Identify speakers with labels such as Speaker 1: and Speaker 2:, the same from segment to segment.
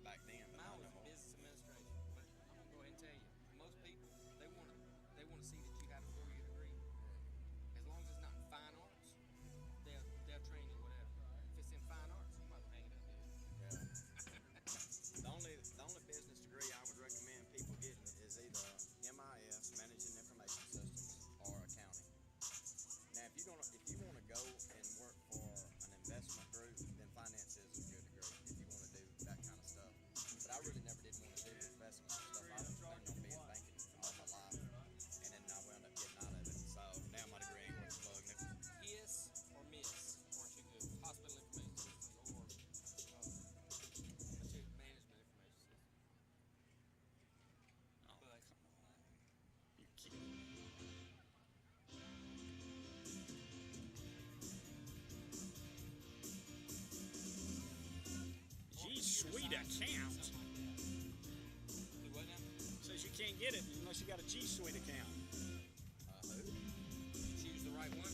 Speaker 1: back then. But
Speaker 2: Mine
Speaker 1: not
Speaker 2: was
Speaker 1: no more.
Speaker 2: business administration. But I'm gonna go ahead and tell you, most people they want to see that you have a 4-year degree. As long as it's not in fine arts, they'll train you whatever. If it's in fine arts, you might as well hang it up, dude.
Speaker 1: Yeah. The only business degree I would recommend people getting is either MIS, Managing Information Systems, or accounting. Now, if you want to go and work for an investment group, then finance is a good degree if you want to do that kind of stuff. But I really never did want to do investment stuff. I was planning on being banking all my life, and then I wound up getting out of it. So now my degree ain't worth plugging it.
Speaker 2: His or miss, aren't you good? Hospital information systems or management information systems.
Speaker 3: Oh,
Speaker 2: But
Speaker 3: come on. You kidding me? G Suite account.
Speaker 2: Do what now?
Speaker 3: Says you can't get it unless you got a G Suite account.
Speaker 1: Who?
Speaker 2: Choose the right one.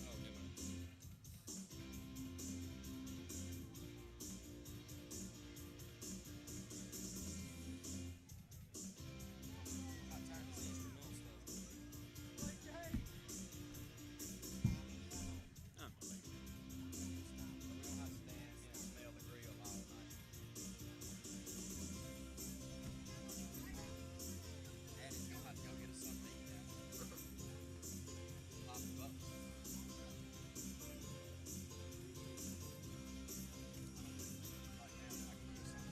Speaker 2: Oh, never mind. I'm tired of seeing the mill stuff.
Speaker 3: Unbelievable.
Speaker 2: We don't have to stand and smell the grill all night. Daddy's gonna have to go get us something to eat now. Pop him up. Right now, I can do something.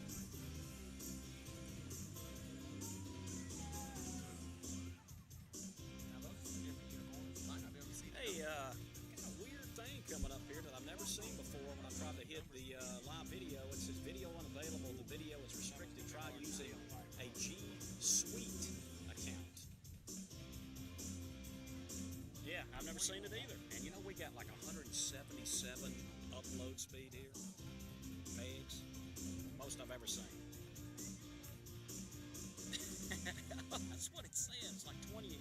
Speaker 2: Now those are different unicorns. Might not be able to see that.
Speaker 3: Hey, got a weird thing coming up here that I've never seen before when I tried to hit the live video. It says video unavailable. The video is restricted. Try using a G Suite account. Yeah, I've never seen it either. And you know, we got like 177 upload speed here. Megs. Most I've ever seen. That's what it says. It's like 20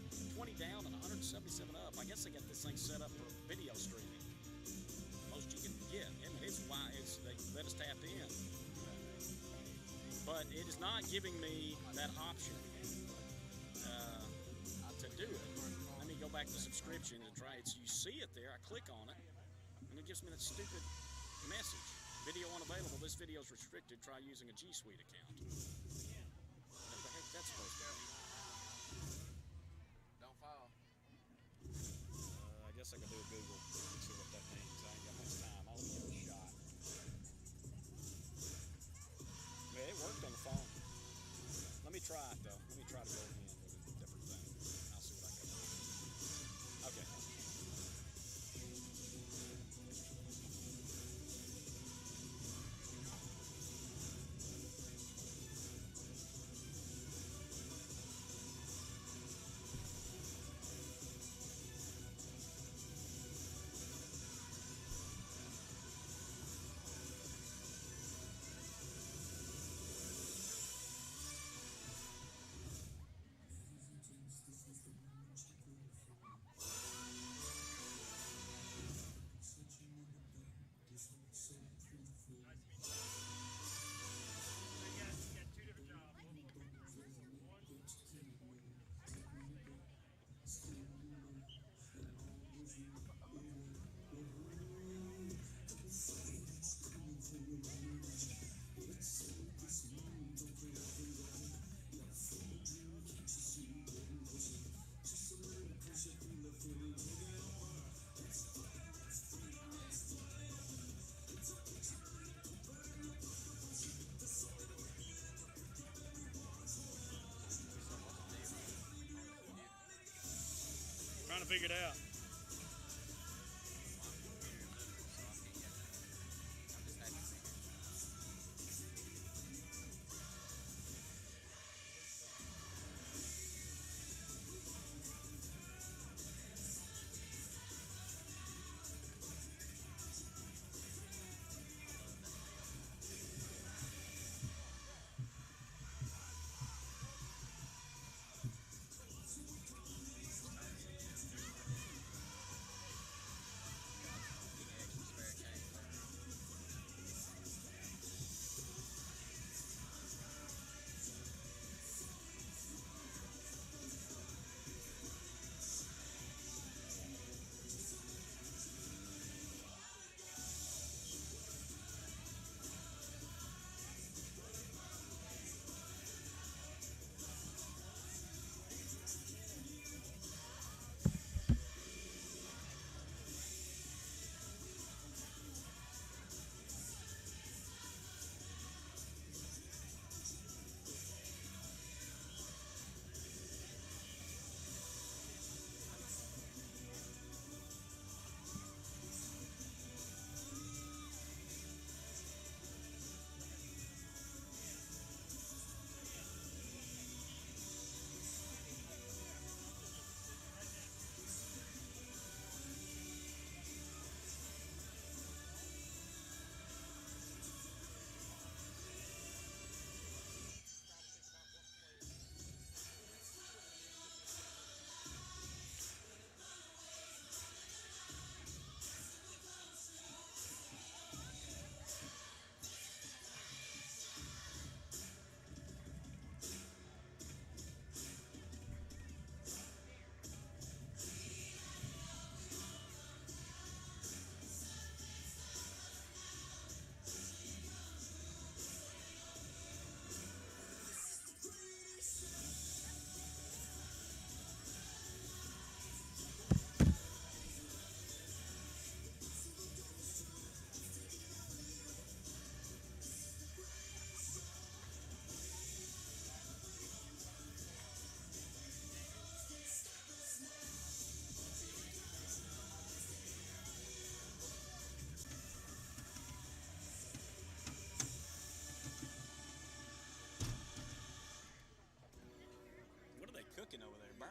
Speaker 3: down and 177 up. I guess they got this thing set up for video streaming. Most you can get. I mean, it's why they let us tap in. But it is not giving me that option to do it. Let me go back to subscription and try it. So you see it there. I click on it, and it gives me that stupid message. Video unavailable. This video is restricted. Try using a G Suite account. What the heck that's supposed to be?
Speaker 2: Don't fall.
Speaker 3: I guess I can do a Google and see what that means. I ain't got much time. I'll give it a shot. Yeah, it worked on the phone. Let me try it, though. Let me try to go again with a different thing. I'll see what I can do. Okay. Trying to figure it out.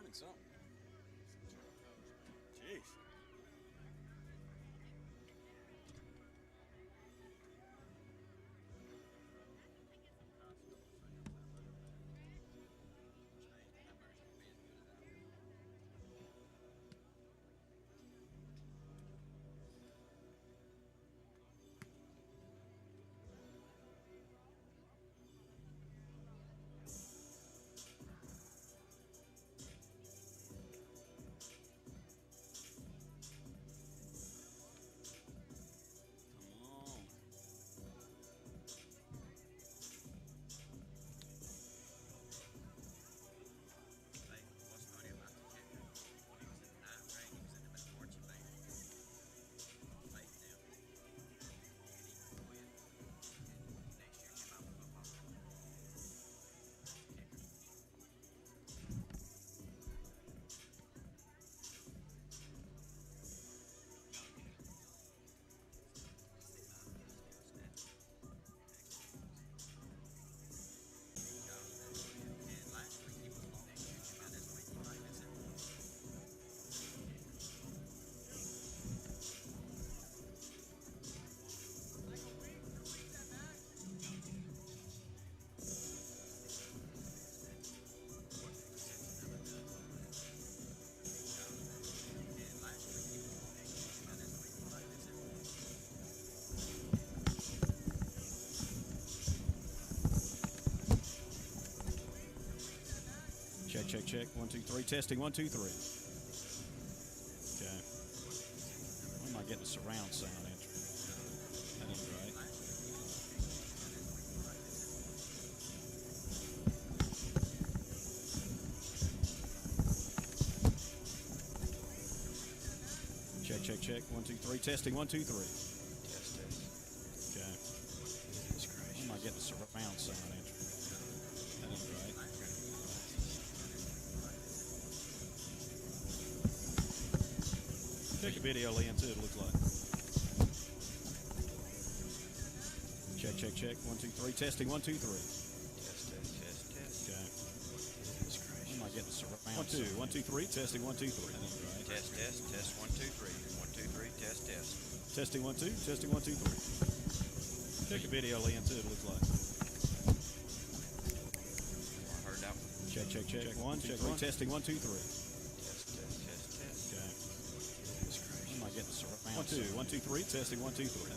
Speaker 3: doing something. Jeez. Check. 1, 2, 3. Testing. 1, 2, 3. Okay. Why am I getting a surround sound entry? That ain't right. Check. 1, 2, 3. Testing. 1, 2, 3.
Speaker 4: Test.
Speaker 3: Okay. Why am I getting a surround sound entry? That ain't right. Check the video, Leon, too, it looks like. Check. 1, 2, 3. Testing. 1, 2, 3.
Speaker 4: Test.
Speaker 3: Okay. Why am I getting a surround sound? 1, 2, 3. Testing. 1, 2, 3. That ain't right.
Speaker 4: Test. 1, 2, 3. 1, 2, 3. Test.
Speaker 3: Testing. 1, 2. Testing. 1, 2, 3. Check the video, Leon, too, it looks like.
Speaker 4: I heard that one.
Speaker 3: Check. 1, 2, 3. Testing. 1, 2, 3.
Speaker 4: Test.
Speaker 3: Okay. Why am I getting a surround sound? 1, 2, 3. Testing. 1, 2, 3. 1,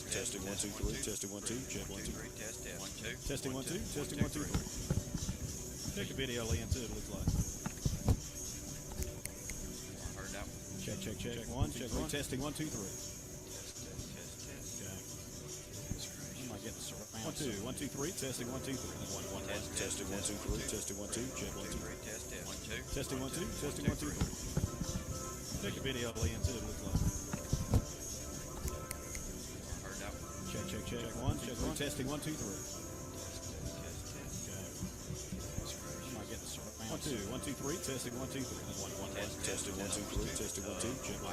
Speaker 3: testing. 1, 2, 3. Testing. 1, 2. Check. 1, 2.
Speaker 4: 3. Test. 1, 2.
Speaker 3: Testing. 1, 2. Testing. 1, 2, 3. Check the video, Leon, too, it looks like.
Speaker 4: I heard that one.
Speaker 3: Check. 1, 2, 3. Testing. 1, 2, 3.
Speaker 4: Test.
Speaker 3: Okay. Why am I getting a surround sound? 1, 2, 3. Testing. 1, 2, 3. Testing. 1, 2, 3. Testing. 1, 2. Check. 1, 2.
Speaker 4: 3. Test. 1, 2.
Speaker 3: Testing. 1, 2. Testing. 1, 2, 3. Check the video, Leon, too, it looks like.
Speaker 4: I heard that one.
Speaker 3: Check. 1, 2, 3. Testing. 1, 2, 3. Okay. Why am I getting a surround sound? 1, 2, 3. Testing. 1, 2, 3. Testing. 1, 2, 3. Testing. 1, 2. Check.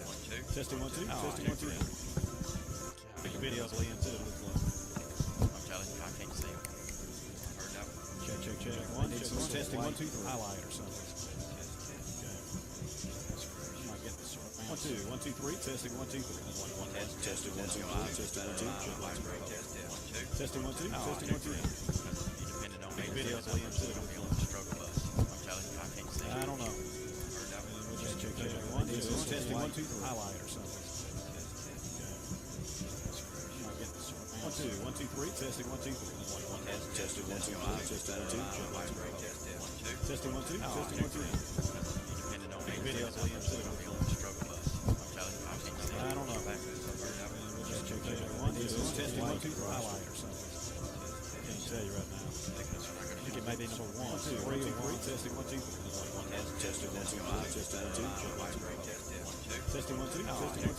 Speaker 3: 1, 2. Testing. 1, 2. Testing. 1, 2. Check the video, Leon, too, it looks like.
Speaker 4: I'm telling you, I can't see him. I heard that one.
Speaker 3: Check. 1, 2, 3. Testing. 1, 2, 3. Highlight or something. Am I getting the surround? 1, 2, 3. Testing. 1, 2, 3. Testing. 1, 2, 3. Testing. 1, 2. Check. 1, 2. Testing. 1, 2. Testing. 1, 2.
Speaker 4: You depended on me.
Speaker 3: Videos, Leon, too.
Speaker 4: I'll be on the struggle bus. I'm telling you, I can't see him.
Speaker 3: I don't know.
Speaker 4: Heard that one.
Speaker 3: Check. 1, 2, 3. Testing. 1, 2, 3. Highlight or something. Am I getting the surround? 1, 2, 3. Testing. 1, 2, 3. Testing. 1, 2, 3. Testing. 1, 2. Check. 1, 2. Testing. 1, 2. Testing. 1, 2.
Speaker 4: Depending on me.
Speaker 3: Videos, Leon, too.
Speaker 4: I'll be on the struggle bus. I'm telling you, I can't see him.
Speaker 3: I don't know.
Speaker 4: Heard that one.
Speaker 3: Check. 1, 2, 3. Testing. 1, 2, 3. Highlight or something. Can't tell you right now. I think it may be number 1, 2, 3. Testing. 1, 2, 3. Testing. 1, 2, 3. Testing. 1, 2. Check. 1, 2. Testing. 1, 2. Testing. 1, 2.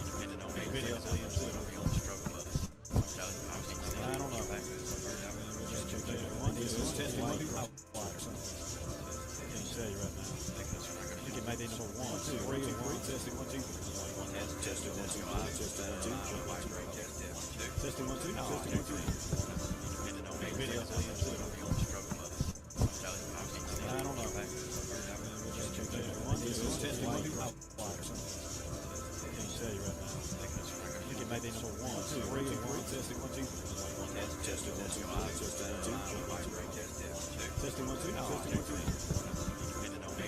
Speaker 4: Depending on me.
Speaker 3: Videos, Leon, too.
Speaker 4: I'll be on the struggle bus. I'm telling you, I can't see him.
Speaker 3: I don't know.
Speaker 4: Heard that one.
Speaker 3: Check. 1, 2, 3. Testing. 1, 2, 3. Highlight or something. Can't tell you right now. I think it may be number 1, 2, 3. Testing. 1, 2, 3. Testing. 1, 2, 3. Testing. 1, 2. Check. 1, 2. Testing. 1, 2. Testing. 1, 2.
Speaker 4: Depending on me.
Speaker 3: Videos, Leon, too.
Speaker 4: I'll be on the struggle bus. I'm telling you, I can't see him.
Speaker 3: I don't know.
Speaker 5: Maybe number 1, 2, 3, 4, testing 1, 2. Testing 1, 2, testing 1, 2.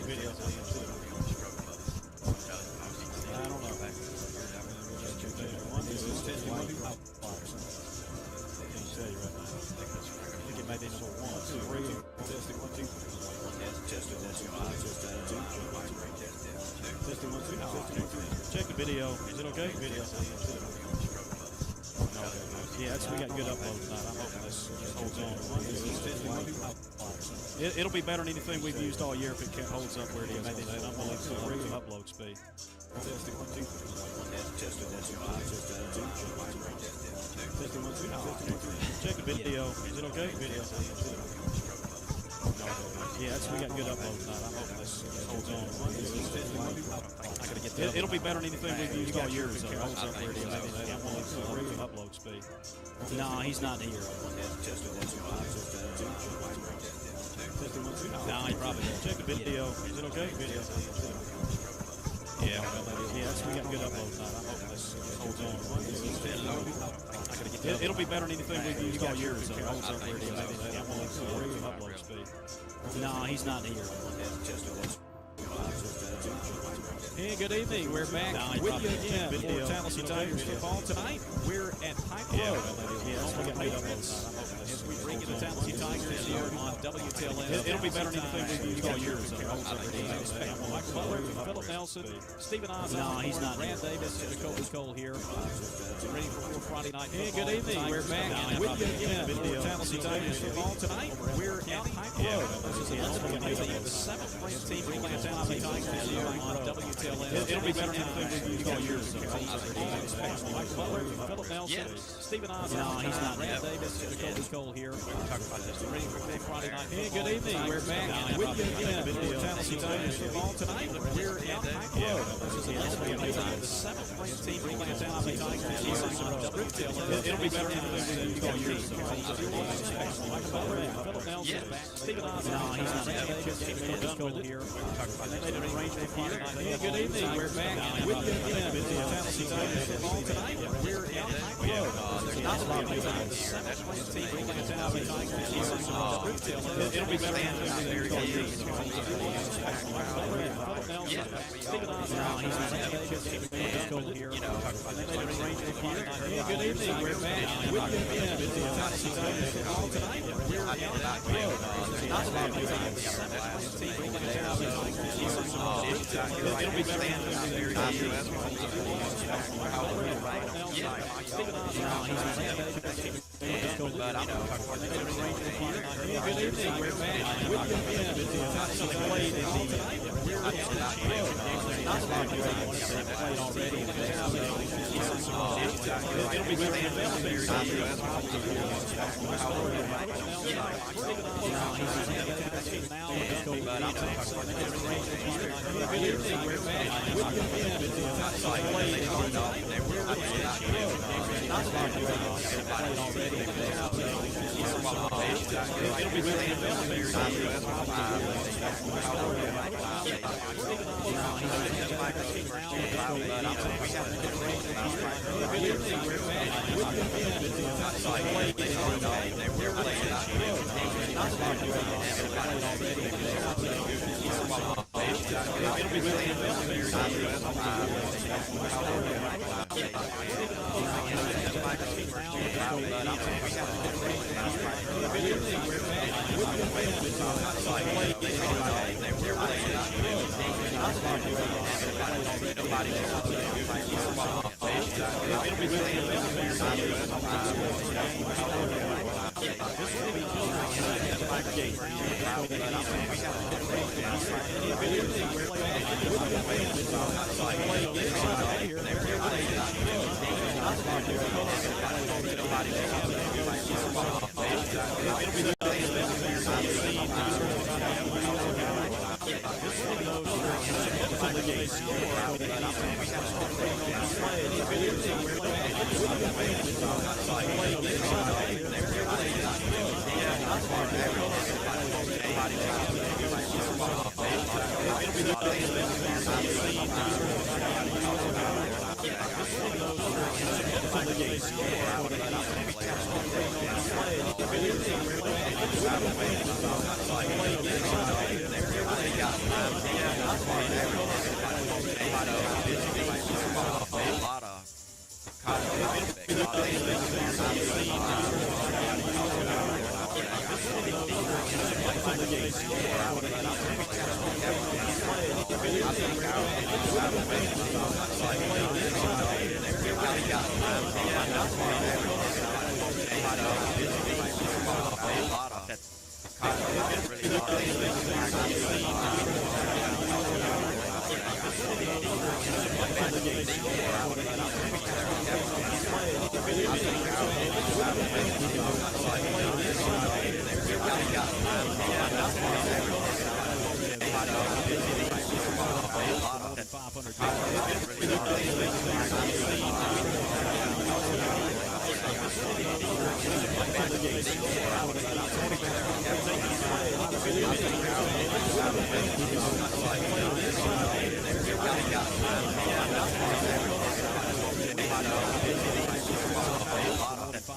Speaker 5: Video. I don't know. This is testing 1, 2. Can you say right now? I think it may be number 1, 2, 3, testing 1, 2. Testing 1, 2. Testing 1, 2. Check the video. Is it okay? Video. Yeah, we got good upload tonight. I'm hoping this holds on. It'll be better than anything we've used all year if it holds up where it is. I'm going to upload speed. Testing 1, 2. Testing 1, 2. Check the video. Is it okay? Video. Yeah, we got good upload tonight. I'm hoping this holds on. It'll be better than anything we've used all year. So it holds up where it is. I'm going to upload speed. No, he's not here. No, he probably won't. Check the video. Is it okay? Video. Yeah, we got good upload tonight. I'm hoping this holds on. It'll be better than anything we've used all year. So it holds up where it is. I'm going to upload speed. No, he's not here. Hey, good evening. We're back with you again for Tallassee Tigers football tonight. We're at Pike Road. As we bring you the Tallassee Tigers here on WTLN. It'll be better than anything we've used all year. Michael Butler, Philip Nelson, Stephen Osborne. No, he's not. Brad Davis, Jacoby Cole here. Ready for Friday night football. Hey, good evening. We're back with you again for Tallassee Tigers football tonight. We're at Pike Road. This is the 7th ranked team for the Tallassee Tigers here on WTLN. It'll be better than anything we've used all year. Michael Butler, Philip Nelson, Stephen Osborne. No, he's not. Brad Davis, Jacoby Cole here. Ready for Friday night football. Hey, good evening. We're back with you again for Tallassee Tigers football tonight. We're at Pike Road. This is the 7th ranked team for the Tallassee Tigers here on WTLN. It'll be better than anything we've used all year. Michael Butler, Philip Nelson, Stephen Osborne. No, he's not. Brad Davis, Jacoby Cole here. And they made an arrangement here. Hey, good evening. We're back with you again for Tallassee Tigers football tonight. We're at Pike Road. There's not a lot of people. The 7th ranked team for the Tallassee Tigers here on WTLN. It'll be better than anything we've used all year. Philip Nelson, Stephen Osborne. No, he's not. Brad Davis, Jacoby Cole here. And they made an arrangement here. Hey, good evening. We're back with you again for Tallassee Tigers football tonight. We're at Pike Road. There's not a lot of people. The 7th ranked team for the Tallassee Tigers here on WTLN. It'll be better than anything we've used all year. Stephen Osborne. No, he's not. But I'm going to Hey, good evening. We're back with you again for Tallassee Tigers football tonight. We're at Pike Road. There's not a lot of people that have played already. It'll be better than anything we've used all year. Good evening. We're back with you again for Tallassee Tigers football tonight. We're at Pike Road. There's not a lot of people that have played already. It'll be better than anything we've used all year.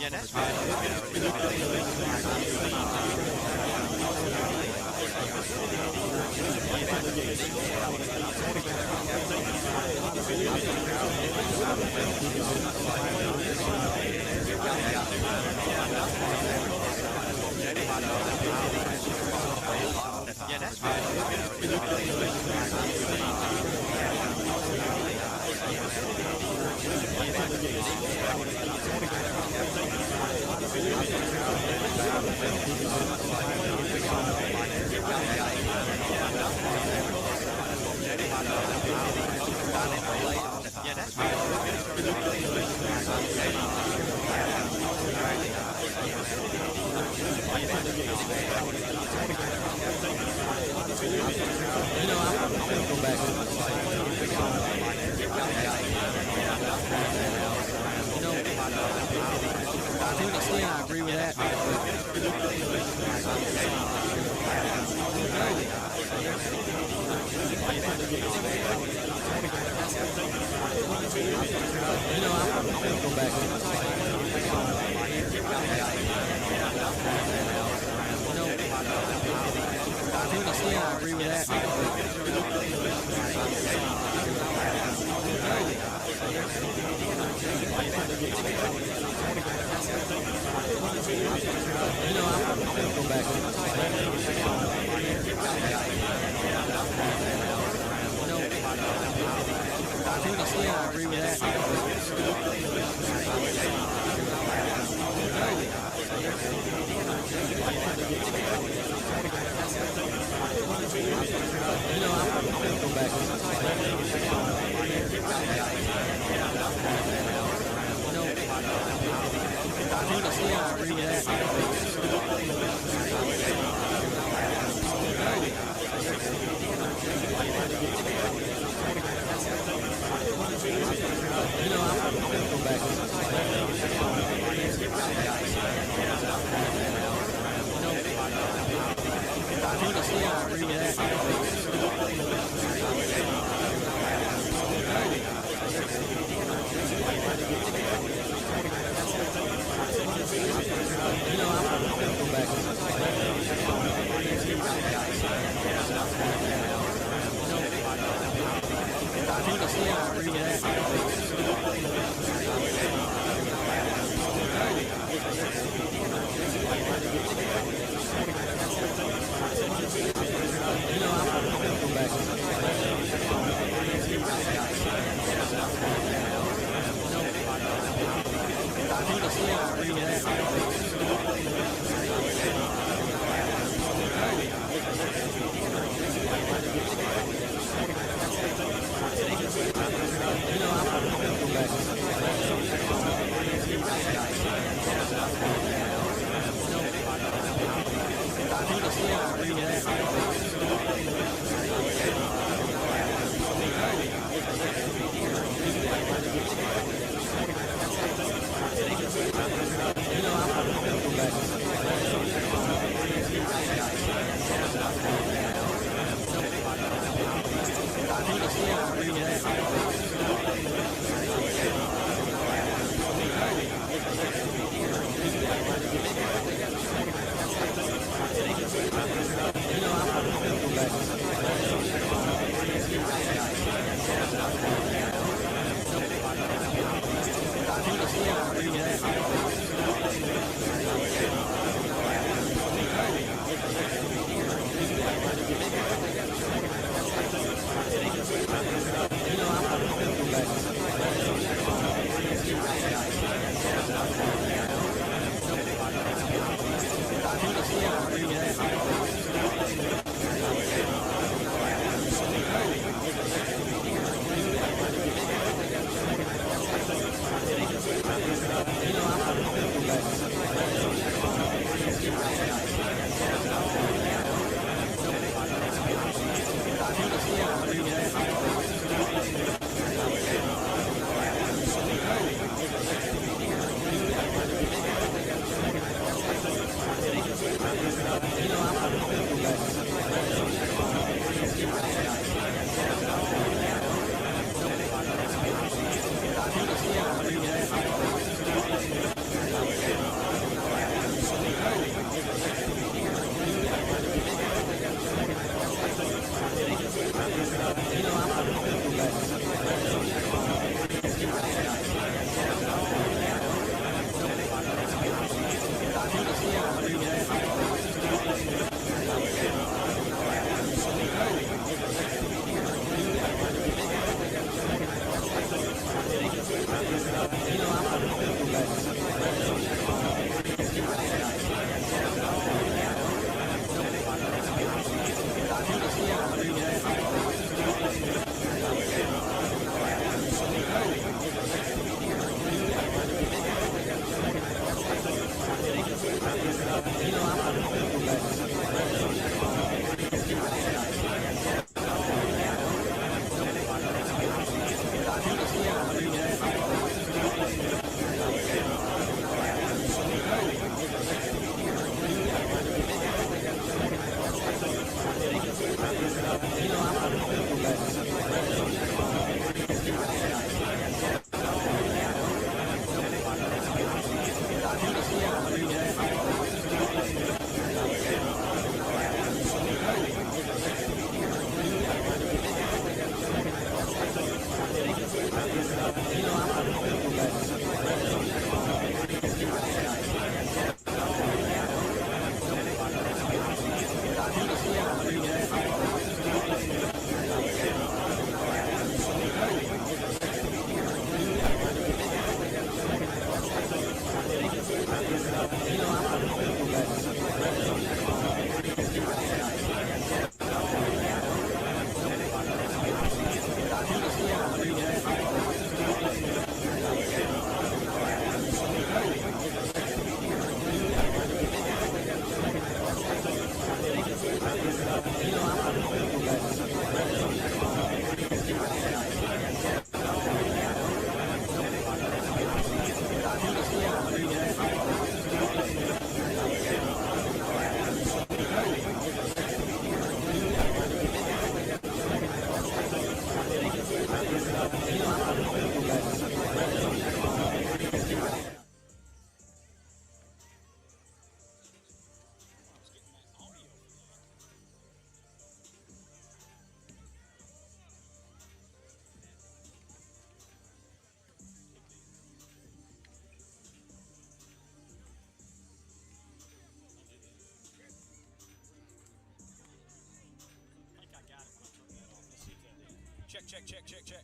Speaker 4: Yeah, that's
Speaker 2: I agree with that. I'm going to go back. To an extent, I agree with that. I'm going to go back. To an extent, I agree with that. I'm going to go back. Honestly, I agree with that. I'm going to go back. Honestly, I agree with that. I'm going to go back. Honestly, I agree with that. I'm going to go back. Honestly, I agree with that. I'm
Speaker 3: Check.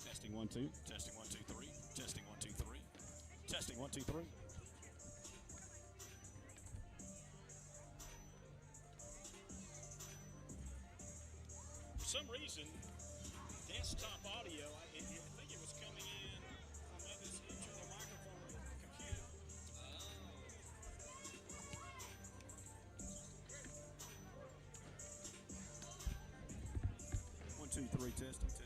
Speaker 3: Testing 1 2. Testing 1 2 3. Testing 1 2 3. Testing 1 2 3. For some reason, desktop audio, I think it was coming in from Evan's internal microphone of the computer. 1 2 3. Testing 1 2.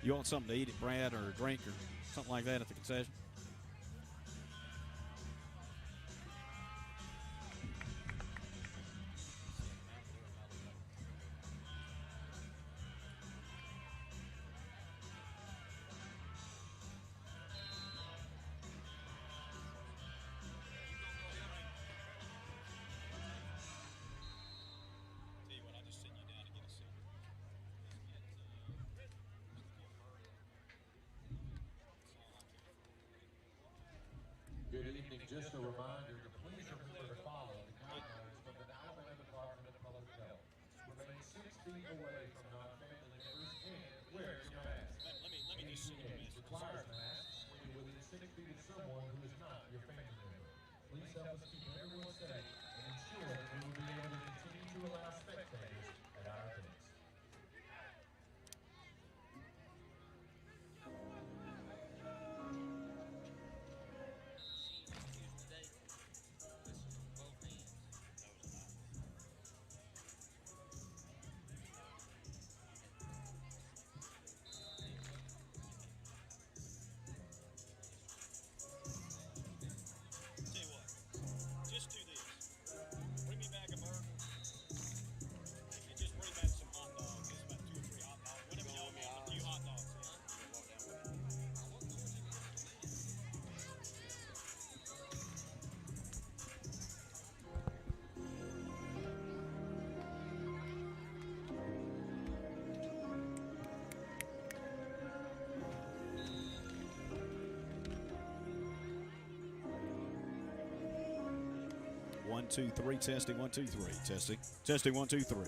Speaker 5: You want something to eat at Brad or a drink or something like that at the concession?
Speaker 6: Good evening. Just a reminder to please remember to follow the guidelines from the Alabama Department of Public Health. Remain 6 feet away from non-family members and wear your mask. ACA requires masks when you're within 6 feet of someone who is not your family member. Please help us keep everyone safe and ensure that we will be able to continue to allow spectators at our events.
Speaker 5: One, two, three, testing, 1, 2, 3, testing. Testing, 1, 2, 3.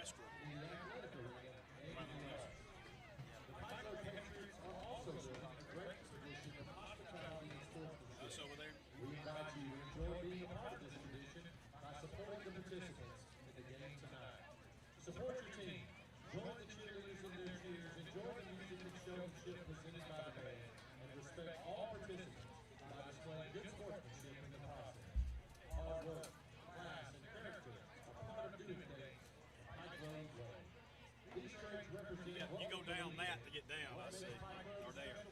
Speaker 3: high school.
Speaker 6: in the athletic arena and beyond. The Pike Road Patriots are also built on the great tradition of hospitality and sportsmanship.
Speaker 3: Us over there.
Speaker 6: We invite you to enjoy being a part of this tradition by supporting the participants in the game tonight. Support your team. Join the cheerleaders in their cheers. Enjoy the music and showmanship presented by the band. And respect all participants by displaying good sportsmanship in the process. Hard work, class, and character are part of doing things the Pike Road way. These traits represent
Speaker 3: Yeah, you go down that to get down, I see. Or there.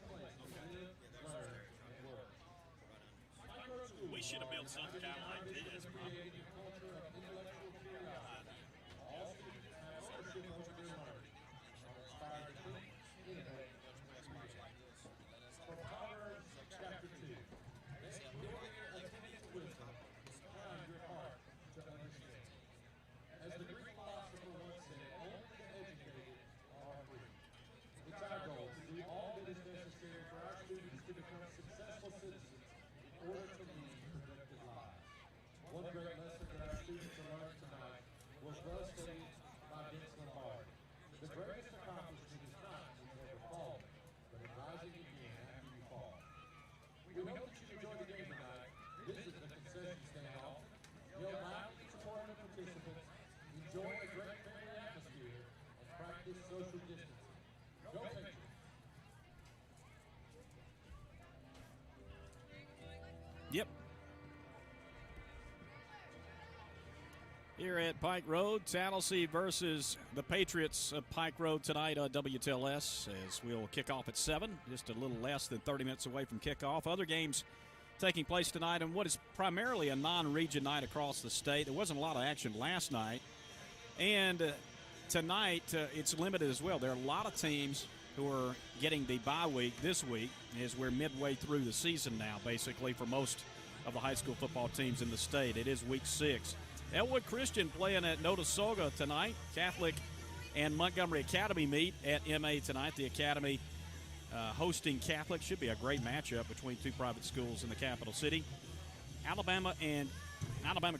Speaker 3: We should have built something kind of like this, probably.
Speaker 6: For Proverbs chapter 2, let giving attendance wisdom incline your heart to understand. As the Greek philosopher once said, only the educated are free. It's our goal to do all that is necessary for our students to become successful citizens in order to lead productive lives. One great lesson that our students have learned tonight was thus stated by Vince Lombardi. The greatest accomplishment is not in never falling, but in rising again after you fall. We hope that you enjoy the game tonight. Visit the concession stand often. Yell loudly in support of the participants. Enjoy a great family atmosphere and practice social distancing. Go Patriots!
Speaker 5: Yep. Here at Pike Road, Tallassee versus the Patriots of Pike Road tonight on WTLS, as we'll kick off at 7, just a little less than 30 minutes away from kickoff. Other games taking place tonight in what is primarily a non-region night across the state. There wasn't a lot of action last night, and tonight it's limited as well. There are a lot of teams who are getting the bye week this week, as we're midway through the season now, basically, for most of the high school football teams in the state. It is week 6. Elwood Christian playing at Notasulga tonight. Catholic and Montgomery Academy meet at MA tonight. The Academy hosting Catholic. Should be a great matchup between two private schools in the capital city. Alabama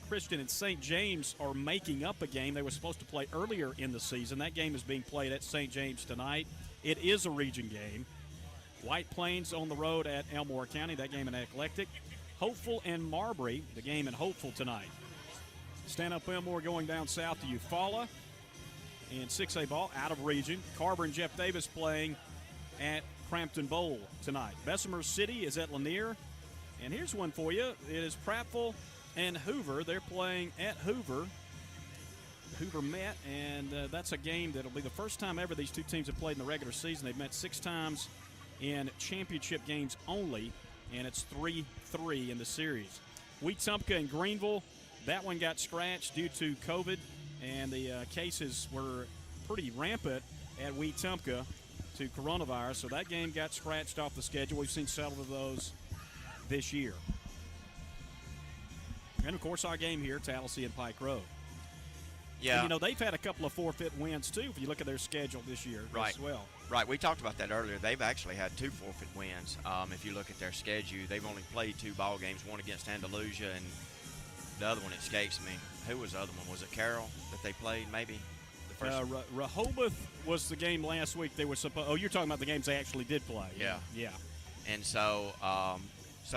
Speaker 5: Christian and St. James are making up a game they were supposed to play earlier in the season. That game is being played at St. James tonight. It is a region game. White Plains on the road at Elmore County. That game in Eclectic. Hopeful and Marbury, the game in Hopeful tonight. Stand Up Elmore going down south to Eufaula. And 6A ball out of region. Carver and Jeff Davis playing at Crampton Bowl tonight. Bessemer City is at Lanier. And here's one for you. It is Prattville and Hoover. They're playing at Hoover. Hoover met, and that's a game that'll be the first time ever these two teams have played in the regular season. They've met 6 times in championship games only, and it's 3-3 in the series. Wetumpka and Greenville, that one got scratched due to COVID, and the cases were pretty rampant at Wetumpka to coronavirus, so that game got scratched off the schedule. We've seen several of those this year. And, of course, our game here, Tallassee and Pike Road.
Speaker 4: Yeah.
Speaker 5: And, they've had a couple of forfeit wins, too, if you look at their schedule this year as well.
Speaker 4: Right. We talked about that earlier. They've actually had 2 forfeit wins. If you look at their schedule, they've only played 2 ball games, one against Andalusia, and the other one escapes me. Who was the other one? Was it Carroll that they played, maybe? The first
Speaker 5: Rehoboth was the game last week. They were supposed. Oh, you're talking about the games they actually did play.
Speaker 4: Yeah.
Speaker 5: Yeah.
Speaker 4: And so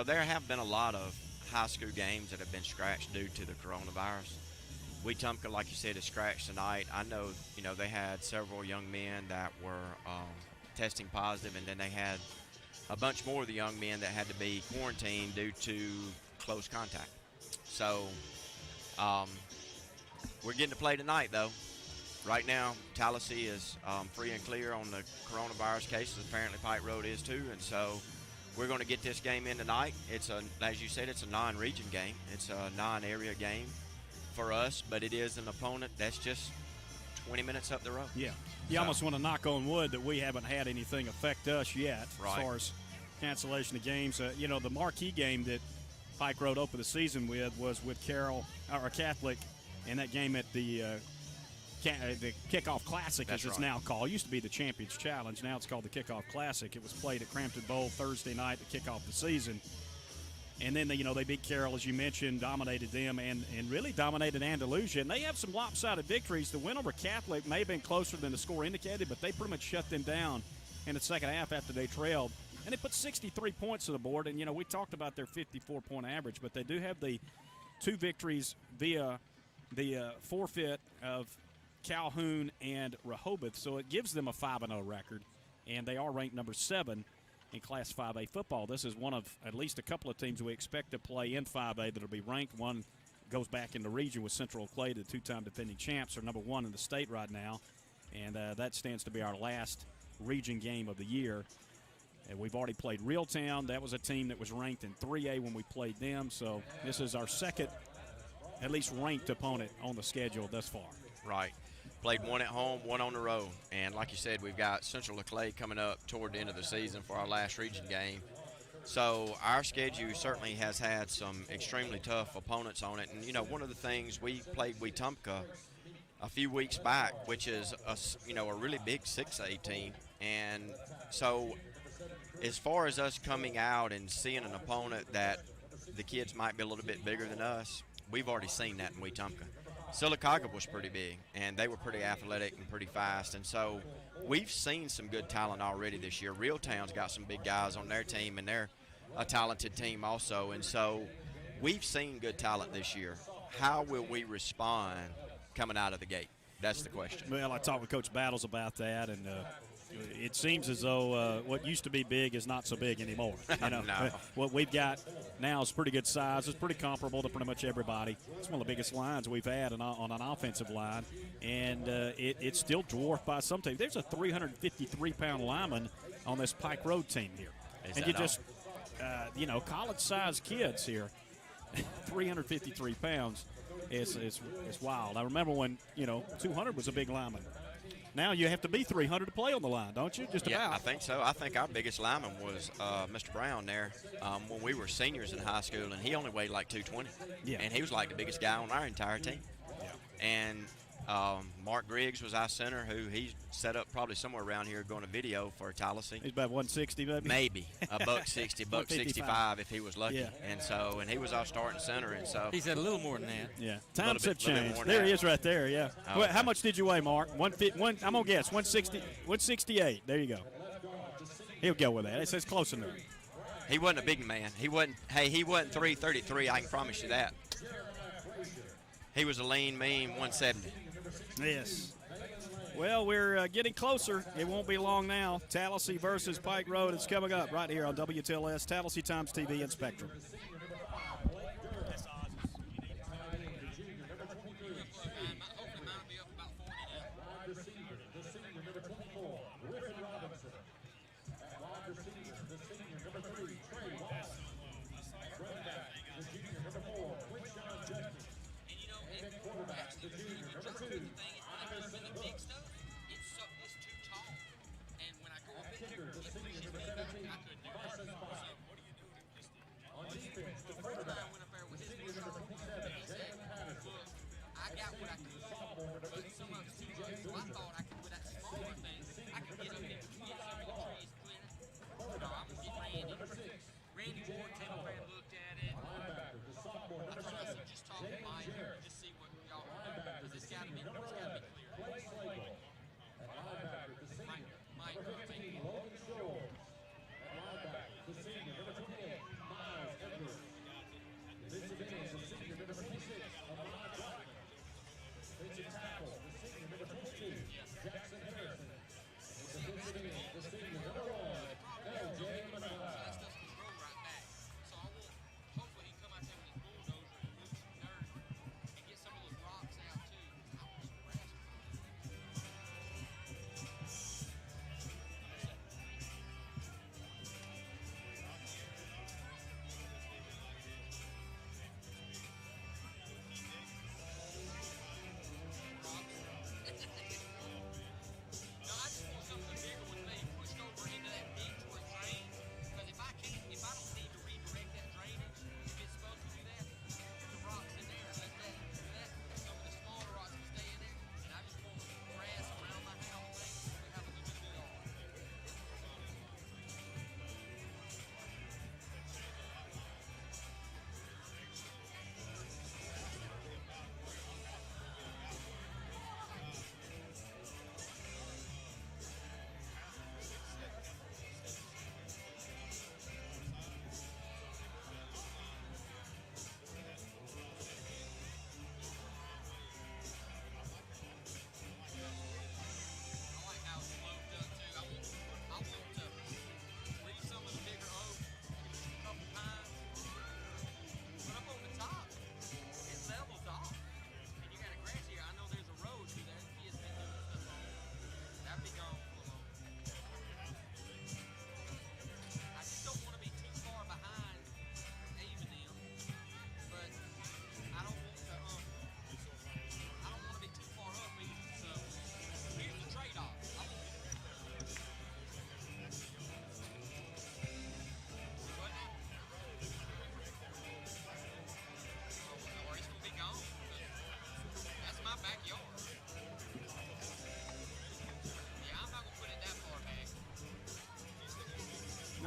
Speaker 4: there have been a lot of high school games that have been scratched due to the coronavirus. Wetumpka, like you said, is scratched tonight. I know, they had several young men that were testing positive, and then they had a bunch more of the young men that had to be quarantined due to close contact. So we're getting to play tonight, though. Right now, Tallassee is free and clear on the coronavirus cases. Apparently, Pike Road is too, and so we're going to get this game in tonight. It's as you said, it's a non-region game. It's a non-area game for us, but it is an opponent that's just 20 minutes up the road.
Speaker 5: Yeah. You almost want to knock on wood that we haven't had anything affect us yet as far as cancellation of games. The marquee game that Pike Road opened the season with was with Catholic, and that game at the Kickoff Classic, as it's now called. It used to be the Champions Challenge. Now it's called the Kickoff Classic. It was played at Crampton Bowl Thursday night to kick off the season. And then, they beat Carroll, as you mentioned, dominated them, and really dominated Andalusia. And they have some lopsided victories. The win over Catholic may have been closer than the score indicated, but they pretty much shut them down in the second half after they trailed. And they put 63 points on the board. And, we talked about their 54-point average, but they do have the 2 victories via the forfeit of Calhoun and Rehoboth. So it gives them a 5-0 record, and they are ranked number 7 in Class 5A football. This is one of at least a couple of teams we expect to play in 5A that will be ranked. One goes back in the region with Central Clay, the 2-time defending champs, are number 1 in the state right now, and that stands to be our last region game of the year. And we've already played Reeltown. That was a team that was ranked in 3A when we played them, so this is our second at least ranked opponent on the schedule thus far.
Speaker 4: Right. Played 1 at home, 1 on the road. And like you said, we've got Central Clay coming up toward the end of the season for our last region game. So our schedule certainly has had some extremely tough opponents on it. And, one of the things, we played Wetumpka a few weeks back, which is, a really big 6A team. And so as far as us coming out and seeing an opponent that the kids might be a little bit bigger than us, we've already seen that in Wetumpka. Sylacauga was pretty big, and they were pretty athletic and pretty fast. And so we've seen some good talent already this year. Reeltown's got some big guys on their team, and they're a talented team also. And so we've seen good talent this year. How will we respond coming out of the gate? That's the question.
Speaker 5: Well, I talked with Coach Battles about that, and it seems as though what used to be big is not so big anymore.
Speaker 4: No.
Speaker 5: What we've got now is pretty good size. It's pretty comparable to pretty much everybody. It's one of the biggest lines we've had on an offensive line, and it's still dwarfed by some teams. There's a 353-pound lineman on this Pike Road team here. And you just, college-sized kids here, 353 pounds. It's wild. I remember when, 200 was a big lineman. Now you have to be 300 to play on the line, don't you? Just
Speaker 4: Yeah,
Speaker 5: about.
Speaker 4: I think so. I think our biggest lineman was Mr. Brown there when we were seniors in high school, and he only weighed like 220.
Speaker 5: Yeah.
Speaker 4: And he was like the biggest guy on our entire team.
Speaker 5: Yeah.
Speaker 4: And Mark Griggs was our center, who he set up probably somewhere around here going to video for Tallassee.
Speaker 5: He's about 160, maybe?
Speaker 4: Maybe a $160, $165 if he was lucky.
Speaker 5: Yeah.
Speaker 4: And he was our starting center, and so
Speaker 2: He said a little more than that.
Speaker 5: Yeah. Times have
Speaker 4: little bit
Speaker 5: changed.
Speaker 4: more
Speaker 5: There
Speaker 4: now.
Speaker 5: he is right there, yeah.
Speaker 4: Oh,
Speaker 5: Well, how much did you weigh, Mark? I'm going to guess, 168. There you go. He'll go with that. It says close enough.
Speaker 4: he wasn't a big man. He wasn't 333. I can promise you that. He was a lean, mean 170.
Speaker 5: Yes. Well, we're getting closer. It won't be long now. Tallassee versus Pike Road is coming up right here on WTLS, Tallassee Times TV, and Spectrum.
Speaker 6: On defense,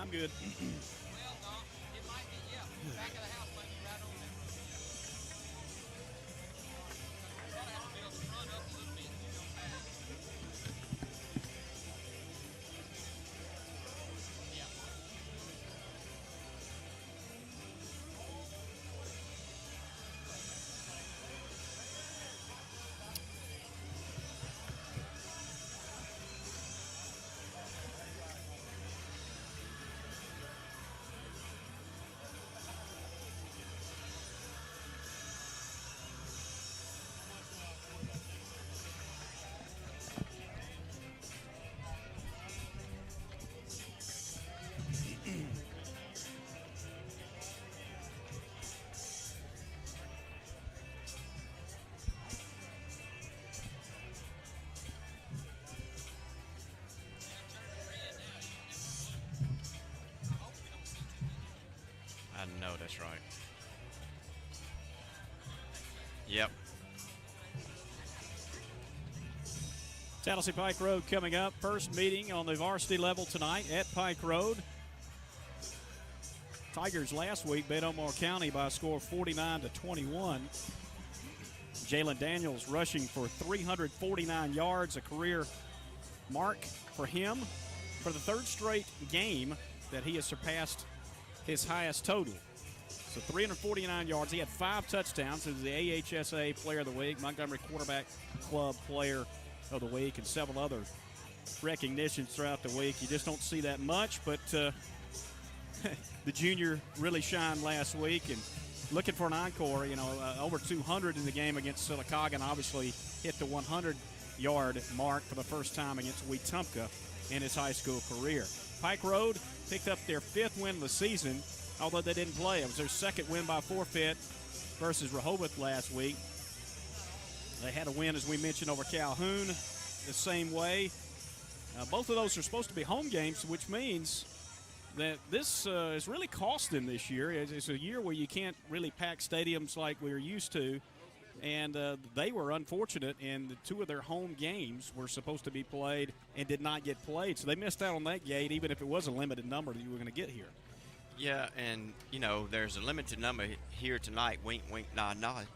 Speaker 5: I'm good.
Speaker 2: Well, Doc, it might be, yeah. Back of the house might be right on that road. Probably have to build the front up a little bit to go back. Yeah.
Speaker 4: I know that's right. Yep.
Speaker 5: Tallassee Pike Road coming up. First meeting on the varsity level tonight at Pike Road. Tigers last week beat Omar County by a score of 49-21. Jalen Daniels rushing for 349 yards, a career mark for him for the third straight game that he has surpassed his highest total. So 349 yards. He had 5 touchdowns. He was the AHSA Player of the Week, Montgomery Quarterback Club Player of the Week, and several other recognitions throughout the week. You just don't see that much, but the junior really shined last week, and looking for an encore. Over 200 in the game against Sylacauga, and obviously hit the 100-yard mark for the first time against Wetumpka in his high school career. Pike Road picked up their 5th win of the season, although they didn't play. It was their 2nd win by forfeit versus Rehoboth last week. They had a win, as we mentioned, over Calhoun the same way. Both of those are supposed to be home games, which means that this is really costing this year. It's a year where you can't really pack stadiums like we were used to, and they were unfortunate, and the 2 of their home games were supposed to be played and did not get played, so they missed out on that gate, even if it was a limited number that you were going to get here.
Speaker 4: Yeah, and, there's a limited number here tonight, wink, wink, nod, nod,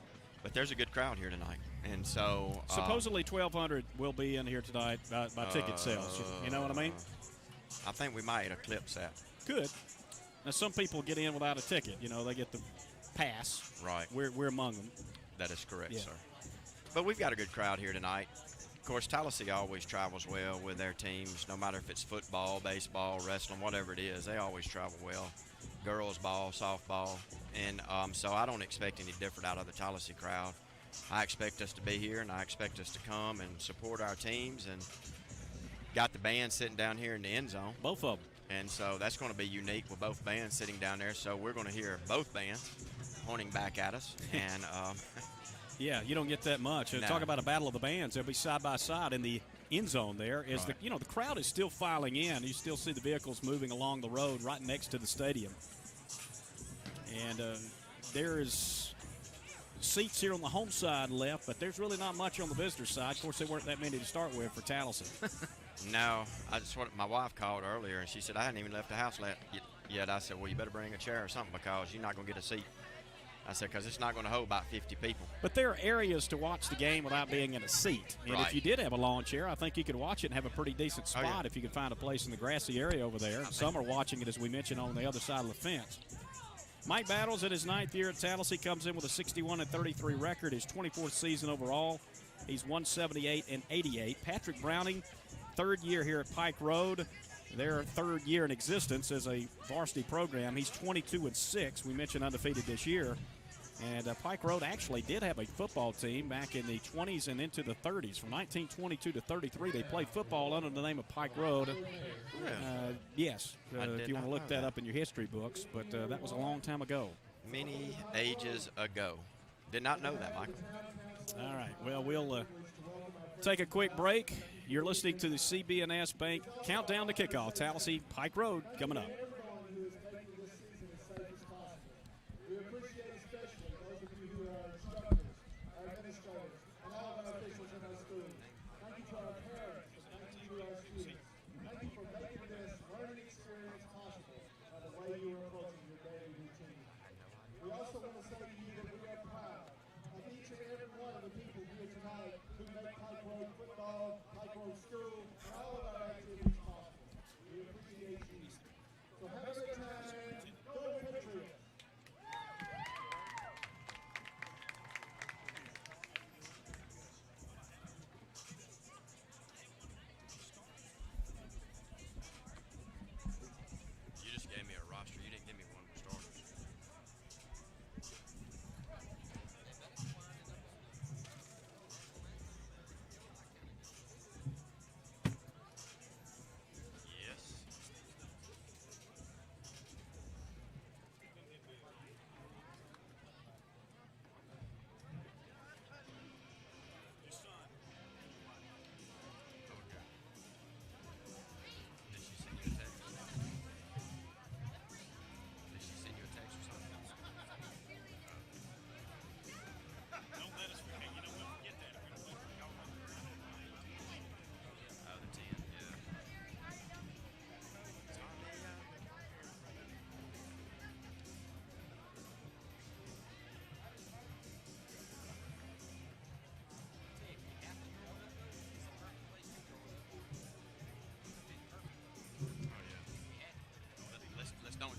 Speaker 4: but there's a good crowd here tonight, and so...
Speaker 5: supposedly 1,200 will be in here tonight by ticket sales, you know what I mean?
Speaker 4: I think we might eclipse that.
Speaker 5: Good. Now, some people get in without a ticket. They get the pass.
Speaker 4: Right.
Speaker 5: We're among them.
Speaker 4: That is correct,
Speaker 5: Yeah.
Speaker 4: sir. But we've got a good crowd here tonight. Of course, Tallassee always travels well with their teams, no matter if it's football, baseball, wrestling, whatever it is. They always travel well. Girls ball, softball. And so I don't expect any different out of the Tallassee crowd. I expect us to be here, and I expect us to come and support our teams. And got the band sitting down here in the end zone.
Speaker 5: Both of them.
Speaker 4: And so that's going to be unique with both bands sitting down there. So we're going to hear both bands pointing back at us. And
Speaker 5: yeah, you don't get that much.
Speaker 4: No.
Speaker 5: Talk about a battle of the bands. They'll be side by side in the end zone there. As
Speaker 4: Right.
Speaker 5: the crowd is still filing in. You still see the vehicles moving along the road right next to the stadium. And there is seats here on the home side left, but there's really not much on the visitor side. Of course, there weren't that many to start with for Tallassee.
Speaker 4: no, my wife called earlier, and she said, I hadn't even left the house yet. I said, well, you better bring a chair or something because you're not going to get a seat. I said, because it's not going to hold about 50 people.
Speaker 5: But there are areas to watch the game without being in a seat. And
Speaker 4: Right.
Speaker 5: if you did have a lawn chair, I think you could watch it and have a pretty decent spot
Speaker 4: yeah.
Speaker 5: if you could find a place in the grassy area over there. Some are watching it, as we mentioned, on the other side of the fence. Mike Battles, at his 9th year at Tallassee, comes in with a 61-33 record, his 24th season overall. He's 178-88. Patrick Browning, 3rd year here at Pike Road. Their 3rd year in existence as a varsity program. He's 22-6. We mentioned undefeated this year. And Pike Road actually did have a football team back in the 20s and into the 30s. From 1922 to 33, they played football under the name of Pike Road. Yes, if you want to look that up in your history books. But that was a long time ago.
Speaker 4: Many ages ago. Did not know that, Michael.
Speaker 5: All right. Well, we'll take a quick break. You're listening to the CB&S Bank Countdown to Kickoff. Tallassee Pike Road coming up.
Speaker 7: We appreciate especially those of you who are instructors, our administrators, and all of our officials in our schools. Thank you to our parents, and thank you to our students. Thank you for making this learning experience possible.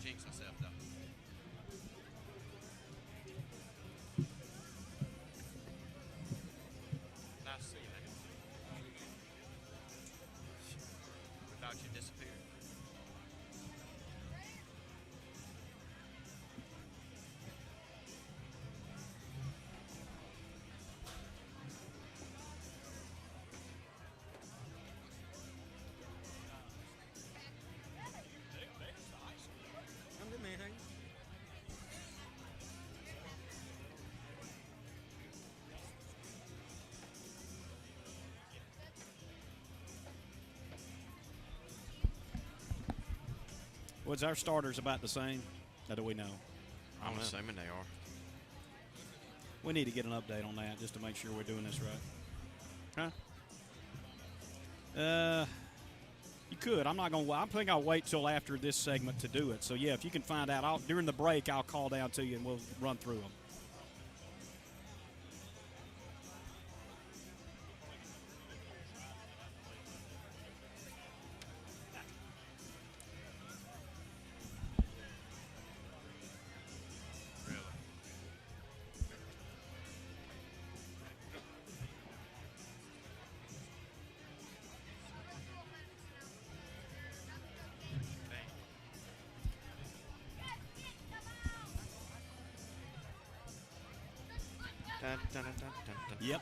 Speaker 4: jinx myself, though. Nice to see you, man. We thought you disappeared.
Speaker 2: I'm good, man. How you?
Speaker 5: Was our starters about the same? Or do we know?
Speaker 4: I'm assuming they are.
Speaker 5: We need to get an update on that just to make sure we're doing this right. Huh? You could. I'm not going to. I think I'll wait till after this segment to do it. So, yeah, if you can find out, during the break, I'll call down to you and we'll run through them. Yep.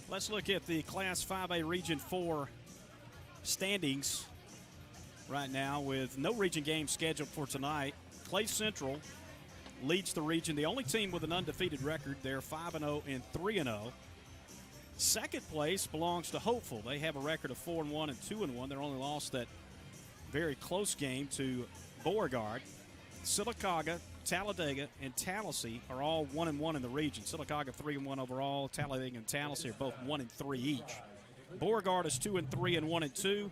Speaker 5: Let's look at the Class 5A Region 4 standings right now with no region games scheduled for tonight. Clay Central leads the region, the only team with an undefeated record. They're 5-0 and 3-0. Second place belongs to Hopeful. They have a record of 4-1 and 2-1. They're only lost that very close game to Beauregard. Sylacauga, Talladega, and Tallassee are all 1-1 in the region. Sylacauga 3-1 overall. Talladega and Tallassee are both 1-3 each. Beauregard is 2-3 and 1-2,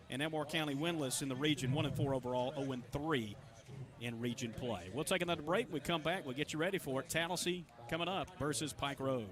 Speaker 5: and Elmore County winless in the region, 1-4 overall, 0-3 in region play. We'll take another break. We come back. We'll get you ready for it. Tallassee coming up versus Pike Road.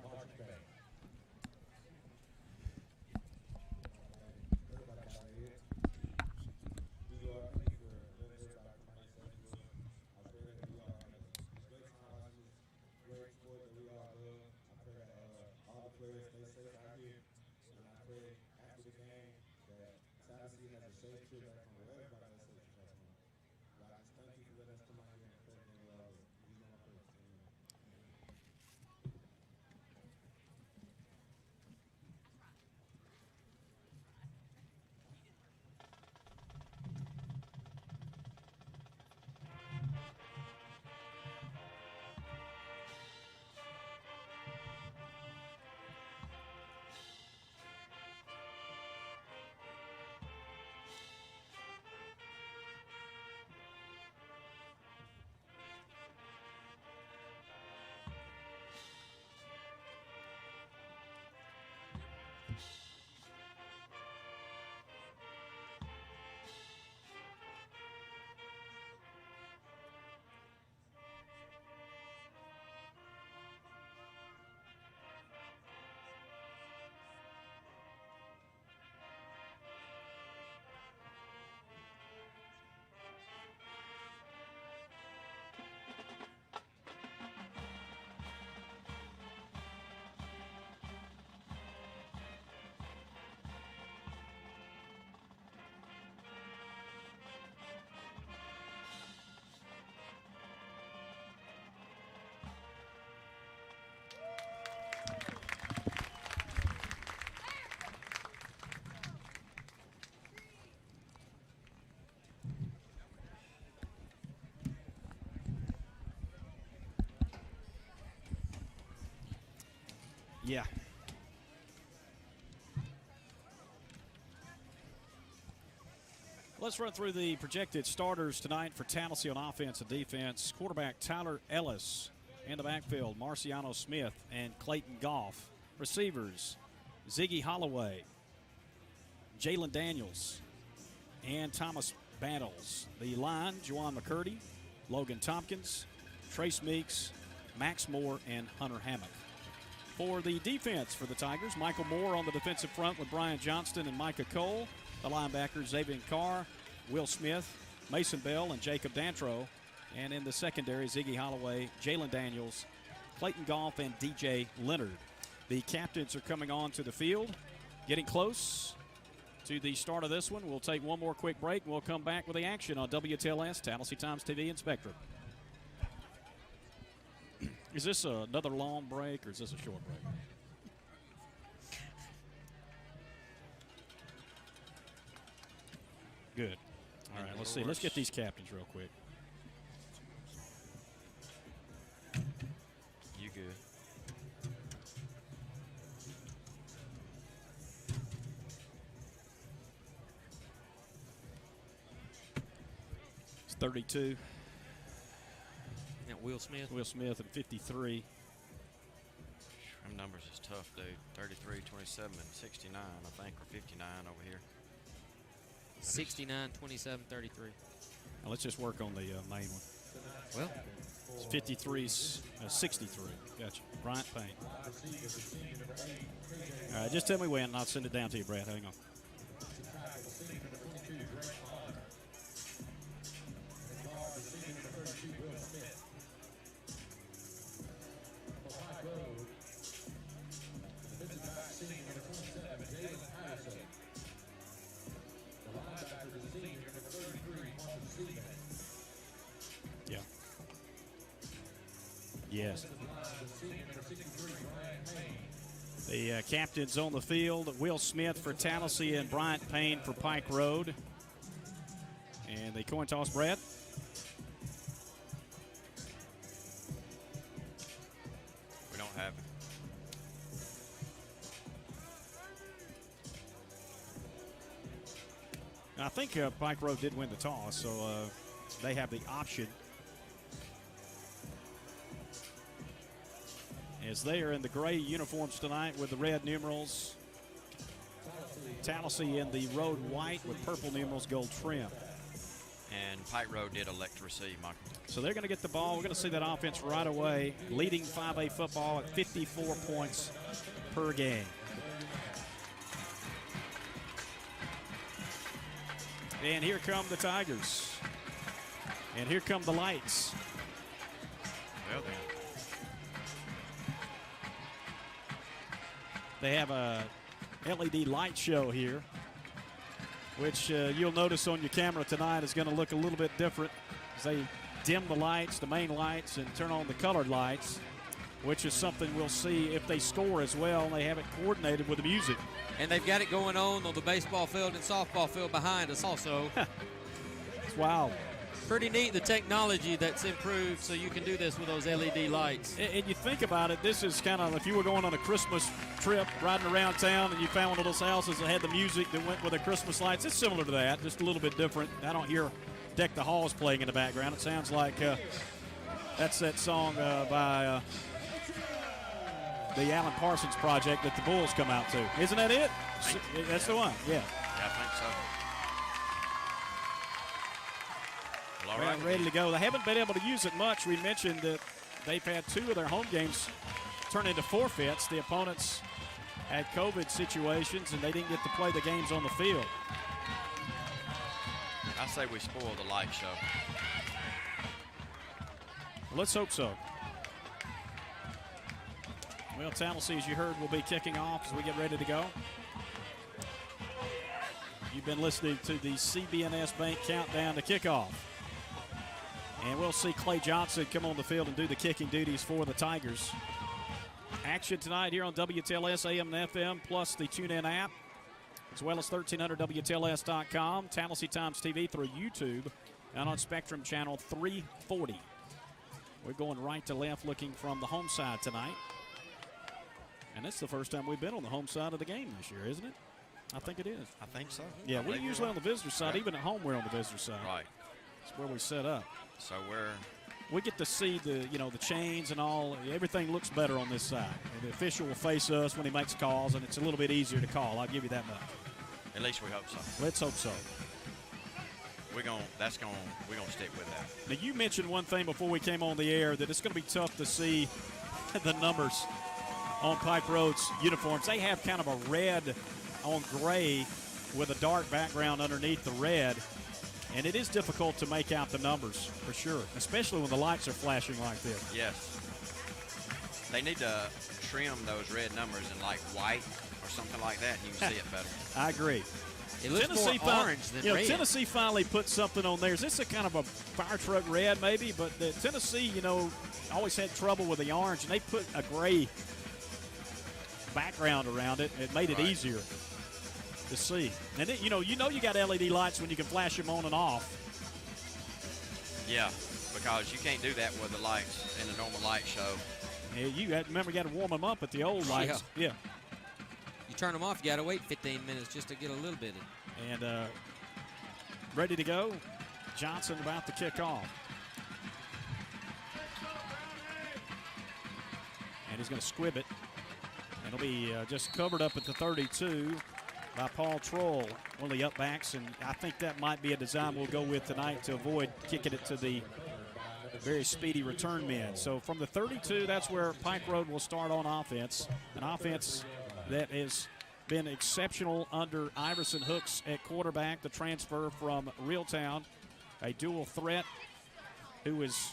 Speaker 5: Yeah. Let's run through the projected starters tonight for Tallassee on offense and defense. Quarterback Tyler Ellis. In the backfield, Marciano Smith and Clayton Goff. Receivers, Ziggy Holloway, Jalen Daniels, and Thomas Battles. The line, Juwan McCurdy, Logan Tompkins, Trace Meeks, Max Moore, and Hunter Hammock. For the defense for the Tigers, Michael Moore on the defensive front with Brian Johnston and Micah Cole. the linebackers, Xavier Carr, Will Smith, Mason Bell, and Jacob Dantro. And in the secondary, Ziggy Holloway, Jalen Daniels, Clayton Goff, and DJ Leonard. The captains are coming on to the field, getting close to the start of this one. We'll take one more quick break, and we'll come back with the action on WTLS, Tallassee Times TV, and Spectrum. Is this another long break, or is this a short break? Good. All right, let's see. Let's get these captains real quick.
Speaker 4: You good?
Speaker 5: It's 32.
Speaker 2: Now Will Smith.
Speaker 5: Will Smith and 53.
Speaker 4: Them numbers is tough, dude. 33, 27, and 69, I think, or 59 over here.
Speaker 2: 69, 27, 33.
Speaker 5: Now let's just work on the main one.
Speaker 2: Well,
Speaker 5: It's 53, 63. Gotcha. Bryant Payne. All right, just tell me when, and I'll send it down to you, Brad. Hang on. Yeah. Yes. The captains on the field, Will Smith for Tallassee and Bryant Payne for Pike Road. And the coin toss, Brad.
Speaker 4: We don't have it.
Speaker 5: I think Pike Road did win the toss, so they have the option. As they are in the gray uniforms tonight with the red numerals. Tallassee in the road white with purple numerals, gold trim.
Speaker 4: And Pike Road did elect to receive, Michael.
Speaker 5: So they're going to get the ball. We're going to see that offense right away, leading 5A football at 54 points per game. And here come the Tigers. And here come the lights.
Speaker 4: Well, then.
Speaker 5: They have a LED light show here, which you'll notice on your camera tonight is going to look a little bit different as they dim the lights, the main lights, and turn on the colored lights, which is something we'll see if they score as well. And they have it coordinated with the music.
Speaker 2: and they've got it going on the baseball field and softball field behind us also.
Speaker 5: It's wild.
Speaker 2: Pretty neat, the technology that's improved so you can do this with those LED lights.
Speaker 5: And you think about it, this is kind of, if you were going on a Christmas trip riding around town and you found one of those houses that had the music that went with the Christmas lights, it's similar to that, just a little bit different. I don't hear Deck the Halls playing in the background. It sounds like that's that song by the Alan Parsons Project that the Bulls come out to. Isn't that it? That's the one, yeah.
Speaker 4: Yeah, I think so. Well, all
Speaker 5: Well,
Speaker 4: right.
Speaker 5: ready to go. They haven't been able to use it much. We mentioned that they've had 2 of their home games turn into forfeits. The opponents had COVID situations, and they didn't get to play the games on the field.
Speaker 4: I say we spoil the light show.
Speaker 5: Let's hope so. Well, Tallassee, as you heard, will be kicking off as we get ready to go. You've been listening to the CBNS Bank Countdown to Kickoff. And we'll see Clay Johnson come on the field and do the kicking duties for the Tigers. Action tonight here on WTLS AM and FM, plus the TuneIn app, as well as 1300WTLS.com, Tallassee Times TV through YouTube, and on Spectrum Channel 340. We're going right to left looking from the home side tonight. And it's the first time we've been on the home side of the game this year, isn't it? I think it is.
Speaker 4: I think so.
Speaker 5: Yeah,
Speaker 4: I
Speaker 5: we're
Speaker 4: think you're
Speaker 5: usually
Speaker 4: right.
Speaker 5: on the visitor side.
Speaker 4: Yeah.
Speaker 5: Even at home, we're on the visitor side.
Speaker 4: Right.
Speaker 5: It's where we set up.
Speaker 4: So
Speaker 5: We get to see the chains and all. Everything looks better on this side. And the official will face us when he makes calls, and it's a little bit easier to call. I'll give you that much.
Speaker 4: at least we hope so.
Speaker 5: Let's hope so.
Speaker 4: We're gonna stick with that.
Speaker 5: Now, you mentioned one thing before we came on the air, that it's going to be tough to see the numbers on Pike Road's uniforms. They have kind of a red on gray with a dark background underneath the red, and it is difficult to make out the numbers for sure, especially when the lights are flashing like this.
Speaker 4: Yes. They need to trim those red numbers in like white or something like that, and you can see it better.
Speaker 5: I agree.
Speaker 2: It looks more orange than red.
Speaker 5: Tennessee finally put something on theirs. This is a kind of a fire truck red maybe, but the Tennessee, always had trouble with the orange, and they put a gray background around it. It made it easier to see. And then, you got LED lights when you can flash them on and off.
Speaker 4: Yeah, because you can't do that with the lights in a normal light show.
Speaker 5: Yeah, remember you got to warm them up at the old lights. Yeah.
Speaker 2: You turn them off, you got to wait 15 minutes just to get a little bit in.
Speaker 5: And ready to go. Johnson about to kick off. And he's going to squib it. And it'll be just covered up at the 32 by Paul Troll, one of the upbacks. And I think that might be a design we'll go with tonight to avoid kicking it to the very speedy return men. So from the 32, that's where Pike Road will start on offense. An offense that has been exceptional under Iverson Hooks at quarterback, the transfer from Reeltown, a dual threat who is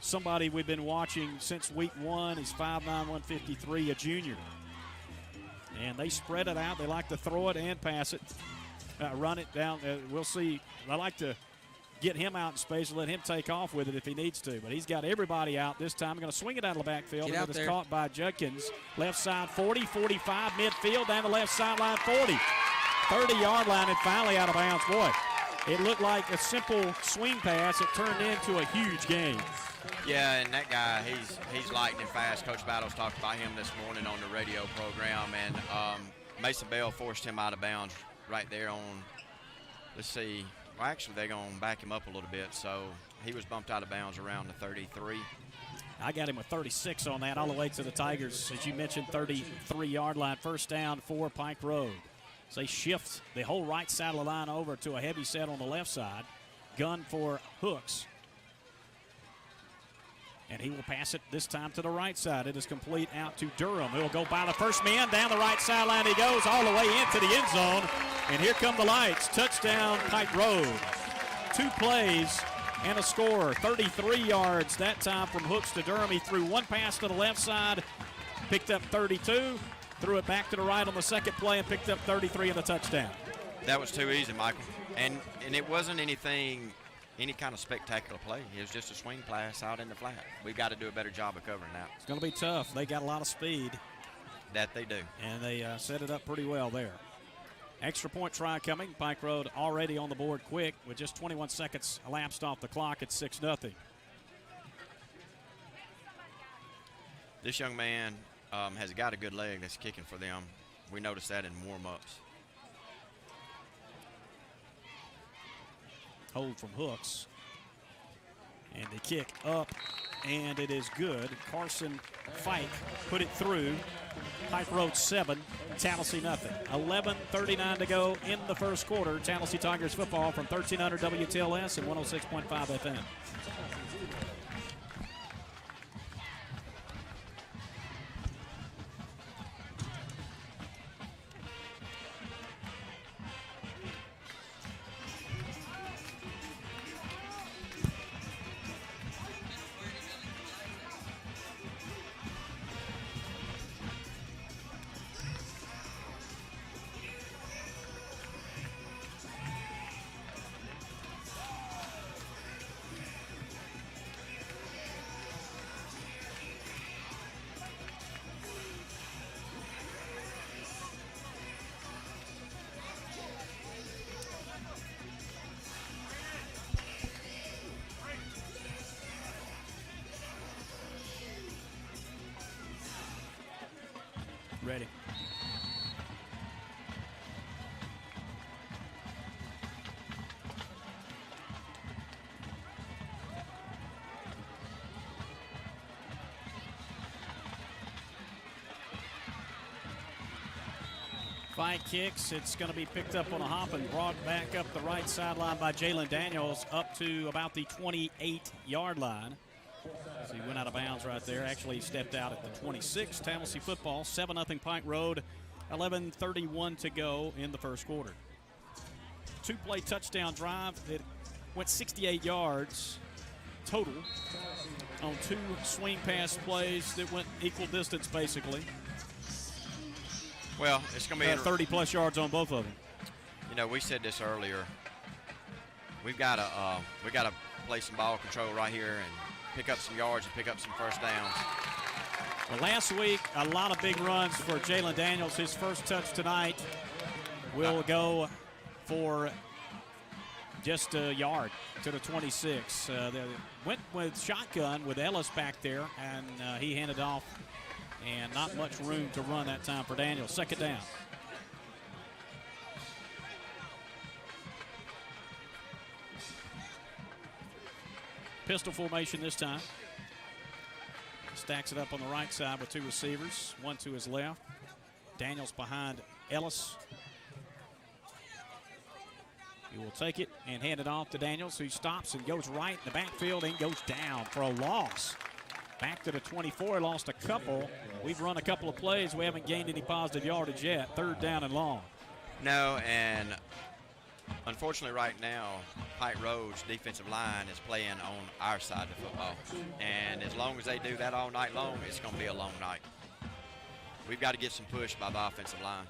Speaker 5: somebody we've been watching since week one. He's 5'9", 153, a junior. And they spread it out. They like to throw it and pass it, run it down. We'll see. I like to get him out in space and let him take off with it if he needs to. But he's got everybody out this time. Going to swing it out of the backfield.
Speaker 2: Get
Speaker 5: and
Speaker 2: out
Speaker 5: it is
Speaker 2: there.
Speaker 5: caught by Judkins. Left side 40, 45, midfield, down the left sideline 40. 30-yard line and finally out of bounds. Boy, it looked like a simple swing pass. It turned into a huge game.
Speaker 4: Yeah, and that guy, he's lightning fast. Coach Battles talked about him this morning on the radio program, and Mason Bell forced him out of bounds right there on, let's see, well, actually they're going to back him up a little bit, so he was bumped out of bounds around the 33.
Speaker 5: I got him with 36 on that, all the way to the Tigers, as you mentioned, 33-yard line, first down for Pike Road. So they shift the whole right side of the line over to a heavy set on the left side. Gun for Hooks. And he will pass it this time to the right side. It is complete out to Durham. He'll go by the first man. Down the right sideline he goes all the way into the end zone. And here come the lights. Touchdown, Pike Road. 2 plays and a score. 33 yards that time from Hooks to Durham. He threw one pass to the left side, picked up 32, threw it back to the right on the second play, and picked up 33 in the touchdown.
Speaker 4: That was too easy, Michael. And it wasn't any kind of spectacular play. It was just a swing pass out in the flat. We've got to do a better job of covering that.
Speaker 5: It's going to be tough. They got a lot of speed.
Speaker 4: That they do.
Speaker 5: And they set it up pretty well there. Extra point try coming. Pike Road already on the board quick with just 21 seconds elapsed off the clock at 6-0.
Speaker 4: This young man has got a good leg that's kicking for them. We noticed that in warm-ups.
Speaker 5: Hold from Hooks. And the kick up, and it is good. Carson Fike put it through. Pike Road 7, Tallassee nothing. 11:39 to go in the first quarter. Tallassee Tigers football from 1300 WTLS and 106.5 FM. Ready. Fike kicks. It's going to be picked up on a hop and brought back up the right sideline by Jalen Daniels up to about the 28-yard line. So he went out of bounds right there. Actually, he stepped out at the 26. Tallassee football, 7-0 Pike Road 11:31 to go in the first quarter. Two-play touchdown drive that went 68 yards total on two swing pass plays that went equal distance, basically.
Speaker 4: Well, it's going to be
Speaker 5: 30-plus yards on both of them.
Speaker 4: You know, we said this earlier. We got to play some ball control right here and pick up some yards and pick up some first downs.
Speaker 5: Well, last week, a lot of big runs for Jalen Daniels. His first touch tonight will go for just a yard to the 26. They went with shotgun with Ellis back there, and he handed off, and not much room to run that time for Daniels. Second down. Pistol formation this time. Stacks it up on the right side with two receivers, one to his left. Daniels behind Ellis. He will take it and hand it off to Daniels, who stops and goes right in the backfield and goes down for a loss. Back to the 24, lost a couple. We've run a couple of plays. We haven't gained any positive yardage yet. Third down and long.
Speaker 4: No, and unfortunately right now, Pike Road's defensive line is playing on our side of the football. And as long as they do that all night long, it's going to be a long night. We've got to get some push by the offensive line.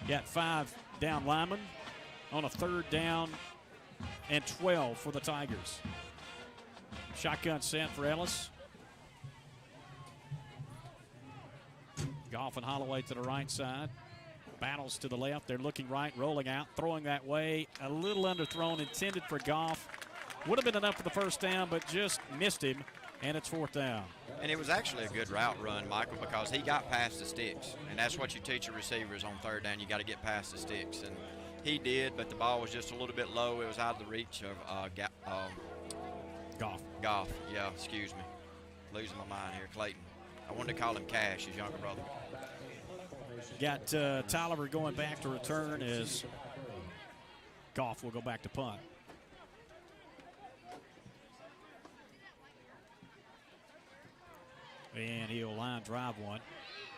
Speaker 5: Got 5 down linemen on a third down and 12 for the Tigers. Shotgun sent for Ellis. Goff and Holloway to the right side. Battles to the left. They're looking right, rolling out, throwing that way. A little underthrown, intended for Goff. Would have been enough for the first down, but just missed him, and it's fourth down.
Speaker 4: And it was actually a good route run, Michael, because he got past the sticks. And that's what you teach your receivers on third down. You got to get past the sticks. And he did, but the ball was just a little bit low. It was out of the reach of
Speaker 5: Goff.
Speaker 4: Yeah, excuse me. Losing my mind here. Clayton. I wanted to call him Cash, his younger brother.
Speaker 5: Got Tolliver going back to return as Goff will go back to punt. And he'll line drive one.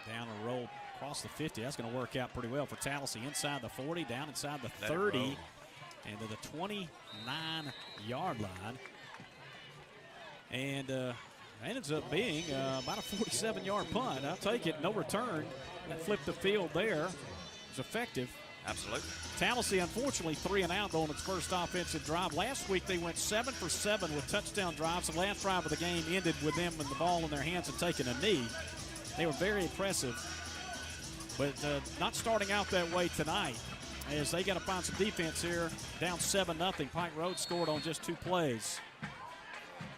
Speaker 5: Down and roll across the 50. That's going to work out pretty well for Tallassee. Inside the 40, down inside the 30, and to the 29-yard line. And ends up being about a 47-yard punt. I'll take it. No return. That flipped the field there. It's effective.
Speaker 4: Absolutely.
Speaker 5: Tallassee, unfortunately, 3 and out on its first offensive drive. Last week, they went 7 for 7 with touchdown drives. The last drive of the game ended with them with the ball in their hands and taking a knee. They were very impressive, but not starting out that way tonight, as they got to find some defense here. Down 7-0. Pike Road scored on just 2 plays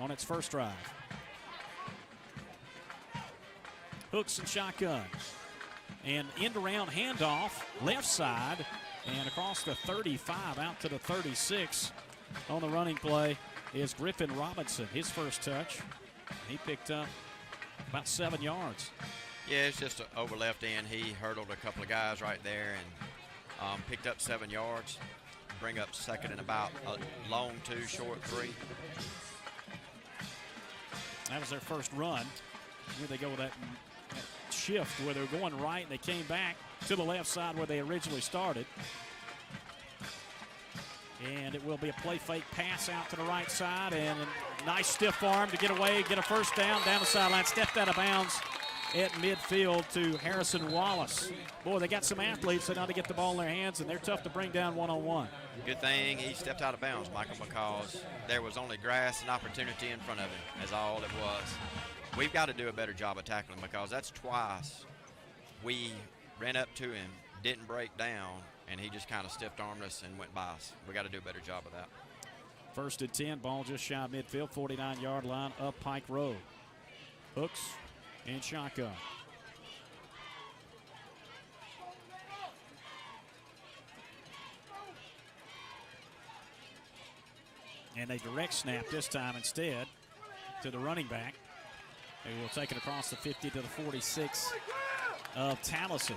Speaker 5: on its first drive. Hooks and shotgun. And end-around handoff, left side, and across the 35 out to the 36. On the running play is Griffin Robinson, his first touch. He picked up about 7 yards.
Speaker 4: Yeah, it's just over left end. He hurdled a couple of guys right there and picked up 7 yards. Bring up second and about a long 2, short 3.
Speaker 5: That was their first run. Here they go with that shift where they're going right, and they came back to the left side where they originally started. And it will be a play fake pass out to the right side, and a nice stiff arm to get away, get a first down the sideline, stepped out of bounds at midfield to Harrison Wallace. Boy, they got some athletes that know how to get the ball in their hands, and they're tough to bring down one-on-one.
Speaker 4: Good thing he stepped out of bounds, Michael, because there was only grass and opportunity in front of him, is all it was. We've got to do a better job of tackling, because that's twice we ran up to him, didn't break down, and he just kind of stiff-armed us and went by us. We got to do a better job of that.
Speaker 5: First and 10, ball just shy of midfield, 49-yard line up Pike Road. Hooks and shotgun. And a direct snap this time instead to the running back. They will take it across the 50 to the 46 of Tallassee.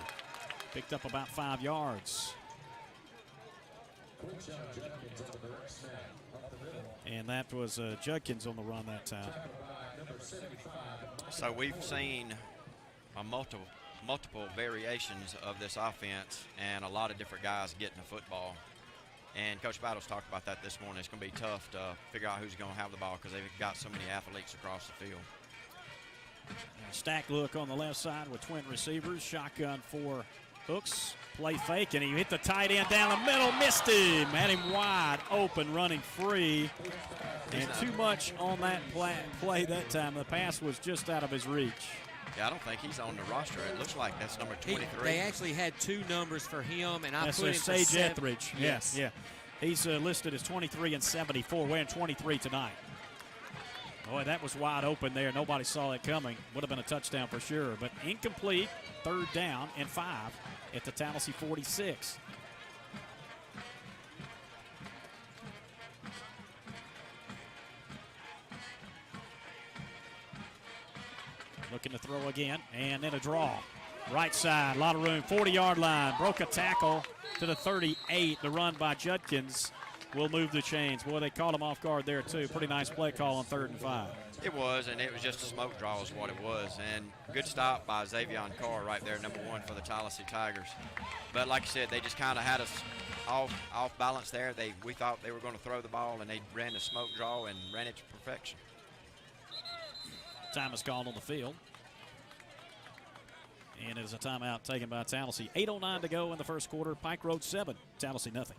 Speaker 5: Picked up about 5 yards. And that was Judkins on the run that time.
Speaker 4: So we've seen a multiple multiple variations of this offense and a lot of different guys getting the football. And Coach Battles talked about that this morning. It's going to be tough to figure out who's going to have the ball because they've got so many athletes across the field.
Speaker 5: Stack look on the left side with twin receivers. Shotgun for Hooks. Play fake, and he hit the tight end down the middle. Missed him. Had him wide open, running free. And too much on that play that time. The pass was just out of his reach.
Speaker 4: Yeah, I don't think he's on the roster. It looks like that's number 23.
Speaker 2: They actually had 2 numbers for him, and I
Speaker 5: that's
Speaker 2: put him for
Speaker 5: Sage
Speaker 2: 7.
Speaker 5: Etheridge.
Speaker 2: Yes.
Speaker 5: Yeah. He's listed as 23 and 74, wearing 23 tonight. Boy, that was wide open there. Nobody saw it coming. Would have been a touchdown for sure, but incomplete. 3rd down and 5 at the Tallassee 46. Looking to throw again, and then a draw. Right side, a lot of room, 40-yard line. Broke a tackle to the 38. The run by Judkins will move the chains. Boy, they caught him off guard there, too. Pretty nice play call on 3rd and 5.
Speaker 4: It was, and it was just a smoke draw is what it was. And good stop by Xavion Carr right there, number 1 for the Tallassee Tigers. But like you said, they just kind of had us off balance there. We thought they were going to throw the ball, and they ran the smoke draw and ran it to perfection.
Speaker 5: Time is called on the field. And it is a timeout taken by Tallassee. 8:09 to go in the first quarter. Pike Road 7, Tallassee nothing.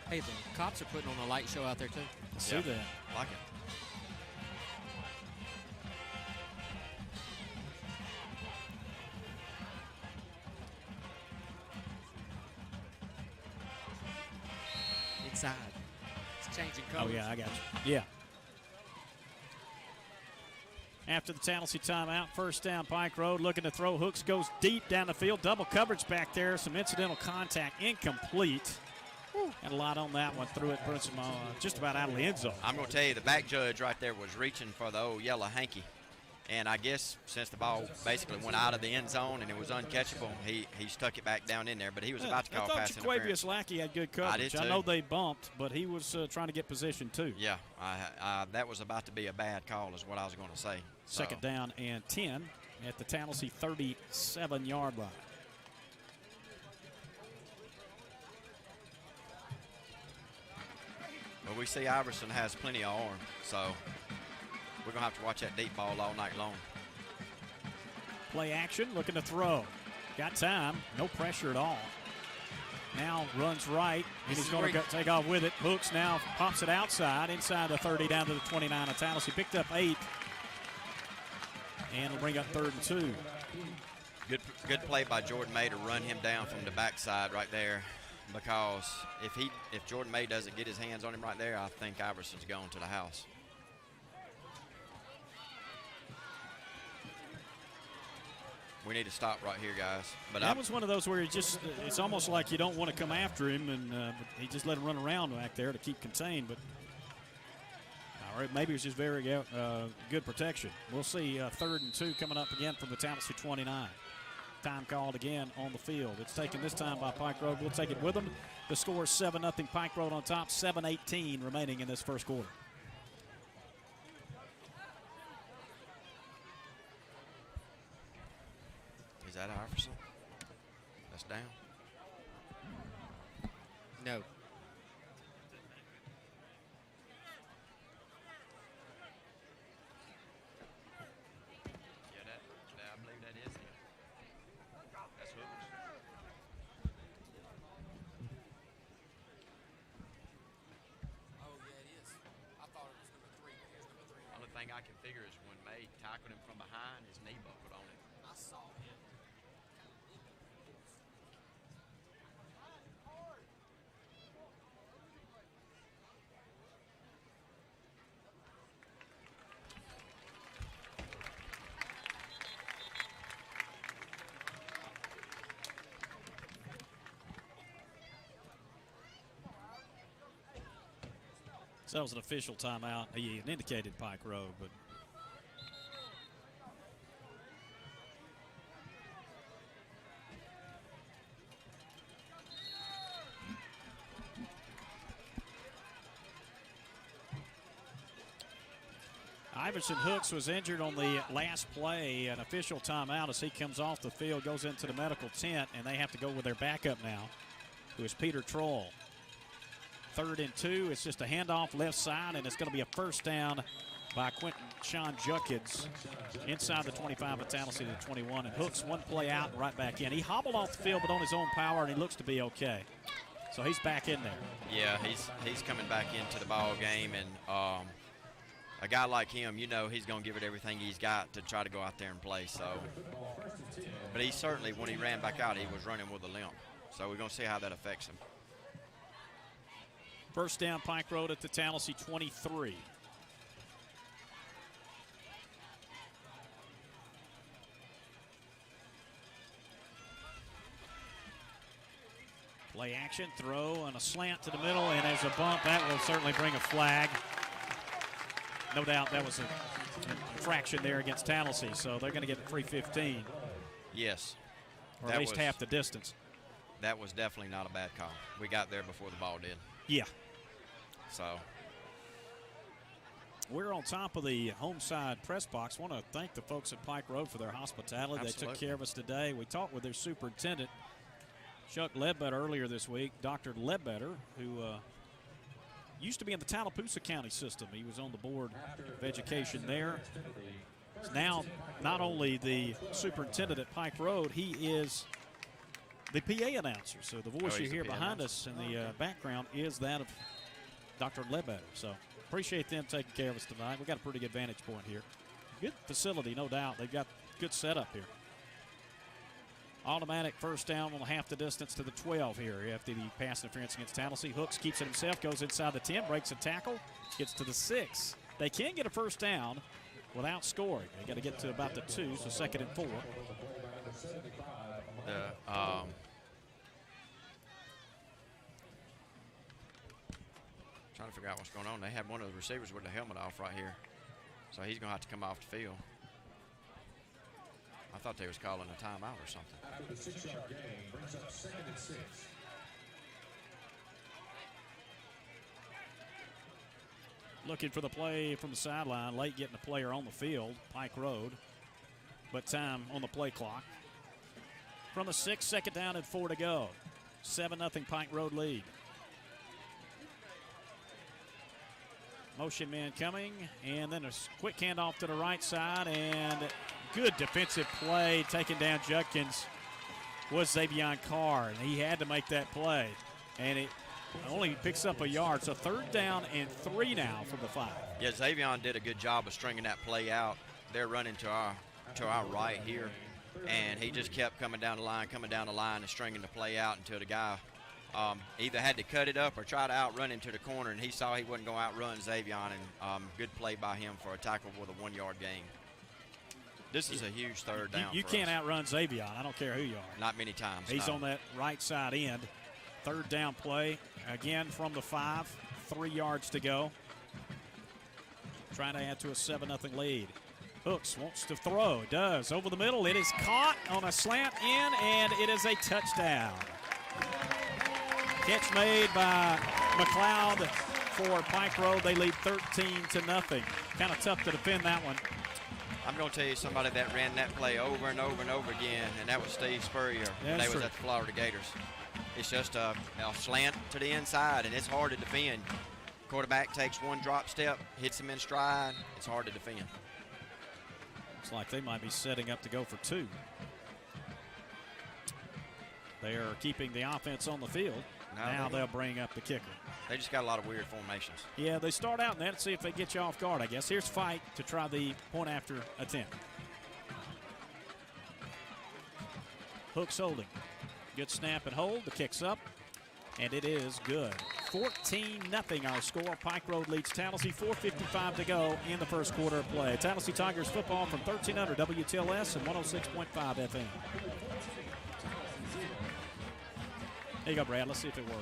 Speaker 2: Hey, the cops are putting on a light show out there, too.
Speaker 5: I see that.
Speaker 4: Like it.
Speaker 2: Inside. It's changing colors.
Speaker 5: Oh, yeah, I got you. Yeah. After the Tallassee timeout, 1st down, Pike Road, looking to throw. Hooks goes deep down the field. Double coverage back there. Some incidental contact. Incomplete. Had a lot on that one. Threw it just about out of the end zone.
Speaker 4: I'm going to tell you, the back judge right there was reaching for the old yellow hanky. And I guess since the ball basically went out of the end zone and it was uncatchable, he stuck it back down in there. But he was about to call pass interference.
Speaker 5: I thought Jaquavius Lackey had good coverage.
Speaker 4: I did too.
Speaker 5: I know they bumped, but he was trying to get position too.
Speaker 4: Yeah, that was about to be a bad call is what I was going to say. So.
Speaker 5: 2nd down and 10 at the Tallassee 37-yard line.
Speaker 4: Well, we see Iverson has plenty of arm, so we're going to have to watch that deep ball all night long.
Speaker 5: Play action, looking to throw. Got time, no pressure at all. Now runs right, and he's going to take off with it. Hooks now pops it outside, inside the 30, down to the 29 of Tallassee. Picked up 8, and will bring up 3rd and 2.
Speaker 4: Good play by Jordan May to run him down from the backside right there. Because if Jordan May doesn't get his hands on him right there, I think Iverson's going to the house. We need to stop right here, guys. But
Speaker 5: that was one of those where it's almost like you don't want to come after him, and but he just let him run around back there to keep contained. But all right, maybe it was just very good protection. We'll see 3rd and 2 coming up again from the Tallassee 29. Time called again on the field. It's taken this time by Pike Road. We'll take it with them. The score is 7-0 Pike Road on top. 7:18 remaining in this first quarter.
Speaker 4: Is that Iverson? That's down.
Speaker 2: No.
Speaker 4: I believe that is him. That's Hooks.
Speaker 2: Oh, yeah, it is.
Speaker 4: I can figure is when May tackled him from behind, his knee buckled on him.
Speaker 2: I saw him.
Speaker 5: So that was an official timeout. He had indicated Pike Road, but Iverson Hooks was injured on the last play. An official timeout as he comes off the field, goes into the medical tent, and they have to go with their backup now, who is Peter Troll. 3rd and 2. It's just a handoff left side, and it's going to be a first down by Quentin Sean Judkins inside the 25 of Tallassee to the 21. And Hooks one play out and right back in. He hobbled off the field, but on his own power, and he looks to be okay. So he's back in there.
Speaker 4: Yeah, he's coming back into the ball game, and a guy like him, you know, he's going to give it everything he's got to try to go out there and play. So, but he certainly, when he ran back out, he was running with a limp. So we're going to see how that affects him.
Speaker 5: First down, Pike Road at the Tallassee 23. Play action, throw, and a slant to the middle, and there's a bump. That will certainly bring a flag. No doubt that was a fraction there against Tallassee, so they're going to get a free 15.
Speaker 4: Yes.
Speaker 5: Or at least half the distance.
Speaker 4: That was definitely not a bad call. We got there before the ball did.
Speaker 5: Yeah.
Speaker 4: So
Speaker 5: we're on top of the home side press box. Want to thank the folks at Pike Road for their hospitality.
Speaker 4: Absolutely.
Speaker 5: They took care of us today. We talked with their superintendent, Chuck Ledbetter, earlier this week. Dr. Ledbetter, who used to be in the Tallapoosa County system. He was on the board of education there. He's now not only the superintendent at Pike Road, he is the PA announcer. So the voice you hear behind us in the background is that of Dr. Ledbetter. So appreciate them taking care of us tonight. We got a pretty good vantage point here. Good facility, no doubt. They've got good setup here. Automatic first down on half the distance to the 12 here after the pass interference against Tallassee. Hooks keeps it himself, goes inside the 10, breaks a tackle, gets to the 6. They can get a first down without scoring. They got to get to about the 2, so 2nd and 4.
Speaker 4: Trying to figure out what's going on. They had one of the receivers with the helmet off right here, so he's going to have to come off the field. I thought they was calling a timeout or something.
Speaker 6: After the 6-yard gain, brings up 2nd and 6.
Speaker 5: Looking for the play from the sideline, late getting the player on the field, Pike Road, but time on the play clock. From the 6, 2nd down and 4 to go. 7-0 Pike Road lead. Motion man coming, and then a quick handoff to the right side, and good defensive play. Taking down Judkins was Xavion Carr, and he had to make that play, and it only picks up a yard. So 3rd down and 3 now from the 5.
Speaker 4: Yeah, Xavion did a good job of stringing that play out. They're running to our right here, and he just kept coming down the line, and stringing the play out until the guy either had to cut it up or try to outrun him to the corner, and he saw he wasn't going to outrun Xavion, and good play by him for a tackle with a 1-yard gain. This is a huge 3rd down.
Speaker 5: You can't outrun Xavion. I don't care who you are.
Speaker 4: Not many times.
Speaker 5: He's
Speaker 4: no.
Speaker 5: on that right side end. 3rd down play, again from the 5, 3 yards to go. Trying to add to a 7-0 lead. Hooks wants to throw, does, over the middle. It is caught on a slant in, and it is a touchdown. Catch made by McLeod for Pike Road. They lead 13-0. Kind of tough to defend that one.
Speaker 4: I'm going to tell you somebody that ran that play over and over and over again, and that was Steve Spurrier when they was at the Florida Gators. It's just a slant to the inside, and it's hard to defend. Quarterback takes one drop step, hits him in stride. It's hard to defend.
Speaker 5: Looks like they might be setting up to go for 2. They are keeping the offense on the field. Now they'll bring up the kicker.
Speaker 4: They just got a lot of weird formations.
Speaker 5: Yeah, they start out in that and see if they get you off guard, I guess. Here's Fike to try the point after attempt. Hooks holding. Good snap and hold. The kick's up, and it is good. 14-0 our score. Pike Road leads Tallassee. 4:55 to go in the first quarter of play. Tallassee Tigers football from 1300 WTLS and 106.5 FM. There you go, Brad. Let's see if it works.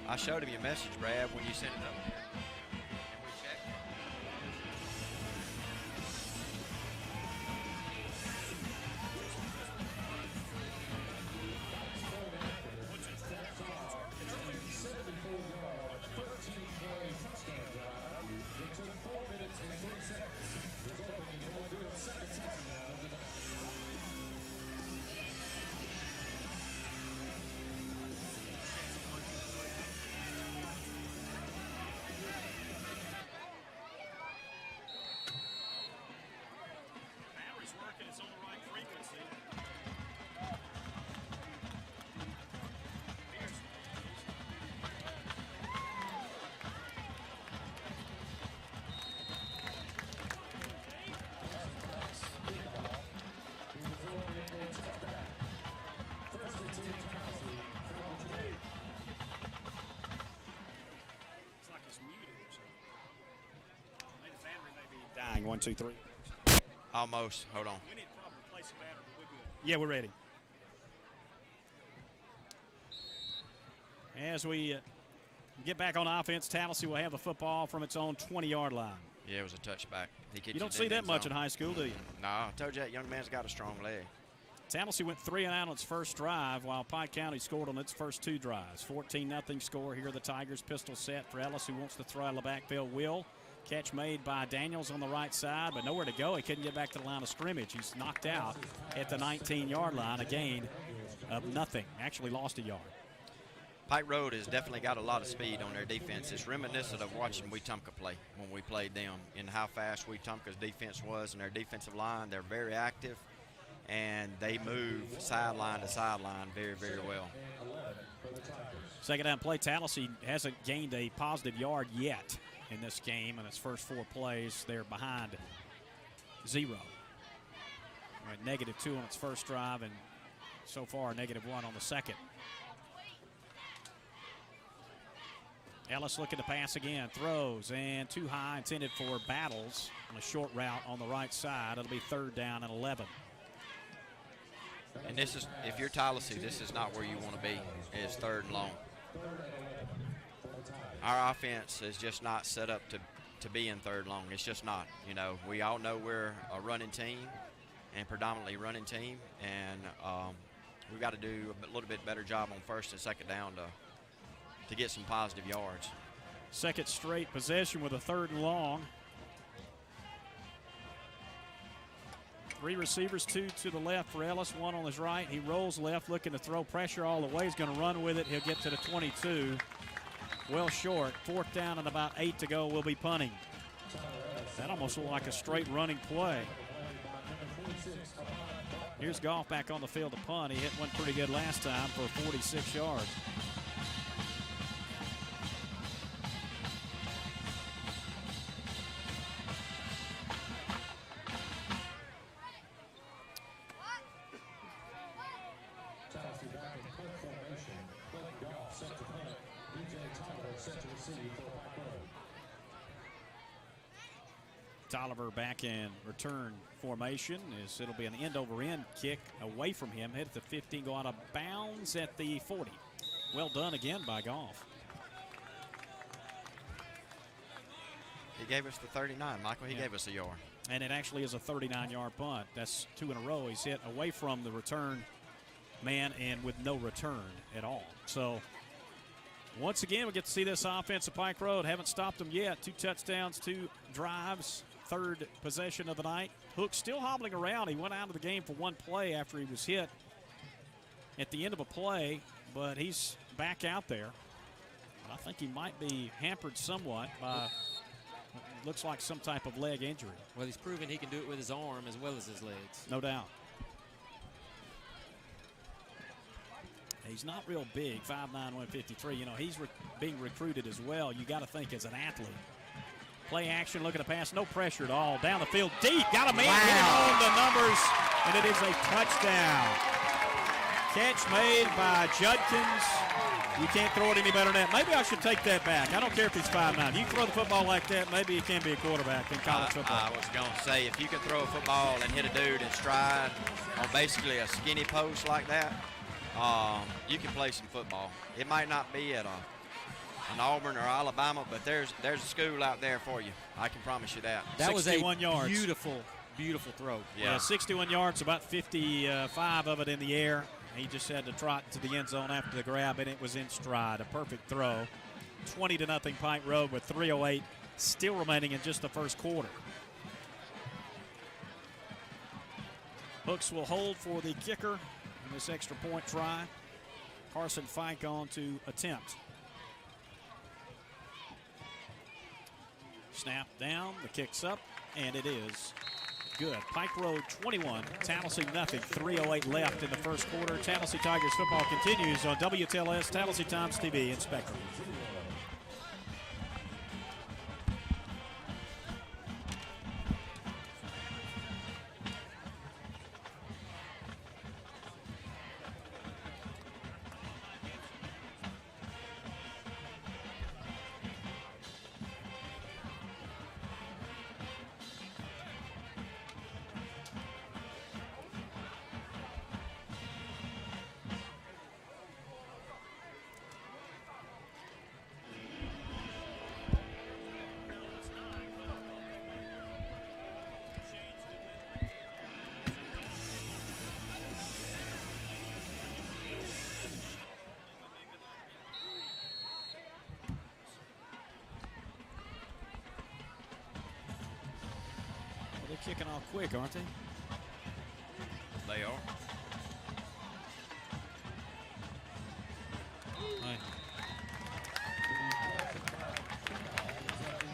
Speaker 4: I showed him your message, Brad, when you sent it up there. And we checked it.
Speaker 5: Dying, 1, 2, 3.
Speaker 4: Almost. Hold on.
Speaker 5: We need to probably replace the battery, but we're good. Yeah, we're ready. As we get back on offense, Tallassee will have the football from its own 20-yard line.
Speaker 4: Yeah, it was a touchback.
Speaker 5: You don't see that much in high school, do you?
Speaker 4: No, I told you that young man's got a strong leg.
Speaker 5: Tallassee went 3 and out on its first drive, while Pike County scored on its first 2 drives. 14-0 score here. The Tigers pistol set for Ellis, who wants to throw out of the backfield. Will. Catch made by Daniels on the right side, but nowhere to go. He couldn't get back to the line of scrimmage. He's knocked out at the 19-yard line, a gain of nothing. Actually lost a yard.
Speaker 4: Pike Road has definitely got a lot of speed on their defense. It's reminiscent of watching Wetumpka play when we played them, and how fast Wetumpka's defense was, and their defensive line. They're very active, and they move sideline to sideline very, very well.
Speaker 5: Second down play, Tallassee hasn't gained a positive yard yet in this game. In its first 4 plays, they're behind 0. Right, -2 on its first drive, and so far -1 on the second. Ellis looking to pass again, throws, and too high, intended for Battles on a short route on the right side. It'll be 3rd down and 11.
Speaker 4: And this is, if you're Tallassee, this is not where you want to be. It's 3rd and long. Our offense is just not set up to be in 3rd long. It's just not. You know, we all know we're a running team, and predominantly running team, and we've got to do a little bit better job on 1st and 2nd down to get some positive yards.
Speaker 5: Second straight possession with a 3rd and long. 3 receivers, 2 to the left for Ellis, 1 on his right. He rolls left, looking to throw pressure all the way. He's going to run with it. He'll get to the 22. Well short. 4th down and about 8 to go. We'll be punting. That almost looked like a straight running play. Here's Goff back on the field to punt. He hit one pretty good last time for 46 yards. Tolliver back in return formation. It'll be an end-over-end kick away from him. Hit at the 15, go out of bounds at the 40. Well done again by Goff.
Speaker 4: He gave us the 39, Michael. He gave us a yard.
Speaker 5: And it actually is a 39-yard punt. That's 2 in a row. He's hit away from the return man and with no return at all. So once again, we get to see this offense at Pike Road. Haven't stopped them yet. 2 touchdowns, 2 drives. 3rd possession of the night. Hook still hobbling around. He went out of the game for 1 play after he was hit at the end of a play, but he's back out there. But I think he might be hampered somewhat by looks like some type of leg injury.
Speaker 2: Well, he's proven he can do it with his arm as well as his legs.
Speaker 5: No doubt. He's not real big, 5'9", 153. You know, he's being recruited as well. You got to think as an athlete. Play action, look at the pass, no pressure at all. Down the field, deep, got a man hitting on the numbers, and it is a touchdown. Catch made by Judkins. You can't throw it any better than that. Maybe I should take that back. I don't care if he's 5'9". You throw the football like that, maybe you can be a quarterback in college football.
Speaker 4: I was going to say, if you can throw a football and hit a dude in stride on basically a skinny post like that, you can play some football. It might not be at an Auburn or Alabama, but there's a school out there for you. I can promise you that.
Speaker 2: That was a
Speaker 5: 61 yards.
Speaker 2: beautiful, beautiful throw.
Speaker 5: Yeah, 61 yards, about 55 of it in the air. He just had to trot to the end zone after the grab, and it was in stride. A perfect throw. 20-0 Pike Road with 3:08 still remaining in just the first quarter. Hooks will hold for the kicker in this extra point try. Carson Fike on to attempt. Snap down, the kick's up, and it is good. Pike Road 21, Tallassee nothing. 3:08 left in the first quarter. Tallassee Tigers football continues on WTLS, Tallassee Times TV, and Spectrum. They're kicking off quick, aren't they?
Speaker 4: They are.
Speaker 5: Right.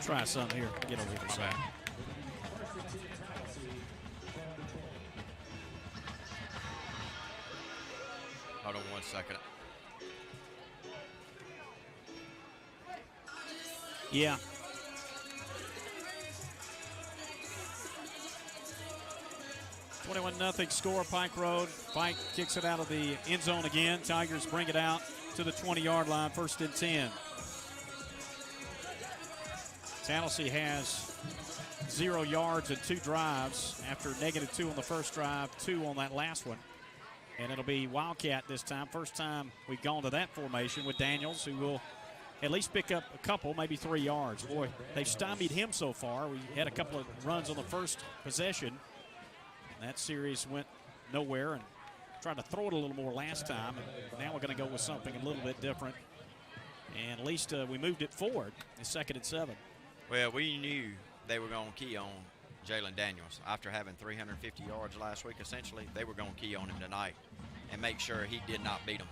Speaker 5: Try something here. Get over here. Side.
Speaker 4: Hold on 1 second.
Speaker 5: Yeah. Nothing score, Pike Road. Pike kicks it out of the end zone again. Tigers bring it out to the 20-yard line, 1st and 10. Tallassee has 0 yards and 2 drives after -2 on the first drive, 2 on that last one. And it'll be Wildcat this time. First time we've gone to that formation with Daniels, who will at least pick up a couple, maybe 3 yards. Boy, they've stymied him so far. We had a couple of runs on the first possession. That series went nowhere and tried to throw it a little more last time. And now we're going to go with something a little bit different. And at least we moved it forward. It's 2nd and 7.
Speaker 4: Well, we knew they were going to key on Jalen Daniels. After having 350 yards last week, essentially, they were going to key on him tonight and make sure he did not beat them.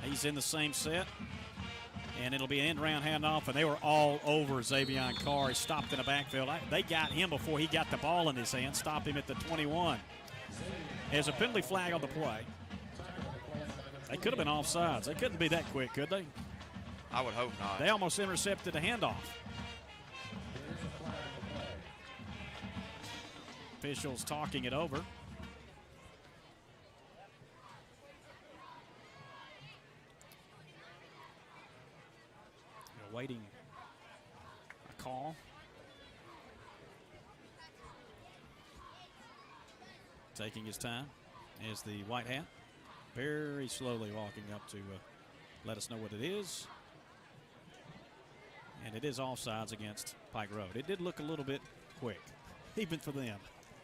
Speaker 5: He's in the same set. And it'll be an end-round handoff, and they were all over Xavier Carr. He stopped in the backfield. They got him before he got the ball in his hand, stopped him at the 21. There's a penalty flag on the play. They could have been offsides. They couldn't be that quick, could they?
Speaker 4: I would hope not.
Speaker 5: They almost intercepted the handoff. Officials talking it over. Waiting a call. Taking his time is the white hat. Very slowly walking up to let us know what it is. And it is offsides against Pike Road. It did look a little bit quick, even for them.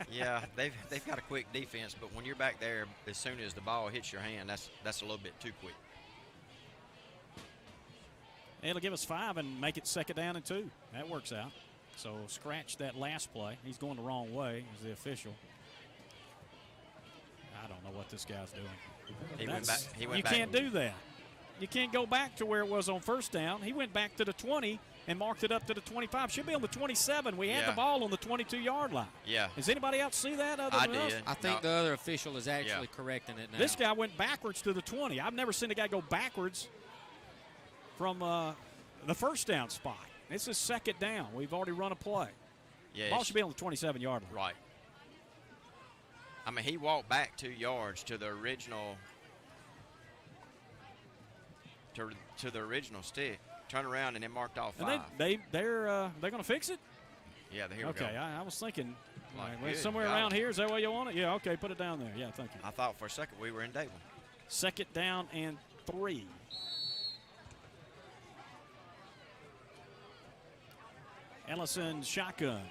Speaker 4: Yeah, they've got a quick defense, but when you're back there, as soon as the ball hits your hand, that's a little bit too quick.
Speaker 5: It'll give us 5 and make it 2nd down and 2. That works out. So scratch that last play. He's going the wrong way as the official. I don't know what this guy's doing.
Speaker 4: He went back.
Speaker 5: You can't do that. You can't go back to where it was on 1st down. He went back to the 20 and marked it up to the 25. Should be on the 27. We had
Speaker 4: Yeah.
Speaker 5: the ball on the 22-yard line.
Speaker 4: Yeah.
Speaker 5: Does anybody else see that other
Speaker 4: I
Speaker 5: than us?
Speaker 4: did.
Speaker 2: I think the other official is actually correcting it now.
Speaker 5: This guy went backwards to the 20. I've never seen a guy go backwards from the first down spot. This is second down. We've already run a play.
Speaker 4: Yeah.
Speaker 5: Ball should be on the 27-yard line.
Speaker 4: Right. I mean, he walked back 2 yards to the original to the original stick, turned around, and then marked off 5.
Speaker 5: And they're going to fix it?
Speaker 4: Yeah, here we go.
Speaker 5: Okay, I was thinking
Speaker 4: Good
Speaker 5: somewhere
Speaker 4: God.
Speaker 5: around here. Is that where you want it? Yeah, okay, put it down there. Yeah, thank you.
Speaker 4: I thought for a second we were in Dayton.
Speaker 5: Second down and 3. Ellison shotgun.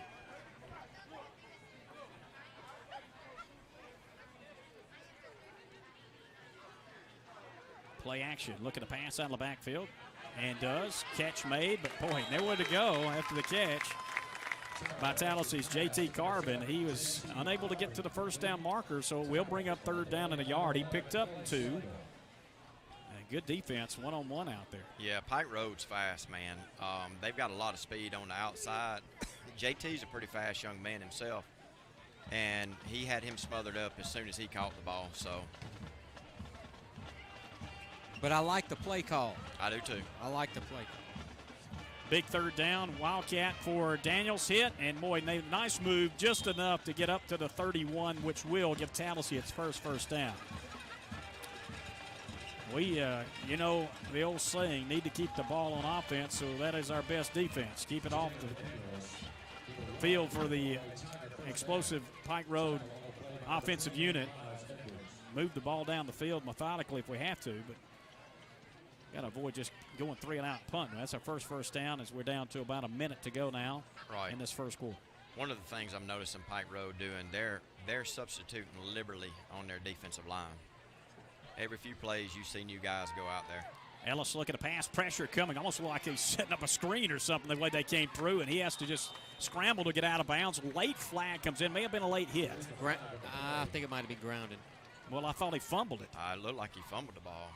Speaker 5: Play action. Look at the pass out of the backfield. And does. Catch made, but boy, nowhere to go after the catch by Tallassee's J.T. Carbon. He was unable to get to the first down marker, so it will bring up third down and a yard. He picked up 2. And good defense, one-on-one out there.
Speaker 4: Yeah, Pike Road's fast, man. They've got a lot of speed on the outside. JT's a pretty fast young man himself, and he had him smothered up as soon as he caught the ball, so.
Speaker 2: But I like the play call.
Speaker 4: I do too.
Speaker 2: I like the play call.
Speaker 5: Big third down, Wildcat for Daniels hit, and boy, nice move, just enough to get up to the 31, which will give Tallassee its first down. We, you know, the old saying, need to keep the ball on offense, so that is our best defense. Keep it off the field for the explosive Pike Road offensive unit. Move the ball down the field methodically if we have to, but got to avoid just going 3-and-out punt. That's our first down as we're down to about a minute to go now in this first quarter.
Speaker 4: One of the things I'm noticing Pike Road doing, they're substituting liberally on their defensive line. Every few plays you see new guys go out there.
Speaker 5: Ellis look at a pass, pressure coming, almost like he's setting up a screen or something the way they came through, and he has to just scramble to get out of bounds. Late flag comes in, may have been a late hit.
Speaker 2: I think it might have been grounded.
Speaker 5: Well, I thought he fumbled it.
Speaker 4: It looked like he fumbled the ball.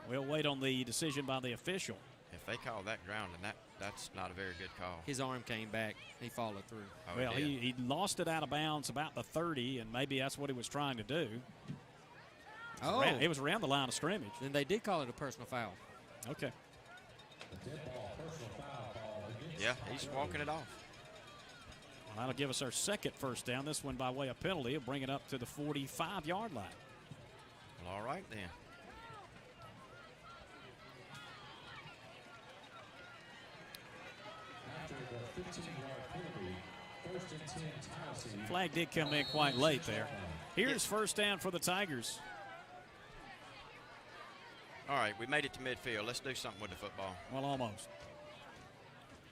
Speaker 5: We'll wait on the decision by the official.
Speaker 4: If they call that grounding, that's not a very good call.
Speaker 2: His arm came back. He followed through.
Speaker 4: Oh,
Speaker 5: Well, he lost it out of bounds about the 30, and maybe that's what he was trying to do. It was around the line of scrimmage.
Speaker 2: Then they did call it a personal foul.
Speaker 5: Okay.
Speaker 4: Yeah, he's walking it off.
Speaker 5: Well, that'll give us our second first down. This one by way of penalty. It'll bring it up to the 45-yard line.
Speaker 4: Well, all right then.
Speaker 5: Flag did come in quite late there. Here's first down for the Tigers.
Speaker 4: All right, we made it to midfield. Let's do something with the football.
Speaker 5: Well, almost.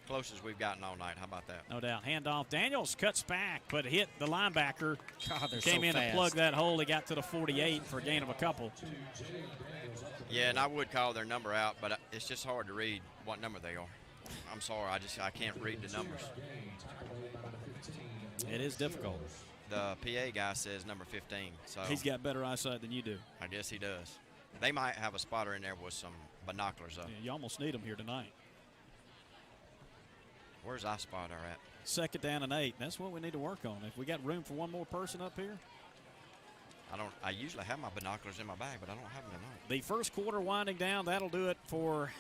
Speaker 4: Closest we've gotten all night. How about that?
Speaker 5: No doubt. Handoff. Daniels cuts back, but hit the linebacker.
Speaker 2: God, they're
Speaker 5: Came
Speaker 2: so
Speaker 5: in
Speaker 2: fast.
Speaker 5: and plugged that hole. He got to the 48 for a gain of a couple.
Speaker 4: Yeah, and I would call their number out, but it's just hard to read what number they are. I'm sorry, I can't read the numbers.
Speaker 5: It is difficult.
Speaker 4: The PA guy says number 15. So
Speaker 5: He's got better eyesight than you do.
Speaker 4: I guess he does. They might have a spotter in there with some binoculars up.
Speaker 5: Yeah, you almost need them here tonight.
Speaker 4: Where's our spotter at?
Speaker 5: Second down and 8. That's what we need to work on. If we got room for one more person up here.
Speaker 4: I usually have my binoculars in my bag, but I don't have them tonight.
Speaker 5: The first quarter winding down. That'll do it for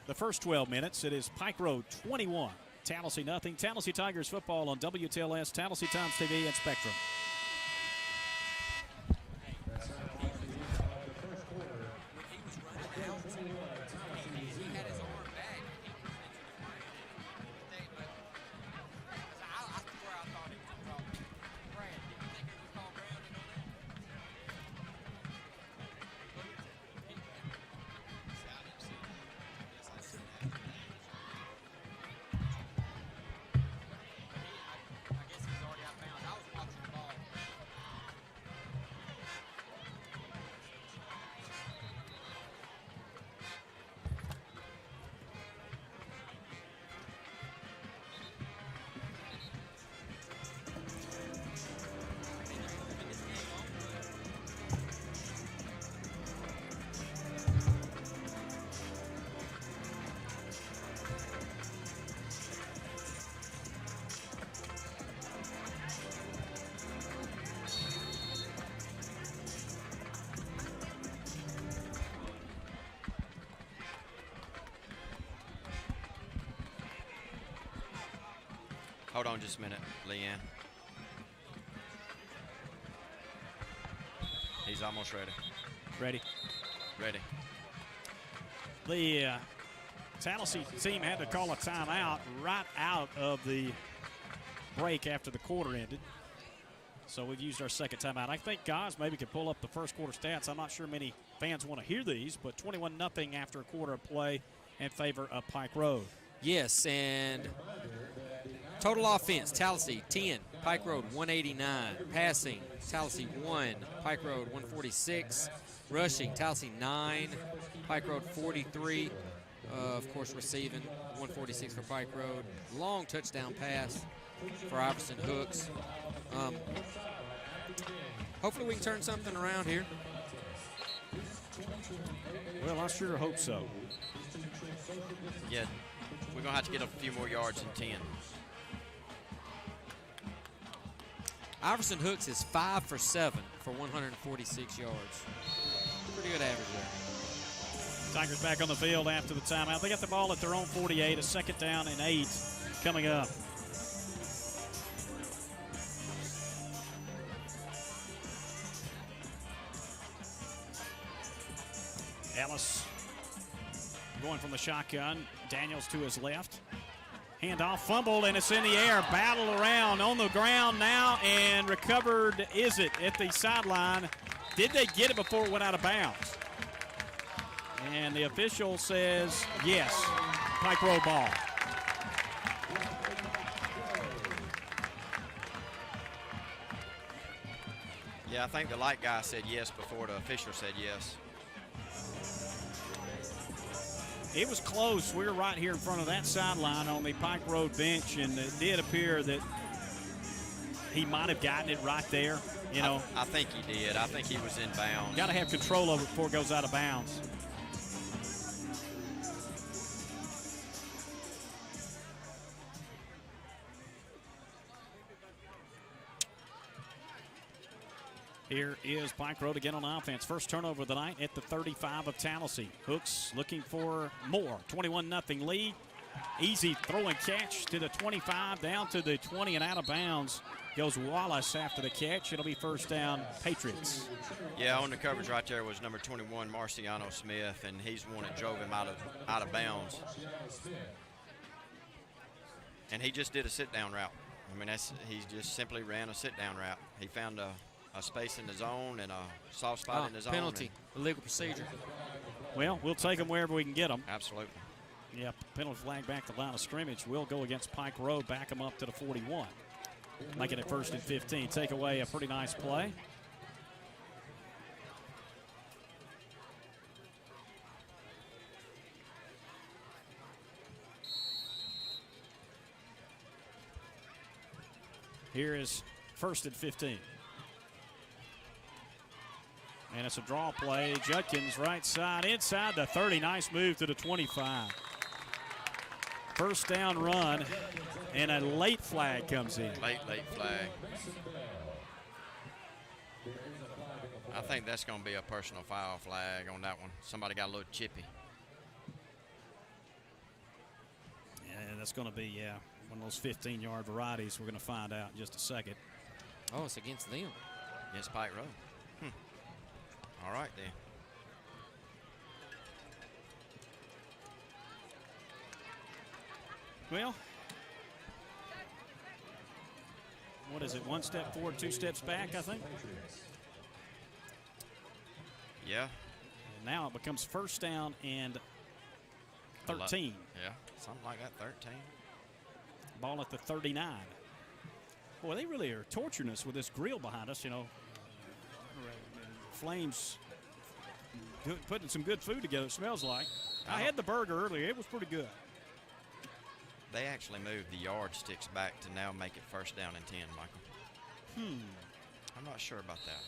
Speaker 5: the first 12 minutes. It is Pike Road 21. Tallassee nothing. Tallassee Tigers football on WTLS, Tallassee Times TV, and Spectrum.
Speaker 4: Hold on just a minute, Leanne. He's almost ready.
Speaker 5: Ready?
Speaker 4: Ready.
Speaker 5: The Tallassee team had to call a timeout right out of the break after the quarter ended. So we've used our second timeout. I think guys maybe could pull up the first quarter stats. I'm not sure many fans want to hear these, but 21-0 after a quarter of play in favor of Pike Road.
Speaker 2: Yes, and total offense, Tallassee 10, Pike Road 189. Passing, Tallassee 1, Pike Road 146. Rushing, Tallassee 9, Pike Road 43. Of course, receiving 146 for Pike Road. Long touchdown pass for Iverson Hooks. Hopefully we can turn something around here.
Speaker 5: Well, I sure hope so.
Speaker 4: Yeah, we're going to have to get a few more yards than 10.
Speaker 2: Iverson Hooks is 5 for 7 for 146 yards. Pretty good average there.
Speaker 5: Tigers back on the field after the timeout. They got the ball at their own 48, a 2nd down and 8 coming up. Ellis going from the shotgun. Daniels to his left. Handoff, fumbled, and it's in the air. Battle around on the ground now, and recovered, is it, at the sideline. Did they get it before it went out of bounds? And the official says yes. Pike Road ball.
Speaker 4: Yeah, I think the light guy said yes before the official said yes.
Speaker 5: It was close. We were right here in front of that sideline on the Pike Road bench, and it did appear that he might have gotten it right there. You know,
Speaker 4: I think he did. I think he was in bounds.
Speaker 5: Got to have control of it before it goes out of bounds. Here is Pike Road again on offense. First turnover of the night at the 35 of Tallassee. Hooks looking for more. 21-0 lead. Easy throw and catch to the 25, down to the 20 and out of bounds. Goes Wallace after the catch. It'll be first down, Patriots.
Speaker 4: Yeah, on the coverage right there was number 21, Marciano Smith, and he's the one that drove him out of bounds. And he just did a sit-down route. I mean, he just simply ran a sit-down route. He found a space in the zone and a soft spot in the zone.
Speaker 2: Penalty, illegal procedure.
Speaker 5: Well, we'll take them wherever we can get them.
Speaker 4: Absolutely.
Speaker 5: Yeah, penalty flag back to line of scrimmage. Will go against Pike Road, back him up to the 41. Making it 1st and 15. Take away a pretty nice play. Here is 1st and 15. And it's a draw play. Judkins right side, inside the 30. Nice move to the 25. First down run, and a late flag comes in.
Speaker 4: Late flag. I think that's going to be a personal foul flag on that one. Somebody got a little chippy.
Speaker 5: Yeah, that's going to be, one of those 15-yard varieties. We're going to find out in just a second.
Speaker 2: Oh, it's against them.
Speaker 4: Against Pike Road. All right, then.
Speaker 5: Well, what is it? 1 step forward, 2 steps back, I think.
Speaker 4: Yeah.
Speaker 5: And now it becomes first down and 13.
Speaker 4: Yeah, something like that, 13.
Speaker 5: Ball at the 39. Boy, they really are torturing us with this grill behind us, you know. Flames putting some good food together, it smells like. I had the burger earlier. It was pretty good.
Speaker 4: They actually moved the yardsticks back to now make it first down and 10, Michael. I'm not sure about that.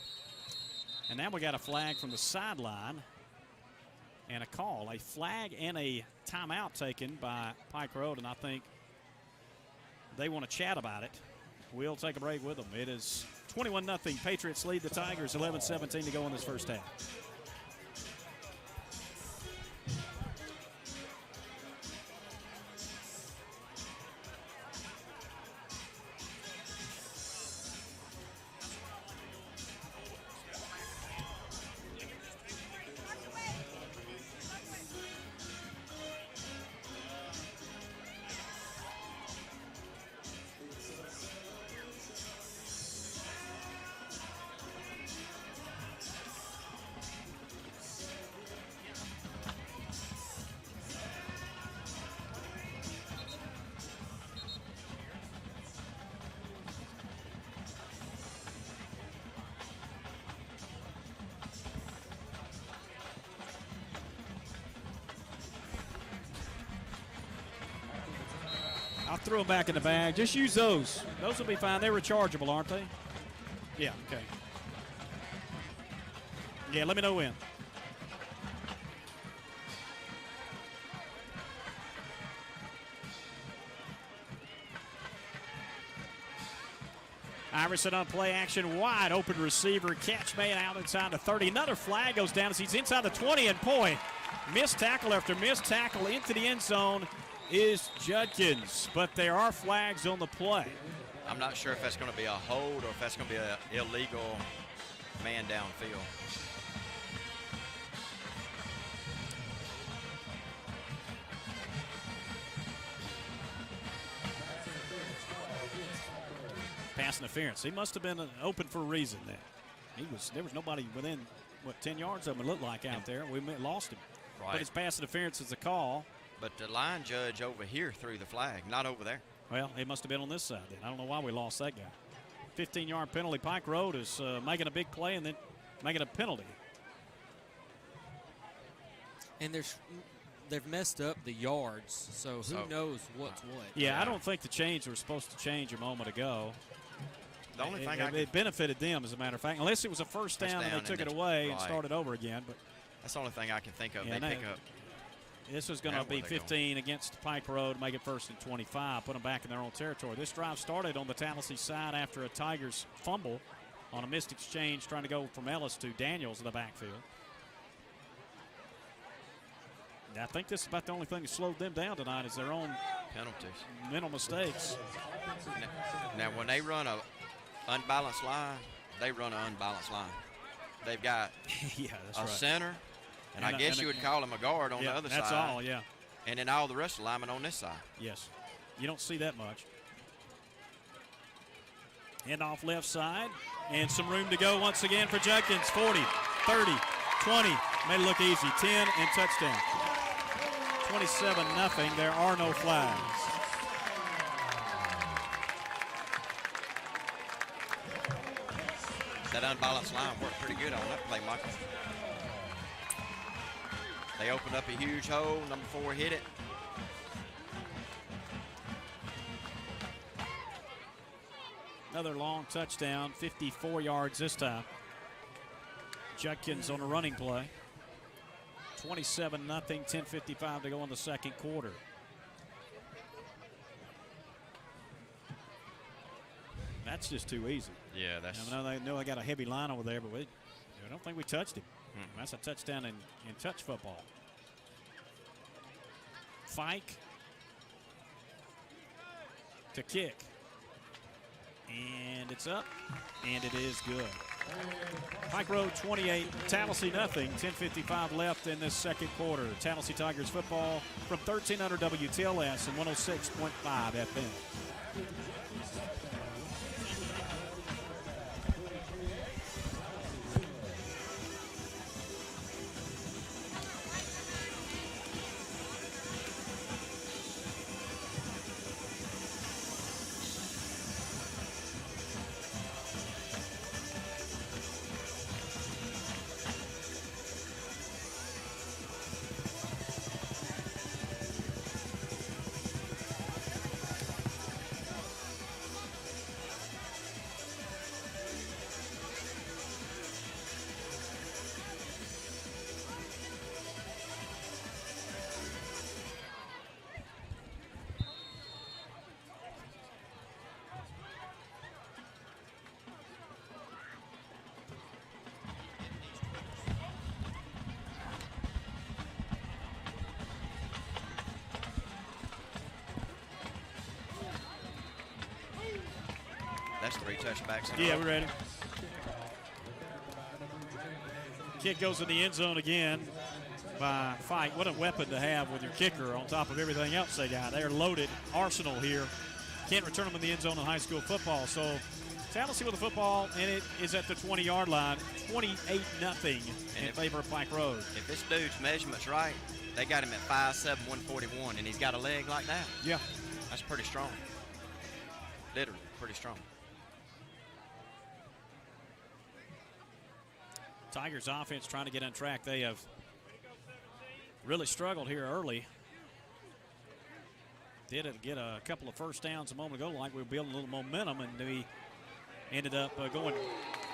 Speaker 5: And now we got a flag from the sideline and a call. A flag and a timeout taken by Pike Road, and I think they want to chat about it. We'll take a break with them. It is 21-0. Patriots lead the Tigers, 11-17 to go in this first half. I'll throw them back in the bag. Just use those. Those will be fine. They're rechargeable, aren't they? Yeah, okay. Yeah, let me know when. Iverson on play action, wide open receiver, catch made out inside the 30. Another flag goes down as he's inside the 20, and boy, missed tackle after missed tackle into the end zone is Judkins. But there are flags on the play.
Speaker 4: I'm not sure if that's going to be a hold or if that's going to be an illegal man downfield.
Speaker 5: Pass interference. He must have been open for a reason then. There was nobody within, 10 yards of him, it looked like, out there. We lost him.
Speaker 4: Right.
Speaker 5: But his pass interference is a call.
Speaker 4: But the line judge over here threw the flag, not over there.
Speaker 5: Well, it must have been on this side then. I don't know why we lost that guy. 15-yard penalty. Pike Road is making a big play and then making a penalty.
Speaker 2: And they've messed up the yards, so who knows what's what.
Speaker 5: Yeah, I don't think the change was supposed to change a moment ago.
Speaker 4: The only thing
Speaker 5: it benefited them, as a matter of fact, unless it was a first down and they took it away and started over again. But
Speaker 4: that's the only thing I can think of.
Speaker 5: Yeah,
Speaker 4: they pick up.
Speaker 5: This was going to be 15 against Pike Road, make it 1st and 25, put them back in their own territory. This drive started on the Tallassee side after a Tigers fumble on a missed exchange, trying to go from Ellis to Daniels in the backfield. I think this is about the only thing that slowed them down tonight is their own
Speaker 4: penalties,
Speaker 5: mental mistakes.
Speaker 4: Now, when they run a unbalanced line, they run an unbalanced line. They've got a center, and I guess you would call him a guard on the other side.
Speaker 5: That's all, yeah.
Speaker 4: And then all the rest of the linemen on this side.
Speaker 5: Yes. You don't see that much. End off left side, and some room to go once again for Judkins. 40, 30, 20. Made it look easy. 10 and touchdown. 27-0. There are no flags.
Speaker 4: That unbalanced line worked pretty good on that play, Michael. They opened up a huge hole. Number 4 hit it.
Speaker 5: Another long touchdown, 54 yards this time. Judkins on a running play. 27-0, 10:55 to go in the second quarter. That's just too easy.
Speaker 4: Yeah, that's.
Speaker 5: I know they got a heavy line over there, but I don't think we touched him. That's a touchdown in touch football. Fike to kick. And it's up, and it is good. Pike Road 28, Tallassee nothing. 10:55 left in this second quarter. Tallassee Tigers football from 1300 WTLS and 106.5 FM.
Speaker 4: That's 3 touchbacks.
Speaker 5: Yeah, we're ready. Kick goes in the end zone again by Fike. What a weapon to have with your kicker on top of everything else they got. They're loaded arsenal here. Can't return them in the end zone in high school football. So Tallassee with the football, and it is at the 20-yard line. 28-0 in favor of Pike Road.
Speaker 4: If this dude's measurement's right, they got him at 5'7", 141, and he's got a leg like that.
Speaker 5: Yeah.
Speaker 4: That's pretty strong. Literally, pretty strong.
Speaker 5: Tigers offense trying to get on track. They have really struggled here early. did get a couple of first downs a moment ago, like we were building a little momentum, and we ended up going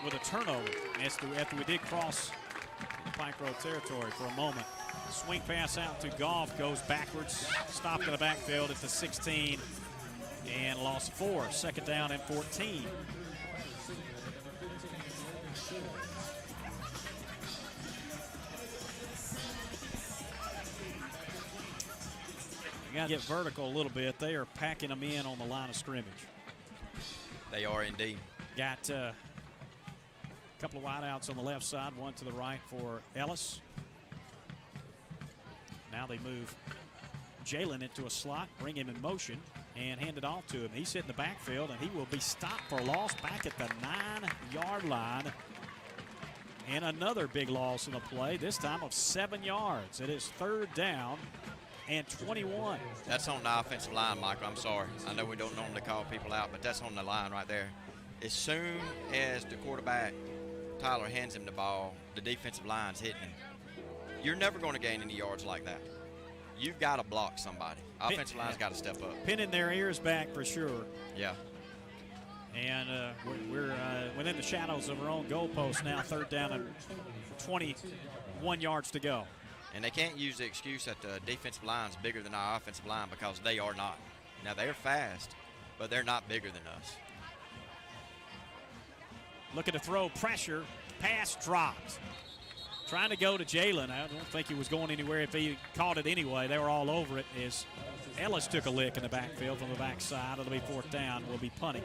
Speaker 5: with a turnover after we did cross the Pike Road territory for a moment. Swing pass out to Goff, goes backwards, stopped in the backfield at the 16, and lost 4. Second down and 14. You got to get vertical a little bit. They are packing them in on the line of scrimmage.
Speaker 4: They are indeed.
Speaker 5: Got a couple of wideouts on the left side, one to the right for Ellis. Now they move Jalen into a slot, bring him in motion, and hand it off to him. He's hitting the backfield, and he will be stopped for a loss back at the 9-yard line. And another big loss in the play, this time of 7 yards. It is third down and 21.
Speaker 4: That's on the offensive line, Michael. I'm sorry. I know we don't normally call people out, but that's on the line right there. As soon as the quarterback, Tyler, hands him the ball, the defensive line's hitting him. You're never going to gain any yards like that. You've got to block somebody. Offensive line's got to step up.
Speaker 5: Pinning their ears back for sure.
Speaker 4: Yeah.
Speaker 5: And we're within the shadows of our own goalpost now, third down and 21 yards to go.
Speaker 4: And they can't use the excuse that the defensive line's bigger than our offensive line, because they are not. Now, they're fast, but they're not bigger than us.
Speaker 5: Looking to throw, pressure, pass dropped. Trying to go to Jalen. I don't think he was going anywhere if he caught it anyway. They were all over it as Ellis took a lick in the backfield from the backside. It'll be fourth down. We'll be punting.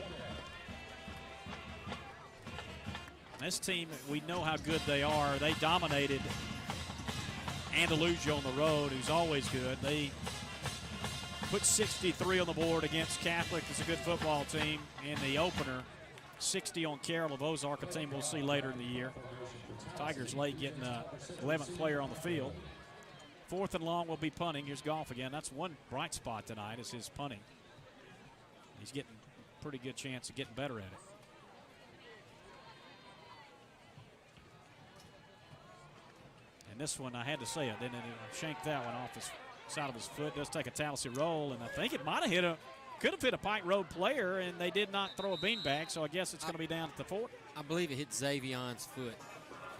Speaker 5: This team, we know how good they are. They dominated Andalusia on the road, who's always good. They put 63 on the board against Catholic. It's a good football team in the opener. 60 on Carroll of Ozark, a team we'll see later in the year. Tigers late getting the 11th player on the field. Fourth and long will be punting. Here's Goff again. That's one bright spot tonight is his punting. He's getting a pretty good chance of getting better at it. And this one, I had to say it, didn't it? Shanked that one off the side of his foot. Does take a Tallassee roll, and I think it might have could have hit a Pike Road player, and they did not throw a beanbag, so I guess it's going to be down at the 4.
Speaker 2: I believe it hit Xavion's foot.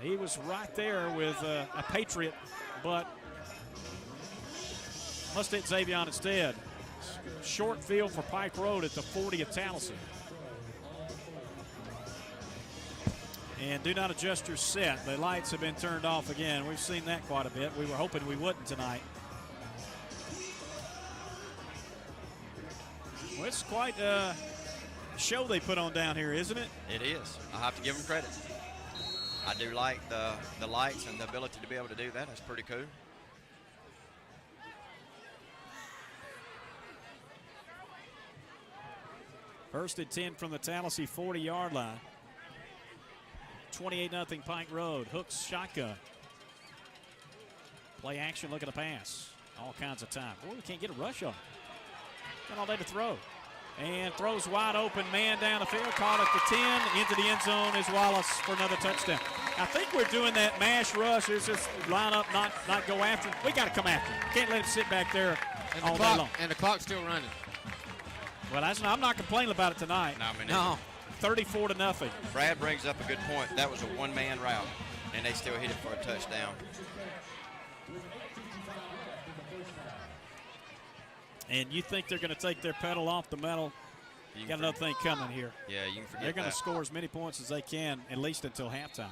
Speaker 5: He was right there with a Patriot, but must hit Xavion instead. Short field for Pike Road at the 40 of Tallassee. And do not adjust your set. The lights have been turned off again. We've seen that quite a bit. We were hoping we wouldn't tonight. Well, it's quite a show they put on down here, isn't it?
Speaker 4: It is. I have to give them credit. I do like the lights and the ability to be able to do that. That's pretty cool.
Speaker 5: First and 10 from the Tallassee 40-yard line. 28-0 Pike Road. Hooks shotgun. Play action, look at the pass. All kinds of time. Boy, we can't get a rush on. Got all day to throw. And throws wide open, man down the field. Caught at the 10. Into the end zone is Wallace for another touchdown. I think we're doing that mash rush. It's just line up, not go after him. We got to come after him. Can't let him sit back there all day long.
Speaker 2: And the clock's still running.
Speaker 5: Well, I'm not complaining about it tonight.
Speaker 2: No.
Speaker 5: 34-0.
Speaker 4: Brad brings up a good point. That was a one-man route, and they still hit it for a touchdown.
Speaker 5: And you think they're going to take their pedal off the metal? You got another thing coming here.
Speaker 4: Yeah, you can forget
Speaker 5: They're going
Speaker 4: that.
Speaker 5: to score as many points as they can, at least until halftime.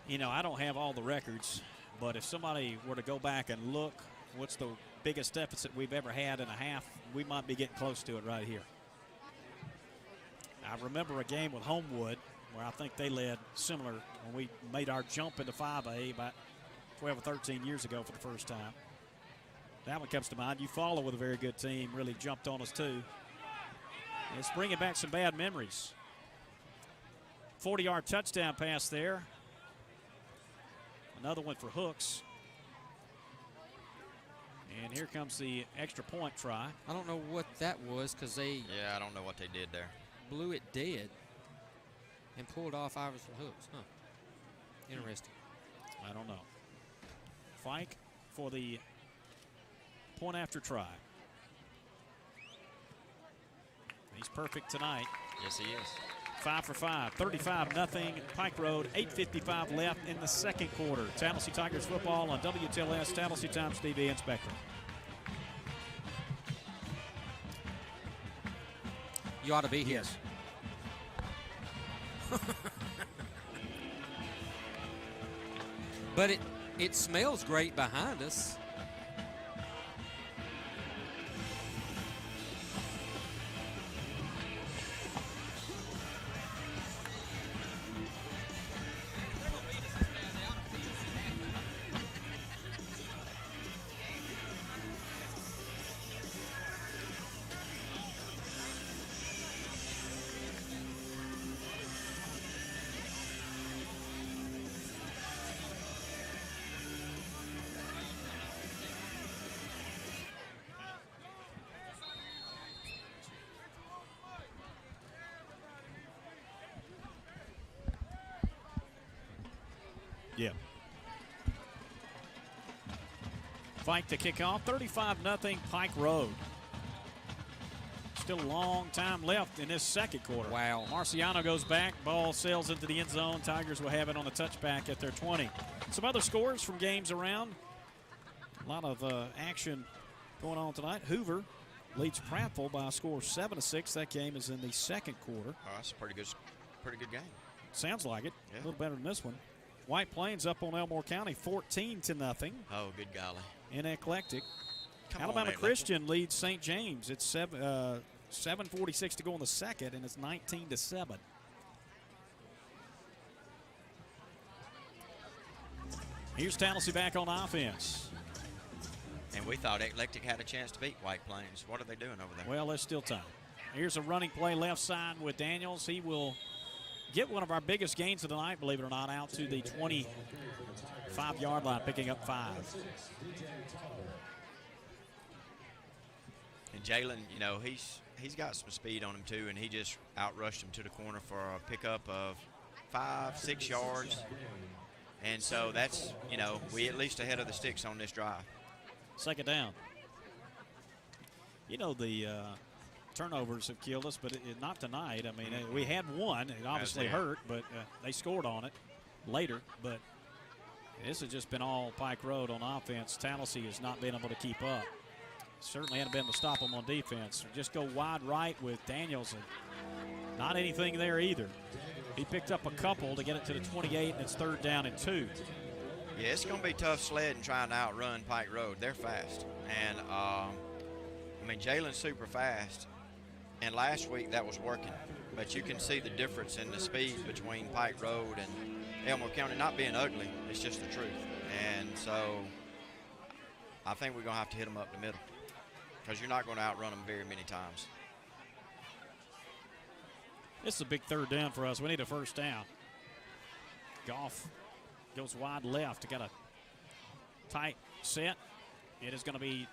Speaker 5: You know, I don't have all the records, but if somebody were to go back and look, what's the biggest deficit we've ever had in a half, we might be getting close to it right here. I remember a game with Homewood where I think they led similar when we made our jump into 5A about 12 or 13 years ago for the first time. That one comes to mind. You follow with a very good team, really jumped on us too. It's bringing back some bad memories. 40-yard touchdown pass there. Another one for Hooks. And here comes the extra point try.
Speaker 2: I don't know what that was because they
Speaker 4: Yeah, I don't know what they did there.
Speaker 2: blew it dead and pulled off Iverson Hooks. Huh. Interesting.
Speaker 5: I don't know. Fike for the point after try. He's perfect tonight.
Speaker 4: Yes, he is.
Speaker 5: 5 for 5, 35-0, Pike Road, 8:55 left in the second quarter. Tallassee Tigers football on WTLS, Tallassee Times TV, and Spectrum.
Speaker 2: You ought to be here.
Speaker 5: Yes.
Speaker 2: But it smells great behind us.
Speaker 5: Yeah. Fight to kick off, 35-0 Pike Road. Still a long time left in this second quarter.
Speaker 2: Wow.
Speaker 5: Marciano goes back, ball sails into the end zone. Tigers will have it on the touchback at their 20. Some other scores from games around. A lot of action going on tonight. Hoover leads Prattville by a score of 7-6. That game is in the second quarter.
Speaker 4: Oh, that's a pretty good game.
Speaker 5: Sounds like it.
Speaker 4: Yeah.
Speaker 5: A little better than this one. White Plains up on Elmore County, 14-0
Speaker 4: Oh, good golly.
Speaker 5: in Eclectic.
Speaker 4: Come
Speaker 5: Alabama
Speaker 4: on, Eclectic.
Speaker 5: Christian leads St. James. It's 7:46 to go in the second, and it's 19-7. Here's Tallassee back on offense.
Speaker 4: And we thought Eclectic had a chance to beat White Plains. What are they doing over there?
Speaker 5: Well, there's still time. Here's a running play left side with Daniels. He will get one of our biggest gains of the night, believe it or not, out to the 25-yard line, picking up 5.
Speaker 4: And Jalen, you know, he's got some speed on him too, and he just outrushed him to the corner for a pickup of 5-6 yards. And so that's, you know, we at least ahead of the sticks on this drive.
Speaker 5: Second down. You know, the turnovers have killed us, but not tonight. I mean, we had one. It obviously hurt, but they scored on it later. But this has just been all Pike Road on offense. Tallassee has not been able to keep up. Certainly hadn't been able to stop them on defense. Just go wide right with Daniels, and not anything there either. He picked up a couple to get it to the 28, and it's 3rd down and 2.
Speaker 4: Yeah, it's going to be tough sledding trying to outrun Pike Road. They're fast. And, I mean, Jalen's super fast. And last week that was working. But you can see the difference in the speed between Pike Road and Elmore County. Not being ugly, it's just the truth. And so I think we're going to have to hit them up the middle, because you're not going to outrun them very many times.
Speaker 5: This is a big 3rd down for us. We need a 1st down. Goff goes wide left. Got a tight set. It is going to be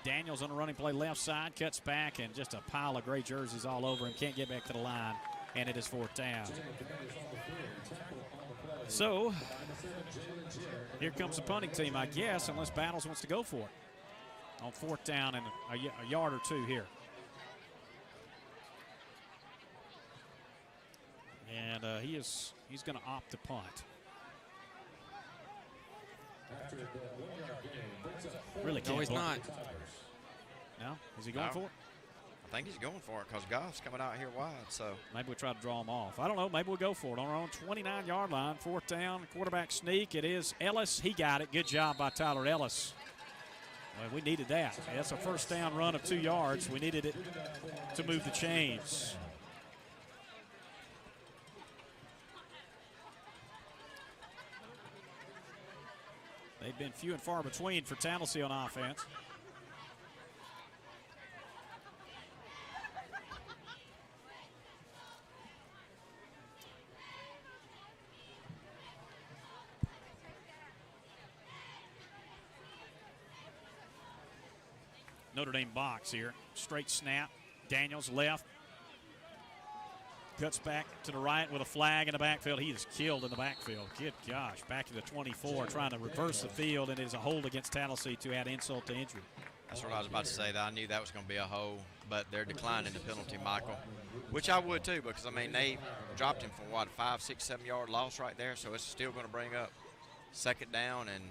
Speaker 5: Daniels on a running play left side. Cuts back, and just a pile of gray jerseys all over him. Can't get back to the line, and it is 4th down. So here comes the punting team, I guess, unless Battles wants to go for it on 4th down and a yard or 2 here. And he's going to opt to punt. Really can't.
Speaker 2: No, he's not.
Speaker 5: No? Is he going for it?
Speaker 4: I think he's going for it because Goff's coming out here wide. So
Speaker 5: maybe we try to draw him off. I don't know. Maybe we'll go for it on our own 29-yard line. 4th down, quarterback sneak. It is Ellis. He got it. Good job by Tyler Ellis. Well, we needed that. That's a 1st down run of 2 yards. We needed it to move the chains. They've been few and far between for Tallassee on offense. Notre Dame box here. Straight snap. Daniels left. Cuts back to the right with a flag in the backfield. He is killed in the backfield. Good gosh. Back to the 24, trying to reverse the field, and it is a hold against Tallassee to add insult to injury.
Speaker 4: That's what I was about to say. That I knew that was going to be a hole, but they're declining the penalty, Michael, which I would too, because I mean they dropped him for what, 5, 6, 7 yard loss right there, so it's still going to bring up second down and.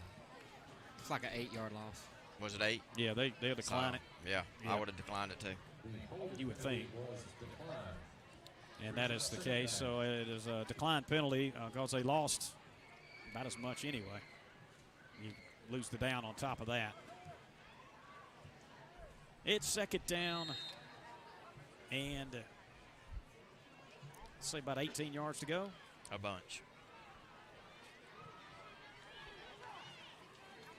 Speaker 2: It's like an 8-yard loss.
Speaker 4: Was it 8?
Speaker 5: Yeah, they'll decline it.
Speaker 4: Yeah,
Speaker 5: Yeah.
Speaker 4: I would have declined it too.
Speaker 5: You would think. And that is the case. So it is a decline penalty because they lost about as much anyway. You lose the down on top of that. It's second down and say about 18 yards to go.
Speaker 4: A bunch.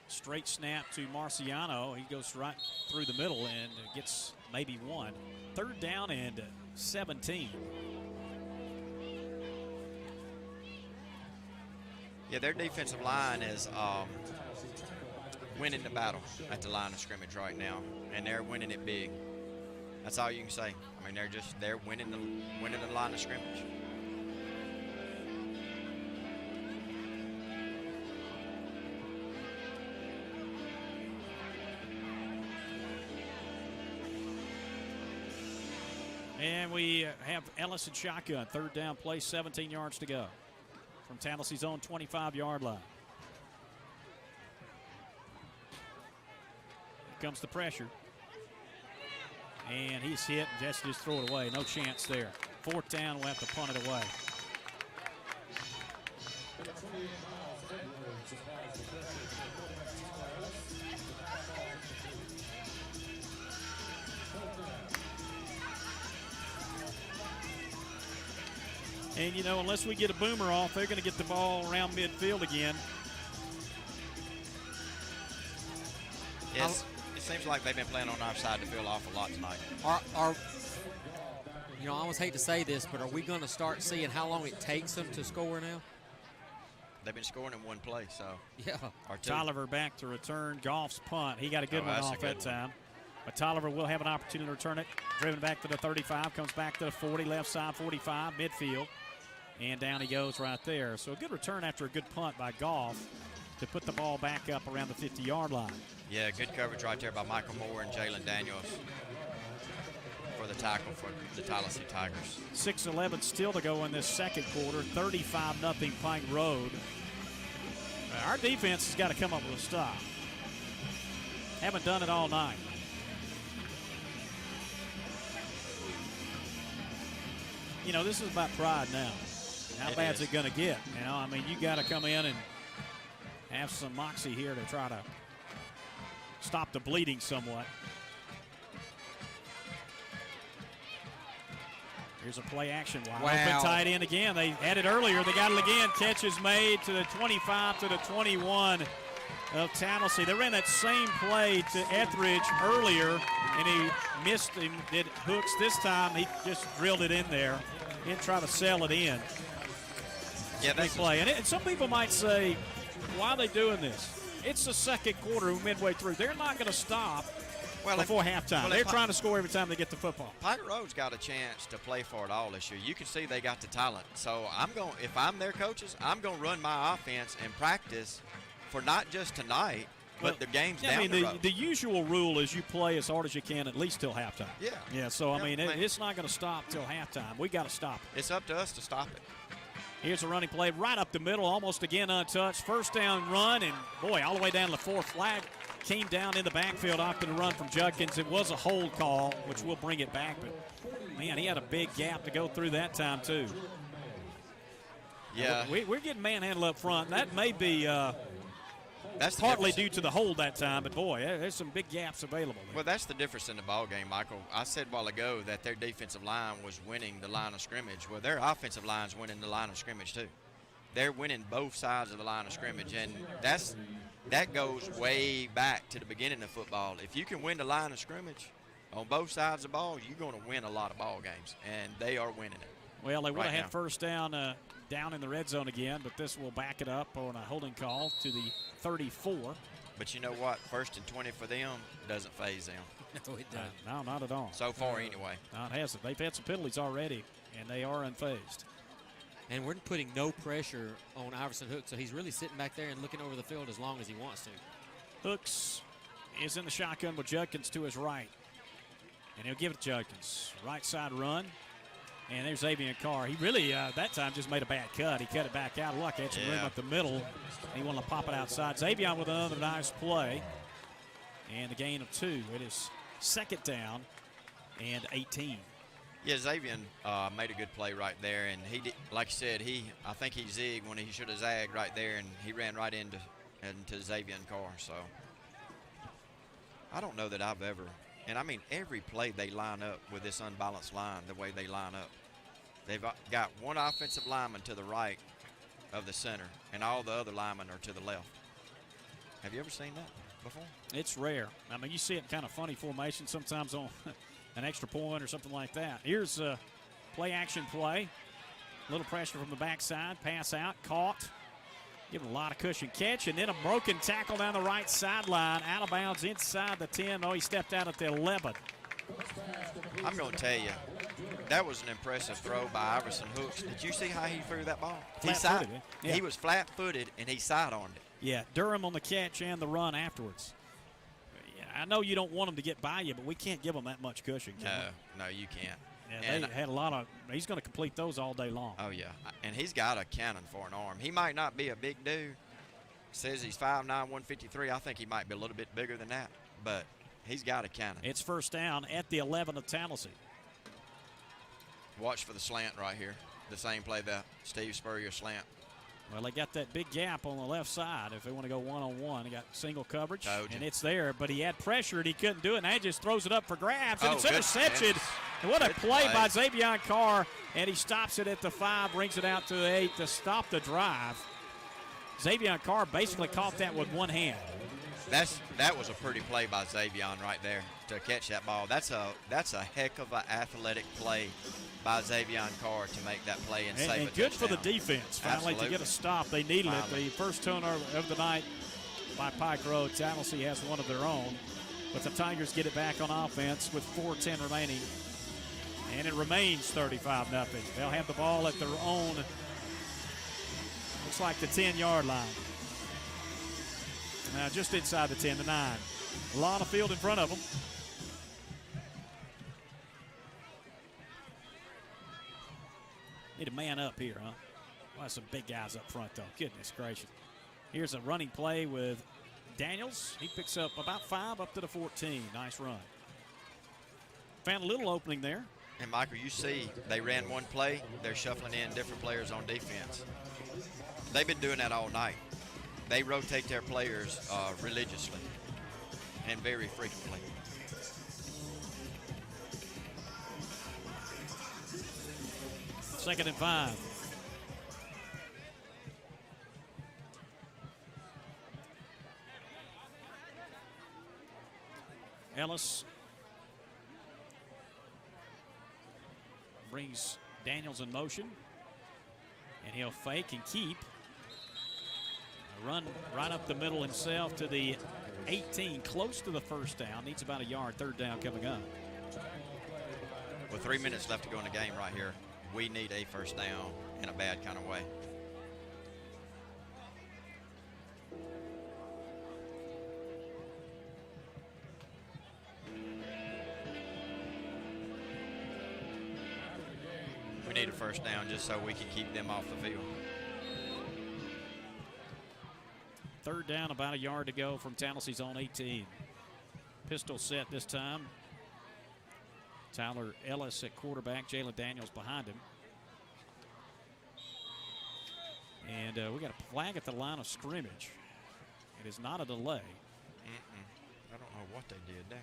Speaker 5: Straight snap to Marciano. He goes right through the middle and gets maybe one. Third down and 17.
Speaker 4: Yeah, their defensive line is winning the battle at the line of scrimmage right now, and they're winning it big. That's all you can say. I mean, they're winning the line of scrimmage.
Speaker 5: And we have Ellis and shotgun. Third down play, 17 yards to go from Tallassee's own 25-yard line. Here comes the pressure. And he's hit, and Jesse just throw it away. No chance there. Fourth down, we'll have to punt it away. And, you know, unless we get a boomer off, they're going to get the ball around midfield again.
Speaker 4: Yes, it seems like they've been playing on our side of the field awful lot tonight.
Speaker 2: You know, I almost hate to say this, but are we going to start seeing how long it takes them to score now?
Speaker 4: They've been scoring in one play, so.
Speaker 2: Yeah.
Speaker 4: Or two.
Speaker 5: Tolliver back to return Goff's punt. He got a good one
Speaker 4: that's a
Speaker 5: off
Speaker 4: good
Speaker 5: that
Speaker 4: one.
Speaker 5: time. But Tolliver will have an opportunity to return it. Driven back to the 35, comes back to the 40, left side 45, midfield. And down he goes right there. So a good return after a good punt by Goff to put the ball back up around the 50-yard line.
Speaker 4: Yeah, good coverage right there by Michael Moore and Jalen Daniels for the tackle for the Tallassee Tigers.
Speaker 5: 6:11 still to go in this second quarter. 35-0 Pike Road. Our defense has got to come up with a stop. Haven't done it all night. You know, this is about pride now. How bad's it going to get? You know, I mean, you got to come in and have some moxie here to try to stop the bleeding somewhat. Here's a play action. Wide open tight end again. They had it earlier. They got it again. Catch is made to the 25 to the 21 of Tallassee. They ran that same play to Etheridge earlier, and he missed him. Did Hooks this time. He just drilled it in there. Didn't try to sell it in.
Speaker 4: Yeah, that's
Speaker 5: play. And some people might say, why are they doing this? It's the second quarter, midway through. They're not going to stop before halftime. They're trying to score every time they get the football.
Speaker 4: Pike Road's got a chance to play for it all this year. You can see they got the talent. So if I'm their coaches, I'm going to run my offense and practice for not just tonight, but the games down the road.
Speaker 5: The usual rule is you play as hard as you can at least till halftime.
Speaker 4: Yeah.
Speaker 5: Yeah, so, it's not going to stop till halftime. We got to stop it.
Speaker 4: It's up to us to stop it.
Speaker 5: Here's a running play right up the middle, almost again untouched. First down run, and, boy, all the way down to the fourth flag. Came down in the backfield after the run from Judkins. It was a hold call, which we'll bring it back. But, man, he had a big gap to go through that time, too.
Speaker 4: Yeah.
Speaker 5: We're getting manhandled up front. That may be
Speaker 4: that's
Speaker 5: partly due to the hold that time, but, boy, there's some big gaps available there.
Speaker 4: Well, that's the difference in the ball game, Michael. I said a while ago that their defensive line was winning the line of scrimmage. Well, their offensive line's winning the line of scrimmage, too. They're winning both sides of the line of scrimmage, and that goes way back to the beginning of football. If you can win the line of scrimmage on both sides of the ball, you're going to win a lot of ball games, and they are winning it.
Speaker 5: Well, they would have
Speaker 4: right
Speaker 5: had first down in the red zone again, but this will back it up on a holding call to the 34.
Speaker 4: But you know what? 1st and 20 for them doesn't phase them.
Speaker 2: No, it doesn't.
Speaker 5: No, not at all.
Speaker 4: So far, anyway.
Speaker 5: No, it hasn't. They've had some penalties already, and they are unfazed.
Speaker 2: And we're putting no pressure on Iverson Hooks, so he's really sitting back there and looking over the field as long as he wants to.
Speaker 5: Hooks is in the shotgun with Judkins to his right. And he'll give it to Judkins. Right side run. And there's Xavier Carr. He really, that time, just made a bad cut. He cut it back out. Luck had some room up the middle. He wanted to pop it outside. Xavier with another nice play. And the gain of 2. It is second down and 18.
Speaker 4: Yeah, Xavier made a good play right there, and he did, like you said, I think he zigged when he should have zagged right there, and he ran right into Xavier Carr. So I don't know that I've ever, and I mean every play they line up with this unbalanced line, the way they line up, they've got one offensive lineman to the right of the center, and all the other linemen are to the left. Have you ever seen that before?
Speaker 5: It's rare. I mean, you see it in kind of funny formation sometimes on an extra point or something like that. Here's a play-action play. A little pressure from the backside. Pass out. Caught. Giving a lot of cushion catch. And then a broken tackle down the right sideline. Out of bounds inside the 10. Oh, he stepped out at the 11.
Speaker 4: I'm going to tell you, that was an impressive throw by Iverson Hooks. Did you see how he threw that ball?
Speaker 5: Flat-footed.
Speaker 4: He was flat-footed, and he sidearmed it.
Speaker 5: Yeah, Durham on the catch and the run afterwards. I know you don't want him to get by you, but we can't give him that much cushion.
Speaker 4: No, you can't.
Speaker 5: Yeah, they had a lot of. He's going to complete those all day long.
Speaker 4: Oh yeah, and he's got a cannon for an arm. He might not be a big dude. Says he's 5'9", 153. I think he might be a little bit bigger than that, but he's got a cannon.
Speaker 5: It's first down at the 11 of Tallassee.
Speaker 4: Watch for the slant right here. The same play that Steve Spurrier slant.
Speaker 5: Well, they got that big gap on the left side. If they want to go one-on-one, they got single coverage, and it's there. But he had pressure, and he couldn't do it. And he just throws it up for grabs, and it's intercepted. And what a play by Xavier Carr, and he stops it at the 5, brings it out to the 8 to stop the drive. Xavier Carr basically caught that with one hand.
Speaker 4: That was a pretty play by Xavier right there to catch that ball. That's a heck of an athletic play by Xavier Carr to make that play and save it.
Speaker 5: And good for the defense, finally, to get a stop. They needed it. The first turnover of the night by Pike Road. Tallassee has one of their own, but the Tigers get it back on offense with 4:10 remaining, and it remains 35-0. They'll have the ball at their own, looks like the 10-yard line. Now just inside the 10, the 9. A lot of field in front of them. Need a man up here, huh? Well, some big guys up front, though. Goodness gracious. Here's a running play with Daniels. He picks up about 5 up to the 14. Nice run. Found a little opening there.
Speaker 4: And, Michael, you see they ran one play. They're shuffling in different players on defense. They've been doing that all night. They rotate their players religiously and very frequently.
Speaker 5: Second and 5. Ellis brings Daniels in motion, and he'll fake and keep. A run right up the middle himself to the 18, close to the first down. Needs about a yard. Third down coming up.
Speaker 4: With 3 minutes left to go in the game right here, we need a first down in a bad kind of way. We need a first down just so we can keep them off the field.
Speaker 5: Third down, about a yard to go from Tallassee's on 18. Pistol set this time. Tyler Ellis at quarterback, Jalen Daniels behind him. And we got a flag at the line of scrimmage. It is not a delay.
Speaker 4: I don't know what they did there.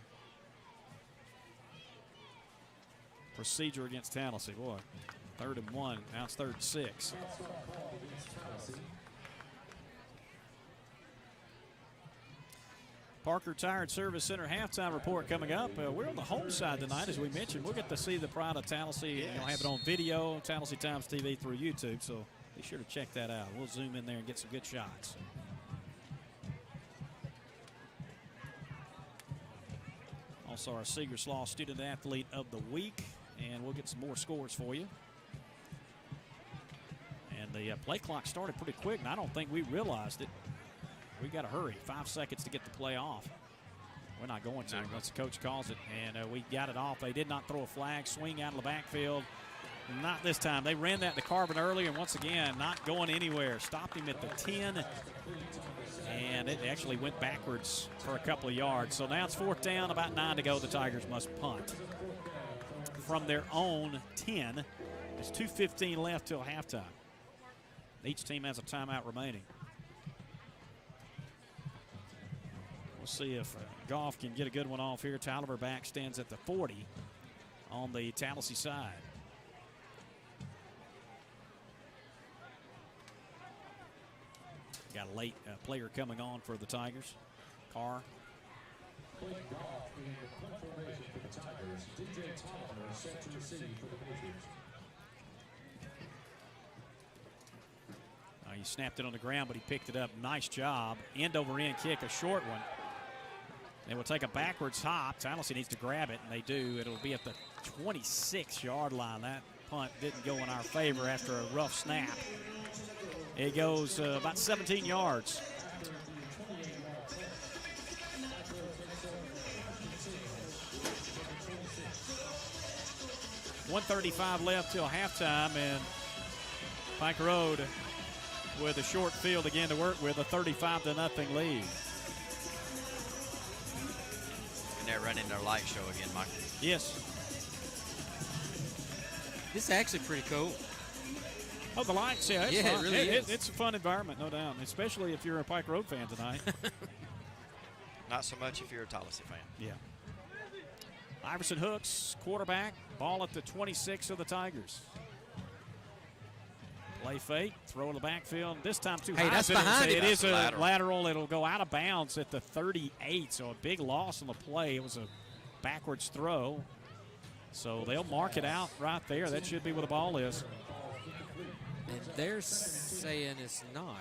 Speaker 5: Procedure against Tallassee, boy. 3rd and 1, now it's 3rd and 6. Parker Tire and Service Center halftime report coming up. We're on the home side tonight, as we mentioned. We'll get to see the pride of Tallassee. Yes. You'll have it on video, Tallassee Times TV through YouTube, so be sure to check that out. We'll zoom in there and get some good shots. Also our Seegers Law Student Athlete of the Week, and we'll get some more scores for you. And the play clock started pretty quick, and I don't think we realized it. We got to hurry. 5 seconds to get the play off. We're not going to unless the coach calls it. And we got it off. They did not throw a flag. Swing out of the backfield. Not this time. They ran that to Carvin earlier, and once again, not going anywhere. Stopped him at the 10, and it actually went backwards for a couple of yards. So now it's 4th down, about 9 to go. The Tigers must punt from their own 10. There's 2:15 left till halftime. Each team has a timeout remaining. We'll see if Goff can get a good one off here. Tolliver back stands at the 40 on the Tallassee side. Got a late player coming on for the Tigers. Carr.
Speaker 6: Playing Goff in the punt formation for the Tigers. DJ Tolliver set to receive for the Patriots.
Speaker 5: He snapped it on the ground, but he picked it up. Nice job. End-over-end kick, a short one. They will take a backwards hop. Tallassee needs to grab it, and they do. It'll be at the 26-yard line. That punt didn't go in our favor after a rough snap. It goes about 17 yards. .135 left till halftime, and Pike Road with a short field again to work with, a 35-0 lead.
Speaker 4: And they're running their light show again, Mike.
Speaker 5: Yes.
Speaker 2: This is actually pretty cool.
Speaker 5: Oh, the lights, yeah. It's
Speaker 2: Yeah,
Speaker 5: fun.
Speaker 2: it really is.
Speaker 5: It's a fun environment, no doubt, especially if you're a Pike Road fan tonight.
Speaker 4: Not so much if you're a Tallassee fan.
Speaker 5: Yeah. Iverson Hooks, quarterback, ball at the 26 of the Tigers. Play fake, throw in the backfield. This time too high.
Speaker 2: Hey, that's behind him.
Speaker 5: It is a
Speaker 4: Lateral.
Speaker 5: lateral. It'll go out of bounds at the 38, so a big loss on the play. It was a backwards throw. So they'll mark it out right there. That should be where the ball is.
Speaker 2: And they're saying it's not.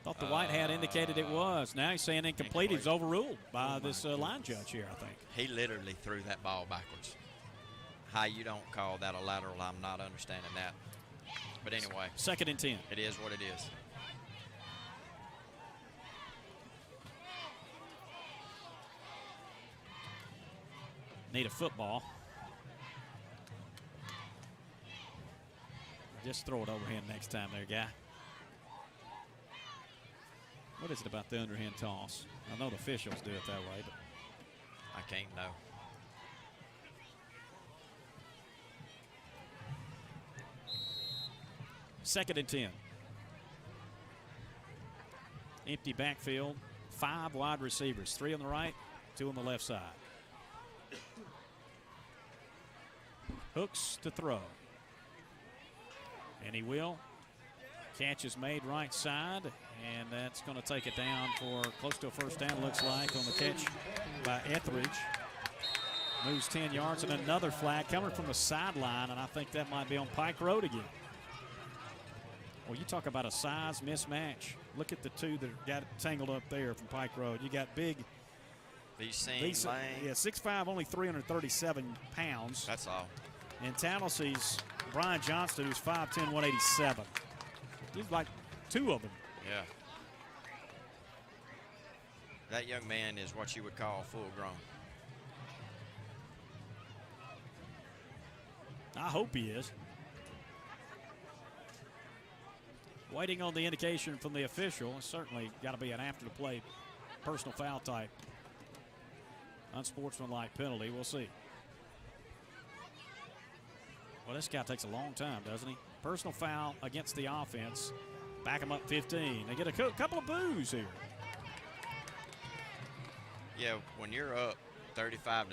Speaker 5: Thought the white hat indicated it was. Now he's saying incomplete. He was overruled by this line judge here, I think.
Speaker 4: He literally threw that ball backwards. How you don't call that a lateral, I'm not understanding that. But anyway.
Speaker 5: 2nd and 10.
Speaker 4: It is what it is.
Speaker 5: Need a football. Just throw it overhand next time there, guy. What is it about the underhand toss? I know the officials do it that way, but
Speaker 4: I can't know.
Speaker 5: Second and 10. Empty backfield. 5 wide receivers. 3 on the right, 2 on the left side. Hooks to throw. And he will. Catch is made right side, and that's going to take it down for close to a first down, looks like, on the catch by Etheridge. Moves 10 yards, and another flag coming from the sideline, and I think that might be on Pike Road again. Well, you talk about a size mismatch. Look at the two that got tangled up there from Pike Road. You got big.
Speaker 4: VC Lane.
Speaker 5: Yeah, 6'5", only 337 pounds.
Speaker 4: That's all.
Speaker 5: And Tallassee's Brian Johnston, who's 5'10", 187. He's like 2 of them.
Speaker 4: Yeah. That young man is what you would call full grown.
Speaker 5: I hope he is. Waiting on the indication from the official. It's certainly got to be an after-the-play personal foul type. Unsportsmanlike penalty. We'll see. Well, this guy takes a long time, doesn't he? Personal foul against the offense. Back him up 15. They get a couple of boos here.
Speaker 4: Yeah, when you're up 35-0,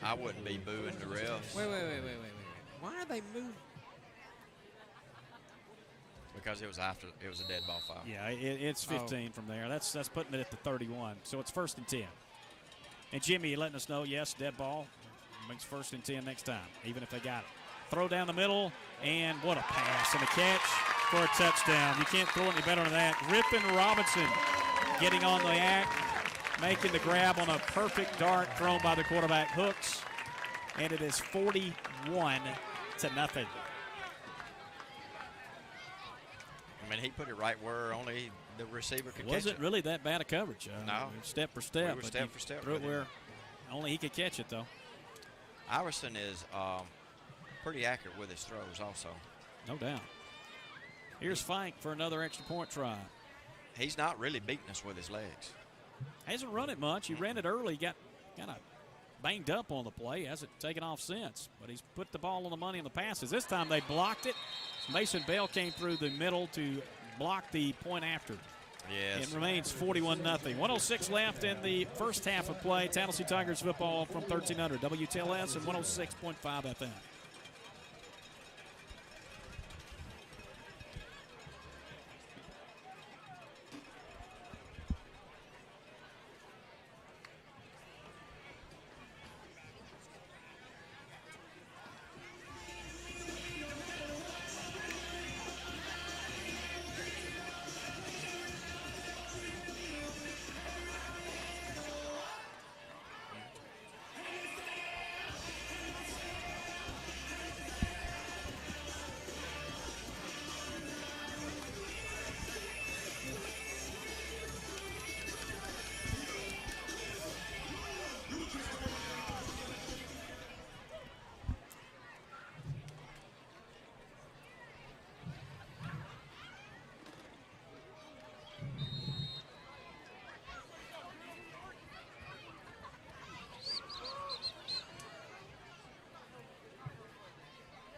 Speaker 4: I wouldn't be booing the refs.
Speaker 2: Wait. Why are they moving?
Speaker 4: Because it was a dead ball foul.
Speaker 5: Yeah, it's 15 from there. That's putting it at the 31. So it's 1st and 10. And Jimmy letting us know, yes, dead ball. Makes 1st and 10 next time, even if they got it. Throw down the middle, and what a pass and a catch for a touchdown. You can't throw any better than that. Rippon Robinson getting on the act, making the grab on a perfect dart thrown by the quarterback Hooks, and it is 41-0.
Speaker 4: I mean, he put it right where only the receiver could
Speaker 5: It
Speaker 4: catch
Speaker 5: wasn't
Speaker 4: it.
Speaker 5: really that bad a coverage.
Speaker 4: No.
Speaker 5: Step for step.
Speaker 4: We were
Speaker 5: but
Speaker 4: step
Speaker 5: he
Speaker 4: for step
Speaker 5: threw it
Speaker 4: with
Speaker 5: where
Speaker 4: him.
Speaker 5: only he could catch it, though.
Speaker 4: Iverson is pretty accurate with his throws also.
Speaker 5: No doubt. Here's Fike for another extra point try.
Speaker 4: He's not really beating us with his legs.
Speaker 5: Hasn't run it much. He ran it early, got kind of banged up on the play. Hasn't taken off since. But he's put the ball on the money on the passes. This time they blocked it. Mason Bell came through the middle to block the point after.
Speaker 4: Yes.
Speaker 5: It remains 41-0. 106 left in the first half of play. Tallassee Tigers football from 1300 WTLS and 106.5 FM.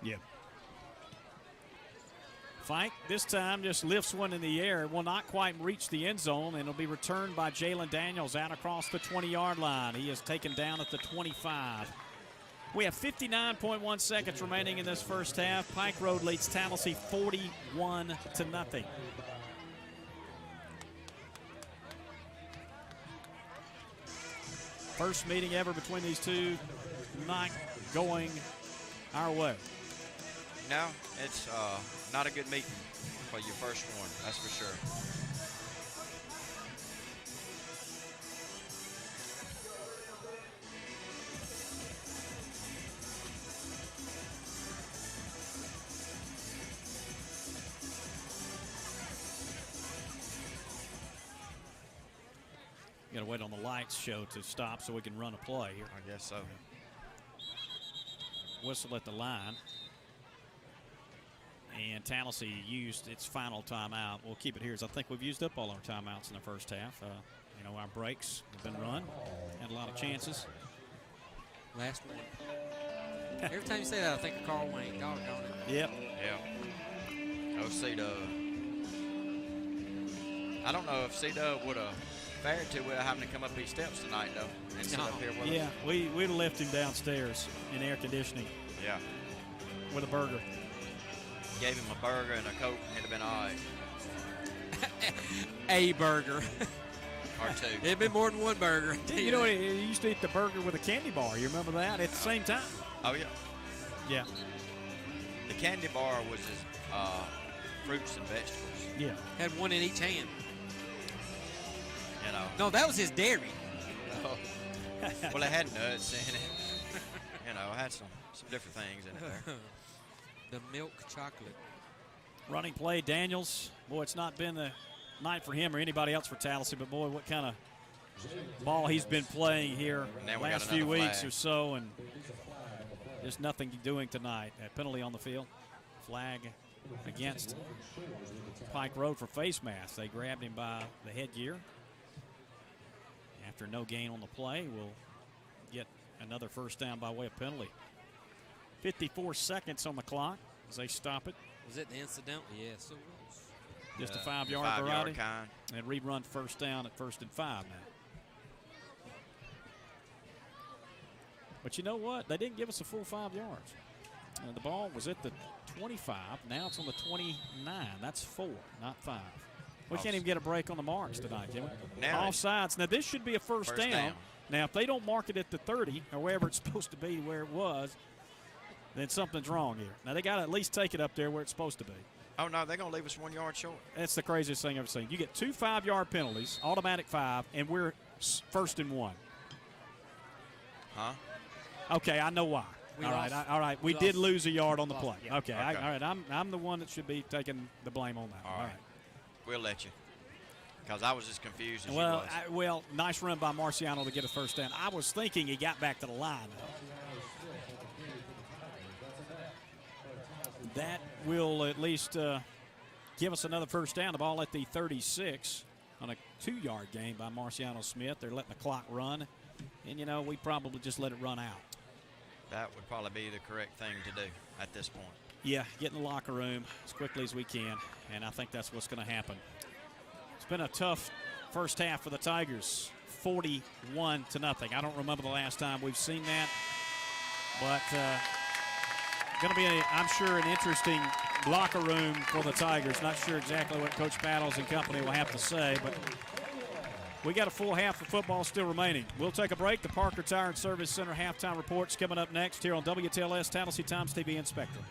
Speaker 5: Yeah. Fike this time just lifts one in the air. It will not quite reach the end zone, and it'll be returned by Jalen Daniels out across the 20-yard line. He is taken down at the 25. We have 59.1 seconds remaining in this first half. Pike Road leads Tallassee 41-0. First meeting ever between these two, not going our way.
Speaker 4: No, it's not a good meeting for your first one, that's for sure.
Speaker 5: You got to wait on the lights show to stop so we can run a play here.
Speaker 4: I guess so.
Speaker 5: Whistle at the line. And Tallassee used its final timeout. We'll keep it here as I think we've used up all our timeouts in the first half. You know, our breaks have been run. Had a lot of chances.
Speaker 2: Last one. Every time you say that, I think of Carl Wayne. Doggone it.
Speaker 5: Yep.
Speaker 4: Yeah. Oh, C-Dub. I don't know if C-Dub would have fared to with having to come up these steps tonight, though, and sit up here with
Speaker 5: Yeah,
Speaker 4: us.
Speaker 5: we'd have left him downstairs in air conditioning
Speaker 4: Yeah.
Speaker 5: with a burger.
Speaker 4: Gave him a burger and a Coke, and it'd have been all right.
Speaker 2: A burger.
Speaker 4: Or two.
Speaker 2: It'd been more than one burger.
Speaker 5: You know, he used to eat the burger with a candy bar. You remember that at the same time?
Speaker 4: Oh, yeah.
Speaker 5: Yeah.
Speaker 4: The candy bar was his fruits and vegetables.
Speaker 5: Yeah.
Speaker 2: Had one in each hand.
Speaker 4: You know.
Speaker 2: No, that was his dairy.
Speaker 4: Oh. Well, it had nuts in it. You know, it had some different things in it there.
Speaker 2: The milk chocolate.
Speaker 5: Running play, Daniels. Boy, it's not been the night for him or anybody else for Tallassee, but boy, what kind of ball he's been playing here last few weeks or so, and just nothing doing tonight. A penalty on the field. Flag against Pike Road for face mask. They grabbed him by the headgear. After no gain on the play, we'll get another first down by way of penalty. 54 seconds on the clock as they stop it.
Speaker 2: Was it the incidental? Yes, it was.
Speaker 5: Just a 5-yard variety.
Speaker 4: Kind.
Speaker 5: And rerun first down at 1st and 5 now. But you know what? They didn't give us a full 5 yards. The ball was at the 25. Now it's on the 29. That's 4, not 5. We can't even get a break on the marks tonight, can we? Offsides. Now, this should be a first down. Now, if they don't mark it at the 30 or wherever it's supposed to be where it was, then something's wrong here. Now, they got to at least take it up there where it's supposed to be.
Speaker 4: Oh, no, they're going to leave us 1 yard short.
Speaker 5: That's the craziest thing I've ever seen. You get 2 5-yard penalties, automatic 5, and we're 1st and 1.
Speaker 4: Huh?
Speaker 5: Okay, I know why. All right. We did lose a yard on the play.
Speaker 2: Yeah.
Speaker 5: Okay.
Speaker 4: Okay.
Speaker 5: All right. I'm the one that should be taking the blame on that.
Speaker 4: All right. We'll let you. Because I was as confused as
Speaker 5: Well,
Speaker 4: you was.
Speaker 5: nice run by Marciano to get a first down. I was thinking he got back to the line. That will at least give us another first down. The ball at the 36 on a 2-yard gain by Marciano Smith. They're letting the clock run. And, we probably just let it run out.
Speaker 4: That would probably be the correct thing to do at this point.
Speaker 5: Yeah, get in the locker room as quickly as we can, and I think that's what's going to happen. It's been a tough first half for the Tigers, 41-0. I don't remember the last time we've seen that, but going to be, I'm sure, an interesting locker room for the Tigers. Not sure exactly what Coach Battles and company will have to say, but we got a full half of football still remaining. We'll take a break. The Parker Tire and Service Center halftime report's coming up next here on WTLS, Tallassee Times TV, and Spectrum.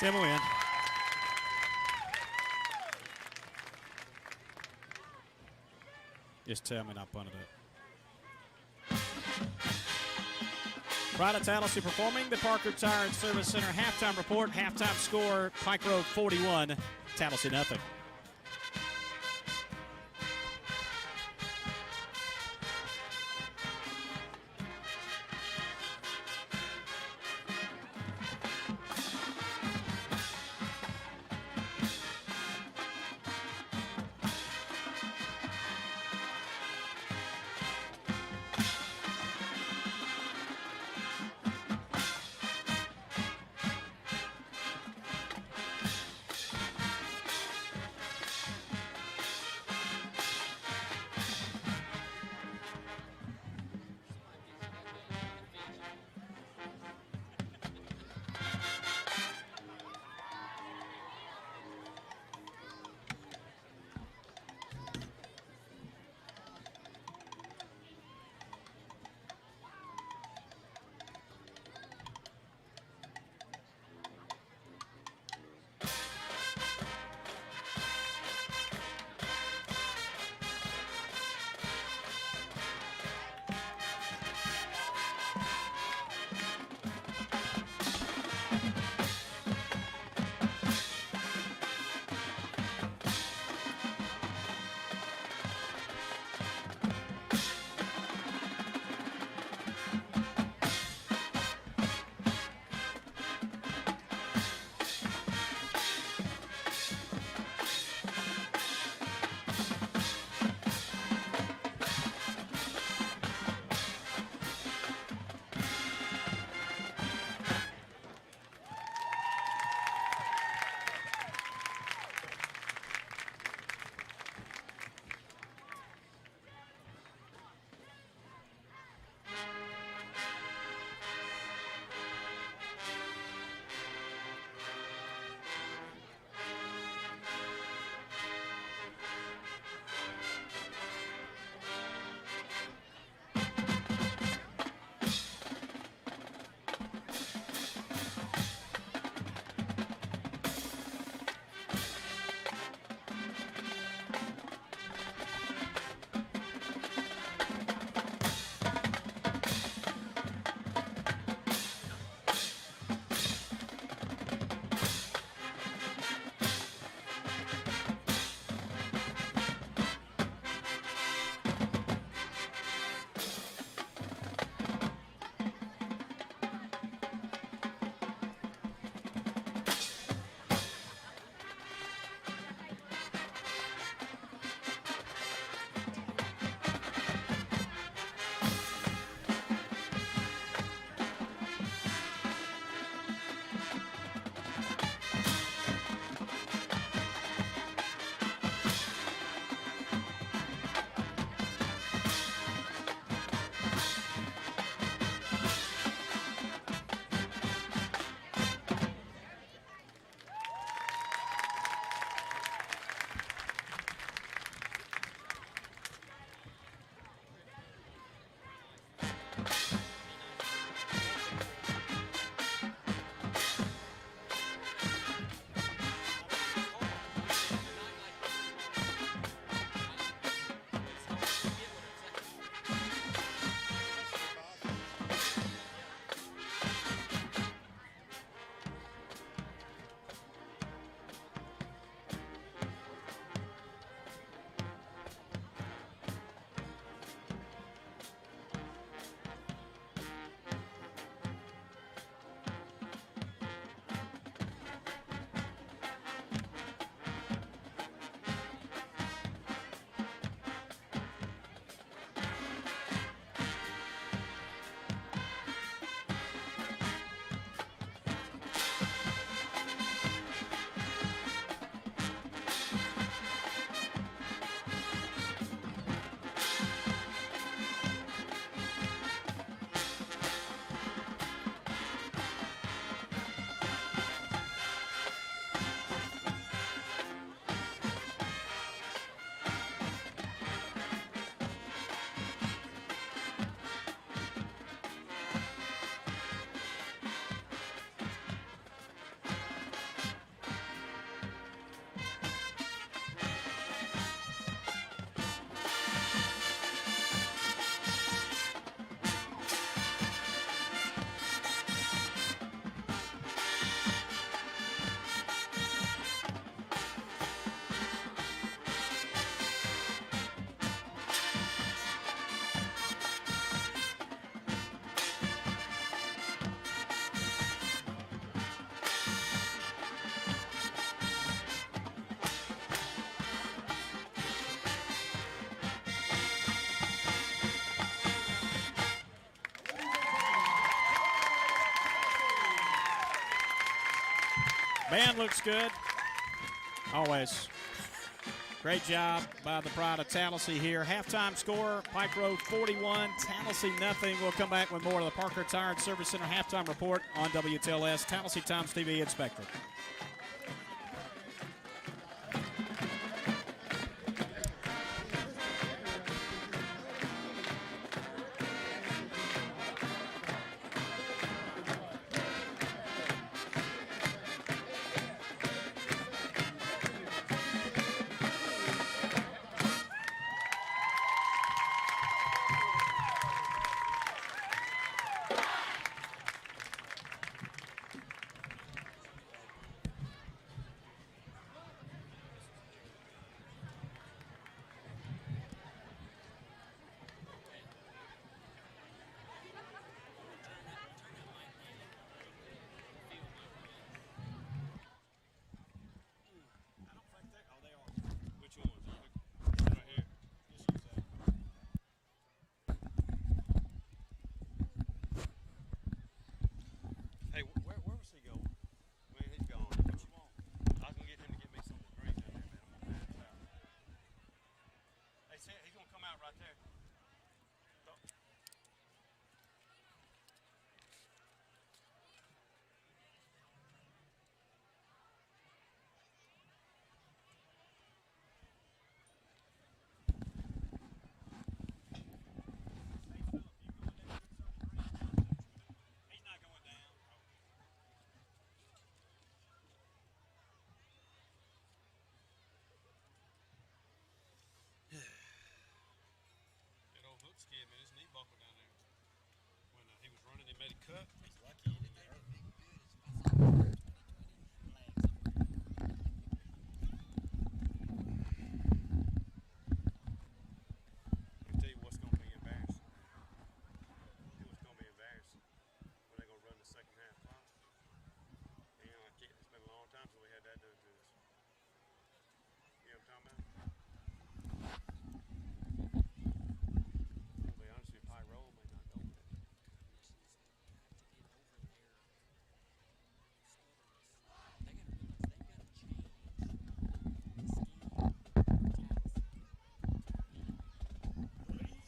Speaker 5: Tim will in. Just tell me not punted it. Pride of Tallassee performing the Parker Tire and Service Center halftime report. Halftime score, Pike Road 41, Tallassee nothing. Band looks good. Always. Great job by the Pride of Tallassee here. Halftime score, Pike Road 41, Tallassee nothing. We'll come back with more of the Parker Tire and Service Center halftime report on WTLS. Tallassee Times TV Inspector.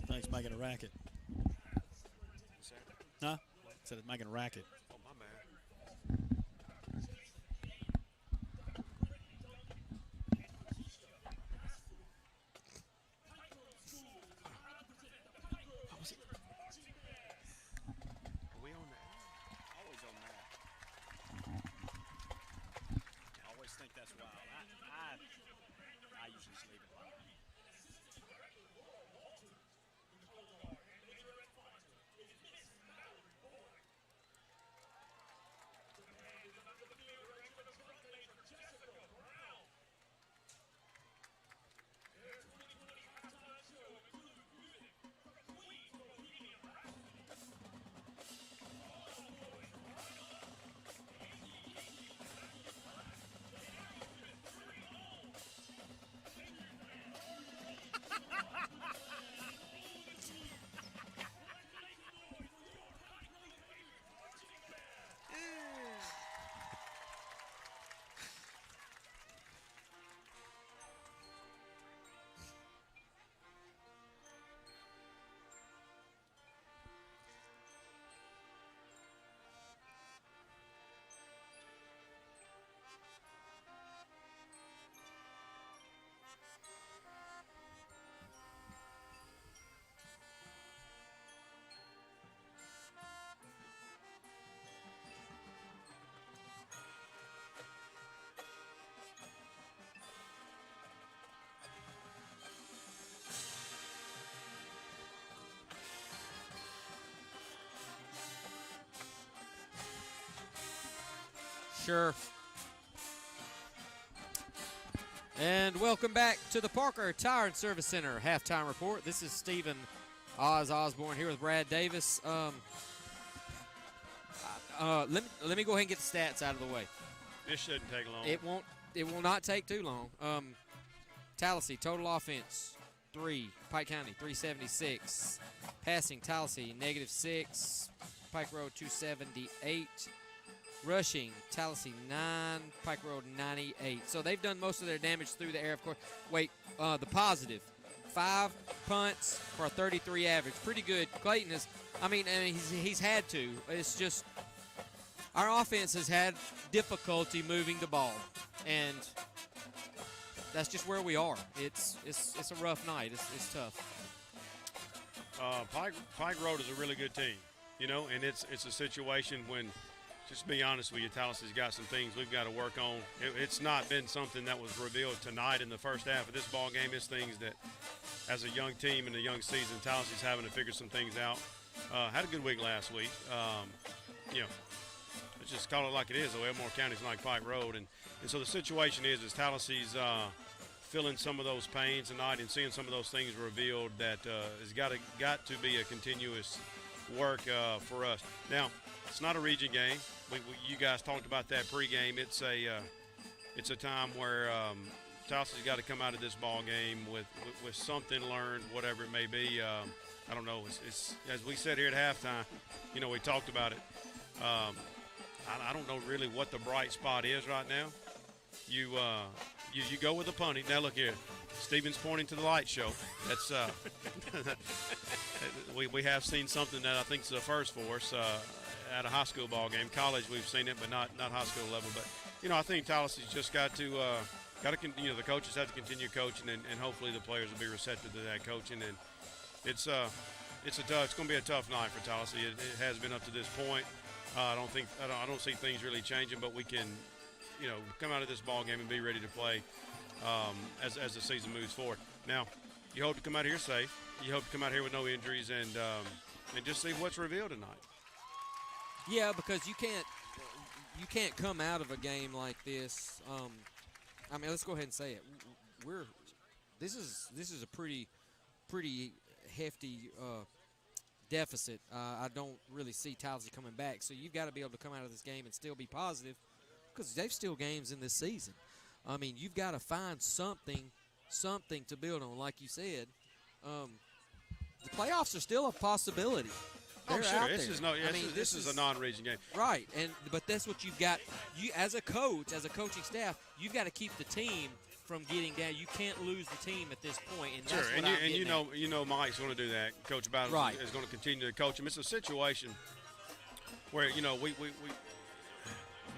Speaker 5: Thanks, making a racket. Huh? Said it's making a racket.
Speaker 3: Oh, my bad. Are we on that?
Speaker 5: Always on that. I always think that's wild. I usually just leave it alone.
Speaker 2: Sure. And welcome back to the Parker Tire and Service Center halftime report. This is Stephen Oz Osborne here with Brad Davis. Let me go ahead and get the stats out of the way.
Speaker 3: This shouldn't take long.
Speaker 2: It will not take too long. Tallassee total offense 3, Pike County 376. Passing Tallassee -6, Pike Road 278. Rushing, Tallassee 9, Pike Road 98. So they've done most of their damage through the air, of course. Wait, the positive. 5 punts for a 33 average. Pretty good. Clayton is, he's had to. It's just our offense has had difficulty moving the ball. And that's just where we are. It's a rough night. It's tough.
Speaker 8: Pike Road is a really good team, and it's a situation when, just to be honest with you, Tallassee's got some things we've got to work on. It's not been something that was revealed tonight in the first half of this ball game. It's things that, as a young team in a young season, Tallassee's having to figure some things out. Had a good week last week. Let's just call it like it is. The Elmore County's like Pike Road, and so the situation is Tallassee's feeling some of those pains tonight and seeing some of those things revealed that has got to be a continuous work for us. Now, it's not a region game. You guys talked about that pregame. It's a time where Tallassee's got to come out of this ball game with something learned, whatever it may be. I don't know. It's as we said here at halftime. We talked about it. I don't know really what the bright spot is right now. You go with the punting. Now look here, Stephen's pointing to the light show. That's we have seen something that I think is a first for us at a high school ball game. College we've seen it, but not high school level. But I think Tallassee's just got to the coaches have to continue coaching, and hopefully the players will be receptive to that coaching. And it's going to be a tough night for Tallassee. It has been up to this point. I don't see things really changing, but we can, come out of this ball game and be ready to play as the season moves forward. Now, you hope to come out here safe. You hope to come out here with no injuries and just see what's revealed tonight.
Speaker 2: Yeah, because you can't come out of a game like this. Let's go ahead and say it. This is a pretty hefty deficit. I don't really see Tallassee coming back, so you've got to be able to come out of this game and still be positive because they've still games in this season. You've got to find something to build on, like you said. The playoffs are still a possibility. They're out there.
Speaker 8: This is a non-region game,
Speaker 2: right? But that's what you've got. You as a coach, as a coaching staff, you've got to keep the team from getting down. You can't lose the team at this point. And that's what I'm getting at.
Speaker 8: Mike's going to do that. Coach Bowden is going to continue to coach him. It's a situation where we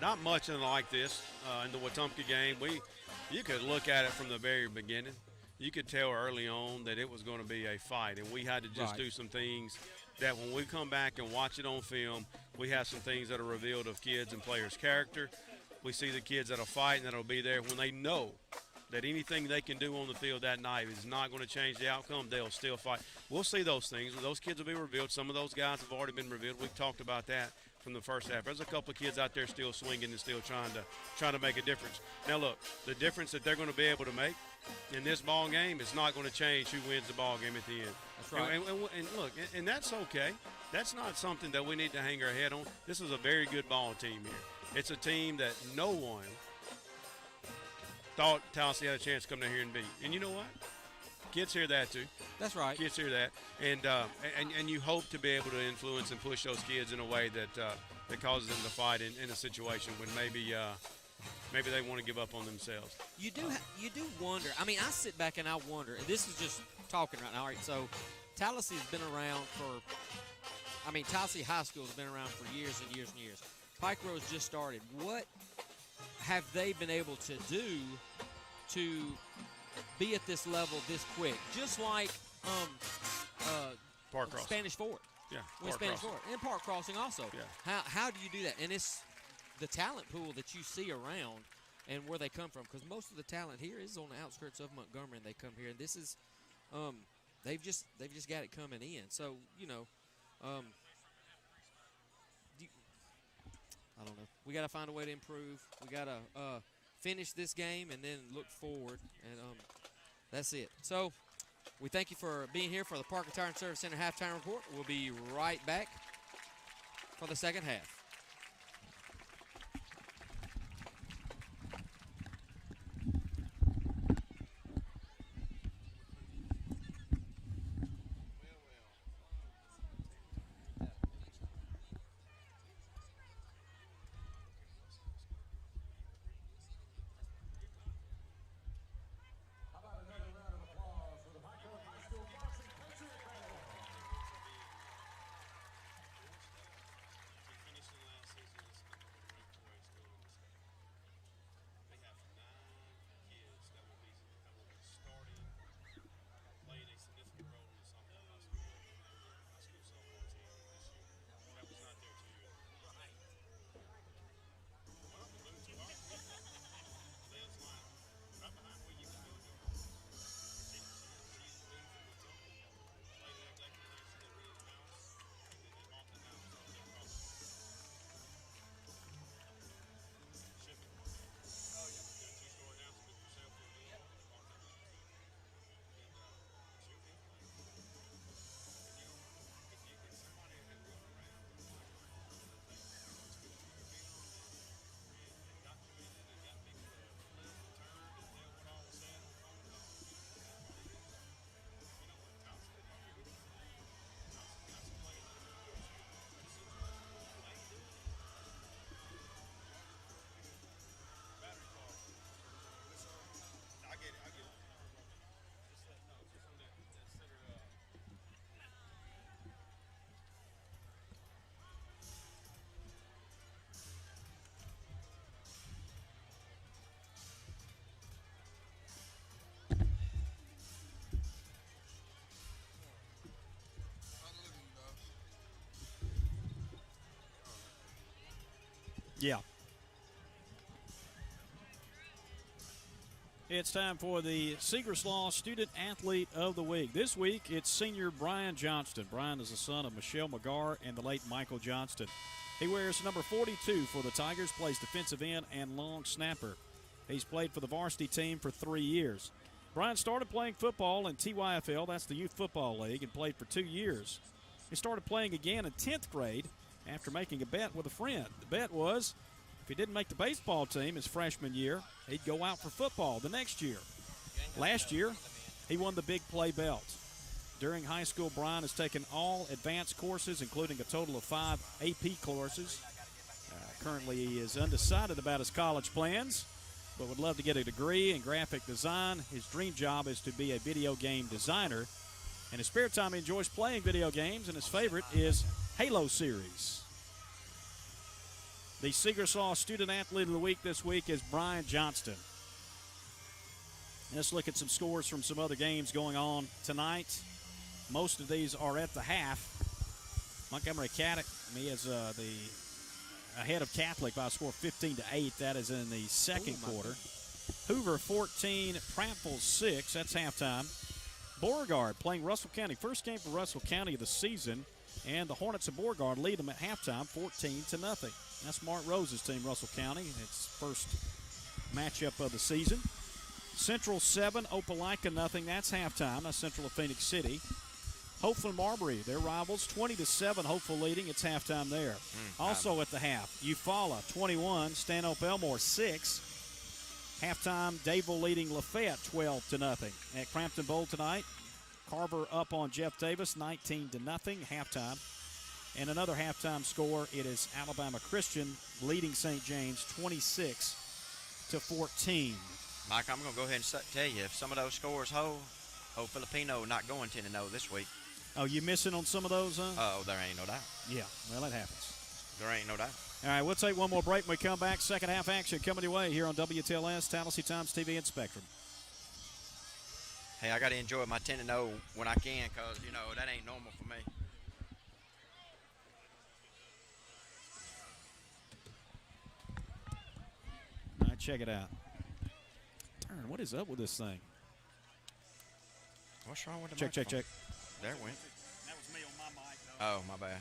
Speaker 8: not much like this in the Wetumpka game. You could look at it from the very beginning. You could tell early on that it was going to be a fight, and we had to just do some things that when we come back and watch it on film, we have some things that are revealed of kids and players' character. We see the kids that'll fight and that'll be there when they know that anything they can do on the field that night is not going to change the outcome. They'll still fight. We'll see those things. Those kids will be revealed. Some of those guys have already been revealed. We've talked about that from the first half. There's a couple of kids out there still swinging and still trying to make a difference. Now, look, the difference that they're going to be able to make in this ball game is not going to change who wins the ball game at the end.
Speaker 2: That's right.
Speaker 8: And look, and that's okay. That's not something that we need to hang our head on. This is a very good ball team here. It's a team that no one thought Tallassee had a chance to come down here and beat. And you know what? Kids hear that too.
Speaker 2: That's right.
Speaker 8: Kids hear that, and you hope to be able to influence and push those kids in a way that causes them to fight in a situation when maybe they want to give up on themselves.
Speaker 2: You do wonder. I sit back and I wonder. This is just talking right now. All right, so Tallassee's been around Tallassee High School has been around for years and years and years. Pike Road's just started. What have they been able to do to be at this level this quick? Just like
Speaker 8: Park Crossing.
Speaker 2: Spanish Fort.
Speaker 8: Yeah,
Speaker 2: Spanish Fort. And Park Crossing also.
Speaker 8: Yeah.
Speaker 2: How do you do that? And it's the talent pool that you see around and where they come from, because most of the talent here is on the outskirts of Montgomery, and they come here. And this is they've just got it coming in. So, I don't know. We got to find a way to improve. We got to finish this game and then look forward, and that's it. So we thank you for being here for the Parker Tire and Service Center halftime report. We'll be right back for the second half.
Speaker 5: Yeah. It's time for the Seegers Law Student Athlete of the Week. This week, it's senior Brian Johnston. Brian is the son of Michelle McGarr and the late Michael Johnston. He wears number 42 for the Tigers, plays defensive end and long snapper. He's played for the varsity team for 3 years. Brian started playing football in TYFL, that's the Youth Football League, and played for 2 years. He started playing again in 10th grade after making a bet with a friend. The bet was, if he didn't make the baseball team his freshman year, he'd go out for football the next year. Last year, he won the Big Play belt. During high school, Brian has taken all advanced courses, including a total of 5 AP courses. Currently, he is undecided about his college plans, but would love to get a degree in graphic design. His dream job is to be a video game designer. In his spare time, he enjoys playing video games, and his favorite is Halo series. The Seegers Law Student Athlete of the Week this week is Brian Johnston. Let's look at some scores from some other games going on tonight. Most of these are at the half. Montgomery Academy is ahead of Catholic by a score of 15-8. That is in the second quarter. Hoover 14, Prattville 6. That's halftime. Beauregard playing Russell County. First game for Russell County of the season. And the Hornets of Beauregard lead them at halftime 14-0. That's Mark Rose's team, Russell County. It's first matchup of the season. Central 7, Opelika nothing. That's halftime. That's Central of Phoenix City. Hopeful and Marbury, their rivals, 20-7. Hopeful leading. It's halftime there. Also at the half, Eufaula 21, Stanhope Elmore 6. Halftime, Dadeville leading Lafayette 12-0. At Crampton Bowl tonight, Carver up on Jeff Davis 19-0. Halftime. And another halftime score, it is Alabama Christian leading St. James 26-14.
Speaker 4: Mike, I'm going to go ahead and tell you, if some of those scores hold, Filipino not going 10-0 this week.
Speaker 5: Oh, you missing on some of those, huh?
Speaker 4: Oh, there ain't no doubt.
Speaker 5: Yeah, well, it happens.
Speaker 4: There ain't no doubt.
Speaker 5: All right, we'll take one more break when we come back. Second half action coming your way here on WTLS, Tallassee Times TV, and Spectrum.
Speaker 4: Hey, I got to enjoy my 10-0 when I can because, that ain't normal for me.
Speaker 5: All right, check it out. Turn, what is up with this thing?
Speaker 4: What's wrong with the
Speaker 5: check? There it went.
Speaker 3: That was me on my mic.
Speaker 4: Oh, my bad.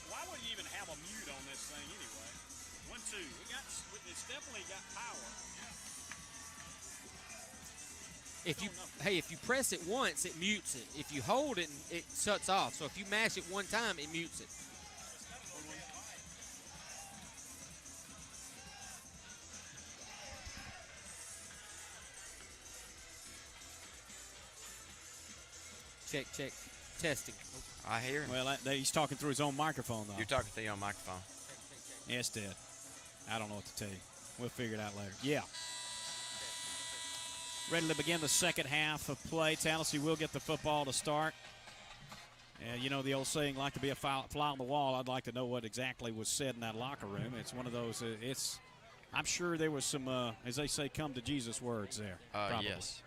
Speaker 3: Why would you even have a mute on this thing anyway? 1, 2. It's definitely got power.
Speaker 2: If you press it once, it mutes it. If you hold it, it shuts off. So if you mash it one time, it mutes it. Check. Testing.
Speaker 4: I hear him.
Speaker 5: Well, he's talking through his own microphone, though.
Speaker 4: You're talking through your own microphone.
Speaker 5: Yes, Dad. I don't know what to tell you. We'll figure it out later. Yeah. Ready to begin the second half of play. Tallassee will get the football to start. And the old saying, like to be a fly on the wall. I'd like to know what exactly was said in that locker room. It's one of those, I'm sure there was some, as they say, come to Jesus words there.
Speaker 4: Yes.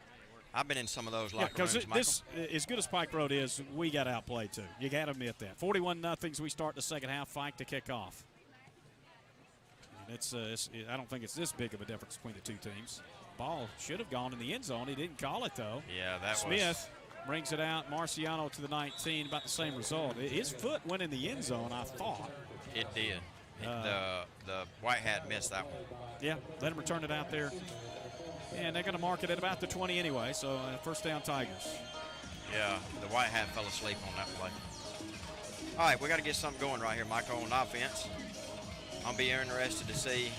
Speaker 4: I've been in some of those locker rooms, Michael.
Speaker 5: This, as good as Pike Road is, we got outplayed too. You got to admit that. 41-0. We start the second half. Fike to kick off. And I don't think it's this big of a difference between the two teams. Ball should have gone in the end zone. He didn't call it though.
Speaker 4: Yeah, that
Speaker 5: Smith brings it out. Marciano to the 19. About the same result. His foot went in the end zone, I thought.
Speaker 4: It did. The white hat missed that one.
Speaker 5: Yeah, let him return it out there. And they're going to mark it at about the 20 anyway, so first down Tigers.
Speaker 4: Yeah, the white hat fell asleep on that play. All right, we got to get something going right here, Michael, on offense. I'll be interested to see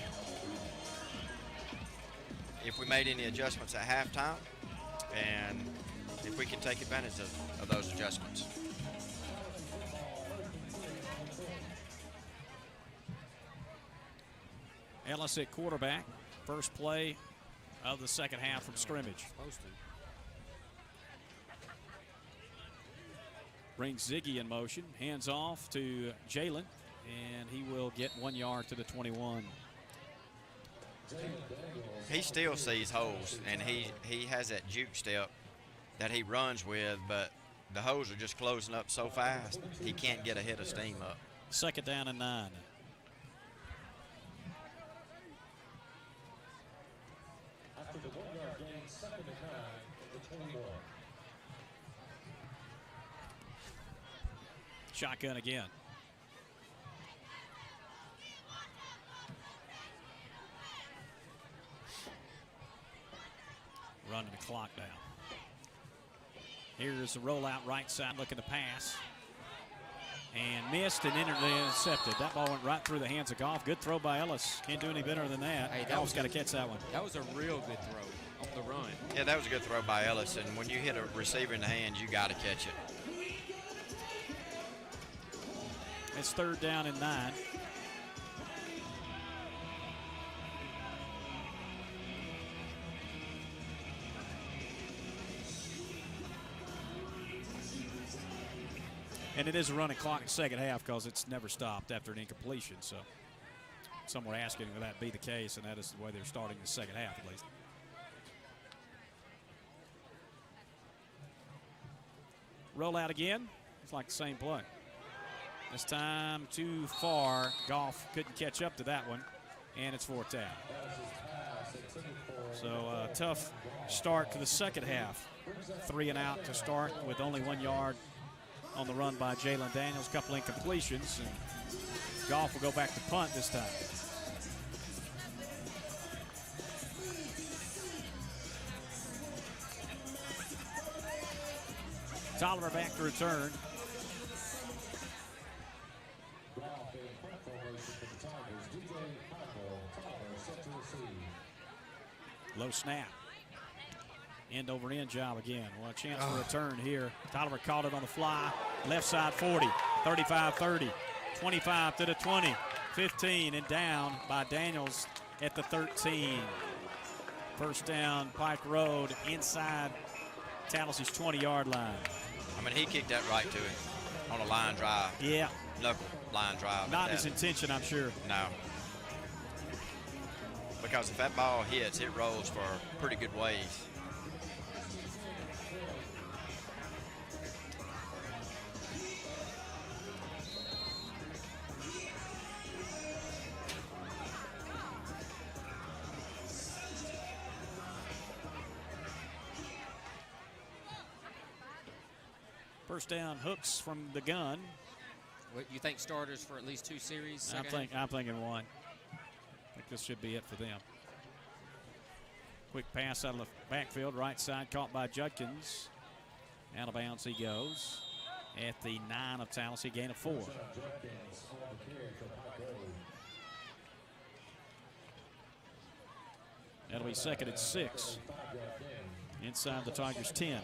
Speaker 4: if we made any adjustments at halftime and if we can take advantage of those adjustments.
Speaker 5: Ellis at quarterback. First play of the second half from scrimmage. Brings Ziggy in motion. Hands off to Jalen, and he will get 1 yard to the 21.
Speaker 4: He still sees holes, and he has that juke step that he runs with, but the holes are just closing up so fast, he can't get a hit of steam up.
Speaker 5: 2nd down and 9.
Speaker 6: After the 1 yard gain, 2nd and 9 at the 21.
Speaker 5: Shotgun again. Running the clock down. Here's the rollout right side, looking to pass. And missed and intercepted. That ball went right through the hands of Goff. Good throw by Ellis. Can't do any better than that.
Speaker 2: Hey,
Speaker 5: Goff's got to catch that one.
Speaker 2: That was a real good throw on the run.
Speaker 4: Yeah, that was a good throw by Ellis, and when you hit a receiver in the hands, you got to catch it.
Speaker 5: It's 3rd down and 9. And it is a running clock in 2nd half because it's never stopped after an incompletion. So some were asking will that be the case, and that is the way they're starting the 2nd half at least. Roll out again. It's like the same play. This time too far. Goff couldn't catch up to that one, and it's 4th down. So a tough start to the 2nd half. 3 and out to start with only 1 yard on the run by Jalen Daniels. Couple incompletions, and Goff will go back to punt this time. Tolliver back to return. Low snap. End over end job again. Well, a chance for a return here. Tolliver caught it on the fly. Left side 40, 35-30, 25 to the 20, 15, and down by Daniels at the 13. 1st down, Pike Road, inside Tallassee's 20-yard line.
Speaker 4: I mean, he kicked that right to him on a line drive.
Speaker 5: Yeah.
Speaker 4: Knuckle line drive.
Speaker 5: Not his intention, I'm sure.
Speaker 4: No. Because if that ball hits, it rolls for a pretty good ways.
Speaker 5: First down, Hooks from the gun.
Speaker 2: What, you think starters for at least 2 series?
Speaker 5: I'm thinking one. I think this should be it for them. Quick pass out of the backfield, right side, caught by Judkins. Out of bounds he goes at the 9 of Tallassee, gain of 4. That'll be 2nd and 6. Inside the Tigers' 10.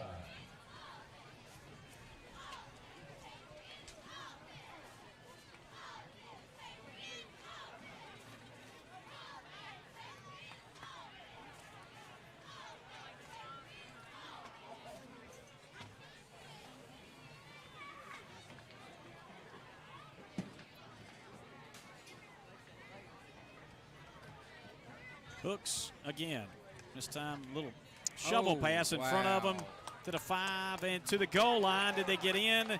Speaker 5: Hooks again. This time a little shovel pass in front of them to the 5 and to the goal line. Did they get in?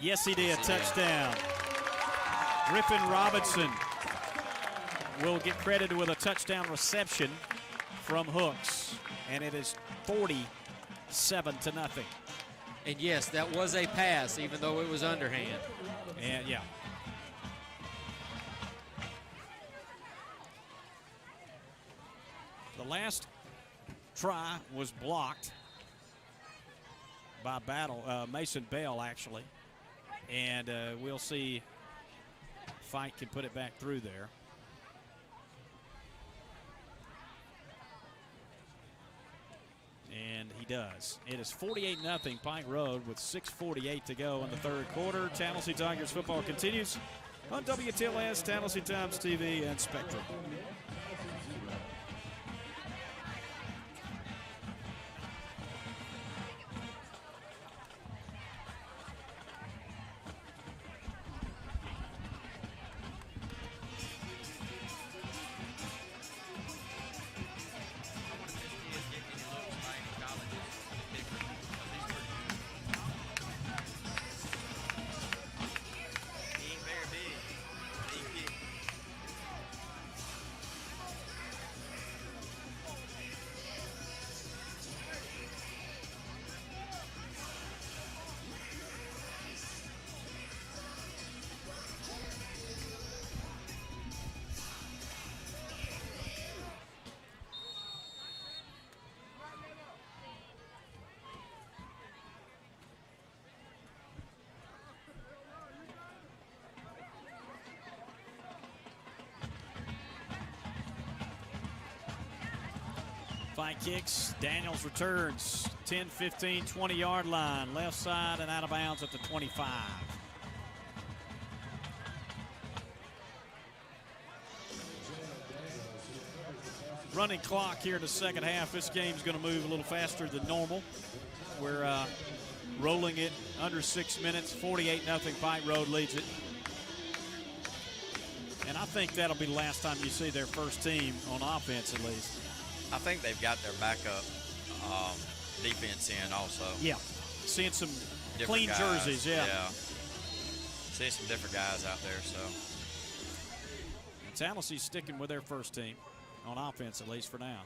Speaker 5: Yes, he did. Touchdown. Griffin Robinson will get credited with a touchdown reception from Hooks. And it is 47-0.
Speaker 2: And yes, that was a pass, even though it was underhand.
Speaker 5: And yeah. The last try was blocked by Mason Bell, actually. And we'll see if Fike can put it back through there. And he does. It is 48-0 Pike Road with 6:48 to go in the 3rd quarter. Tallassee Tigers football continues on WTLS, Tallassee Times TV, and Spectrum. Pike kicks. Daniels returns. 10, 15, 20-yard line. Left side and out of bounds at the 25. Running clock here in the second half. This game's going to move a little faster than normal. We're rolling it under 6 minutes. 48-0. Pike Road leads it. And I think that'll be the last time you see their first team on offense, at least.
Speaker 4: I think they've got their backup defense in also.
Speaker 5: Yeah. Seeing some
Speaker 4: Different
Speaker 5: clean
Speaker 4: guys,
Speaker 5: jerseys, yeah.
Speaker 4: Seeing some different guys out there, so.
Speaker 5: And Tallassee's sticking with their first team on offense, at least for now.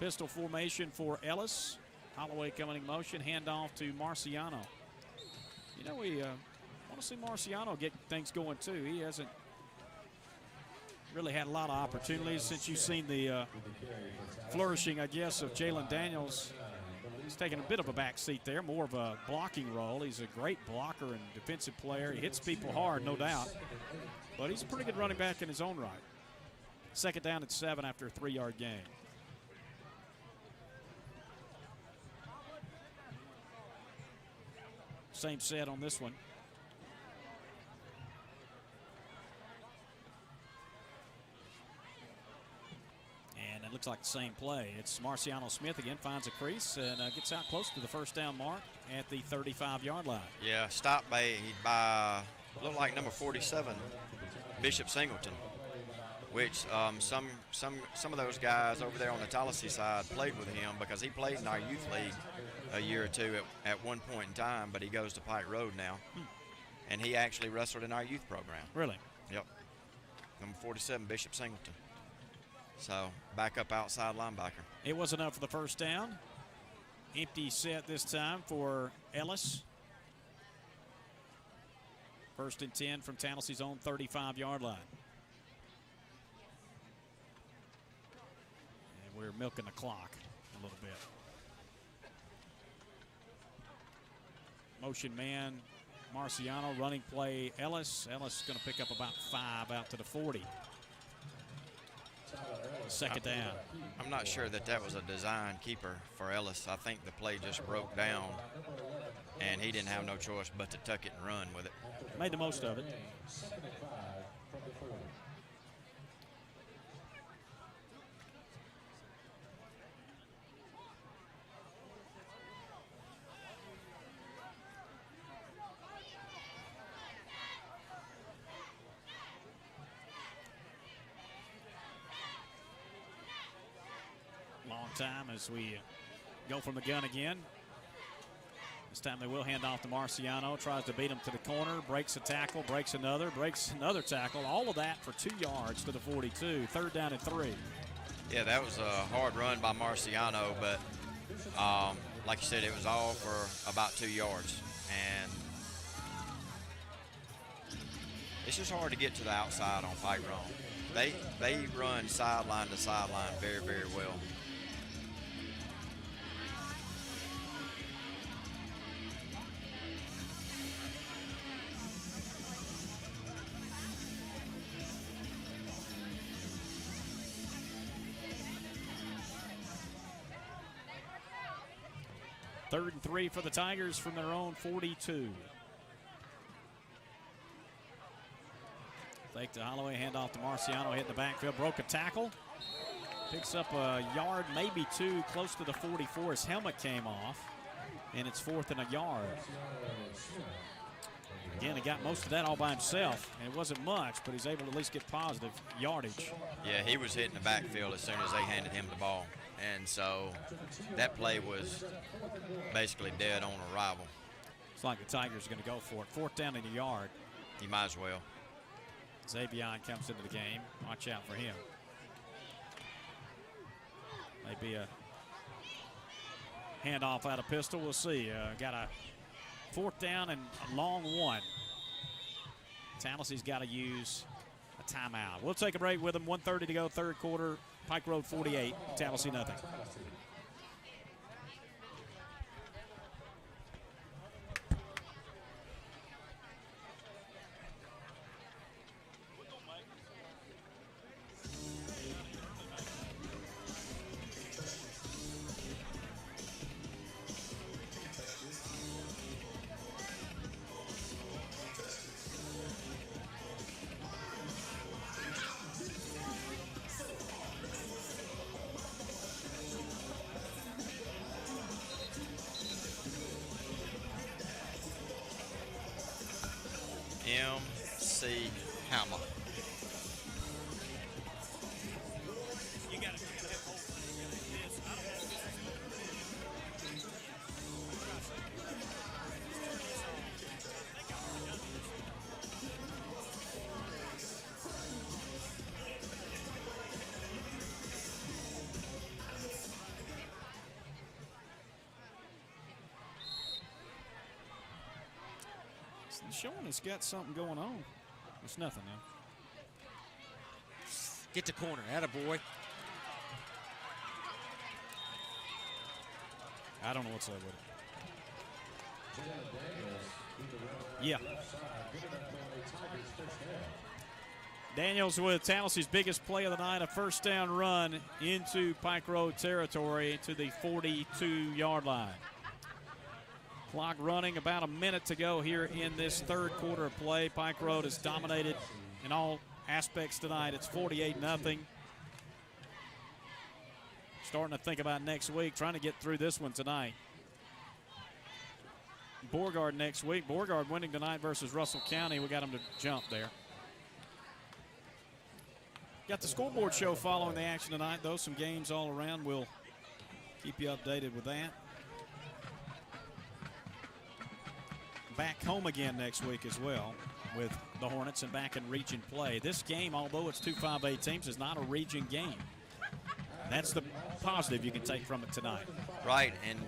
Speaker 5: Pistol formation for Ellis. Holloway coming in motion. Handoff to Marciano. You know, we want to see Marciano get things going, too. He hasn't really had a lot of opportunities since you've seen the flourishing, I guess, of Jalen Daniels. He's taken a bit of a back seat there, more of a blocking role. He's a great blocker and defensive player. He hits people hard, no doubt. But he's a pretty good running back in his own right. Second down at 7 after a 3-yard gain. Same set on this one. And it looks like the same play. It's Marciano Smith again, finds a crease and gets out close to the first down mark at the 35-yard line.
Speaker 4: Yeah, stopped by looked like number 47, Bishop Singleton, which some of those guys over there on the Tallassee side played with him because he played in our youth league a year or two at one point in time, but he goes to Pike Road now. And he actually wrestled in our youth program.
Speaker 5: Really?
Speaker 4: Yep. Number 47, Bishop Singleton. So, back up outside linebacker.
Speaker 5: It was enough for the first down. Empty set this time for Ellis. First and 10 from Tallassee's own 35-yard line. And we're milking the clock a little bit. Motion man, Marciano, running play, Ellis. Ellis going to pick up about 5 out to the 40. Second down.
Speaker 4: I'm not sure that was a design keeper for Ellis. I think the play just broke down, and he didn't have no choice but to tuck it and run with it.
Speaker 5: Made the most of it. Long time as we go from the gun again. This time they will hand off to Marciano. Tries to beat him to the corner. Breaks a tackle. Breaks another tackle. All of that for 2 yards to the 42. Third down and 3.
Speaker 4: Yeah, that was a hard run by Marciano, but like you said, it was all for about 2 yards. And it's just hard to get to the outside on Pike Road. They run sideline to sideline very, very well.
Speaker 5: Third and 3 for the Tigers from their own 42. Fake to Holloway, handoff to Marciano, hit the backfield, broke a tackle. Picks up a yard, maybe 2, close to the 44. His helmet came off, and it's 4th and a yard. Again, he got most of that all by himself, and it wasn't much, but he's able to at least get positive yardage.
Speaker 4: Yeah, he was hitting the backfield as soon as they handed him the ball. And so that play was basically dead on arrival.
Speaker 5: It's like the Tigers are going to go for it. 4th down and a yard.
Speaker 4: He might as well.
Speaker 5: Xavion comes into the game. Watch out for him. Maybe a handoff out of pistol. We'll see. Got a 4th down and a long one. Tallassee's got to use a timeout. We'll take a break with them. 1:30 to go, third quarter. Pike Road 48, Tallassee nothing.
Speaker 4: Tallassee hammer.
Speaker 5: You got to get hold of this. I don't know if this is Showing has got something going on. It's nothing now.
Speaker 2: Get to corner. Attaboy.
Speaker 5: I don't know what's up with it. Yeah. Daniels with Tallassee's biggest play of the night, a first down run into Pike Road territory to the 42-yard line. Clock running, about a minute to go here in this third quarter of play. Pike Road has dominated in all aspects tonight. It's 48-0. Starting to think about next week, trying to get through this one tonight. Beauregard next week. Beauregard winning tonight versus Russell County. We got them to jump there. Got the scoreboard show following the action tonight, though. Some games all around. We'll keep you updated with that. Back home again next week as well with the Hornets and back in region play. This game, although it's two 5A teams, is not a region game. That's the positive you can take from it tonight.
Speaker 4: Right, and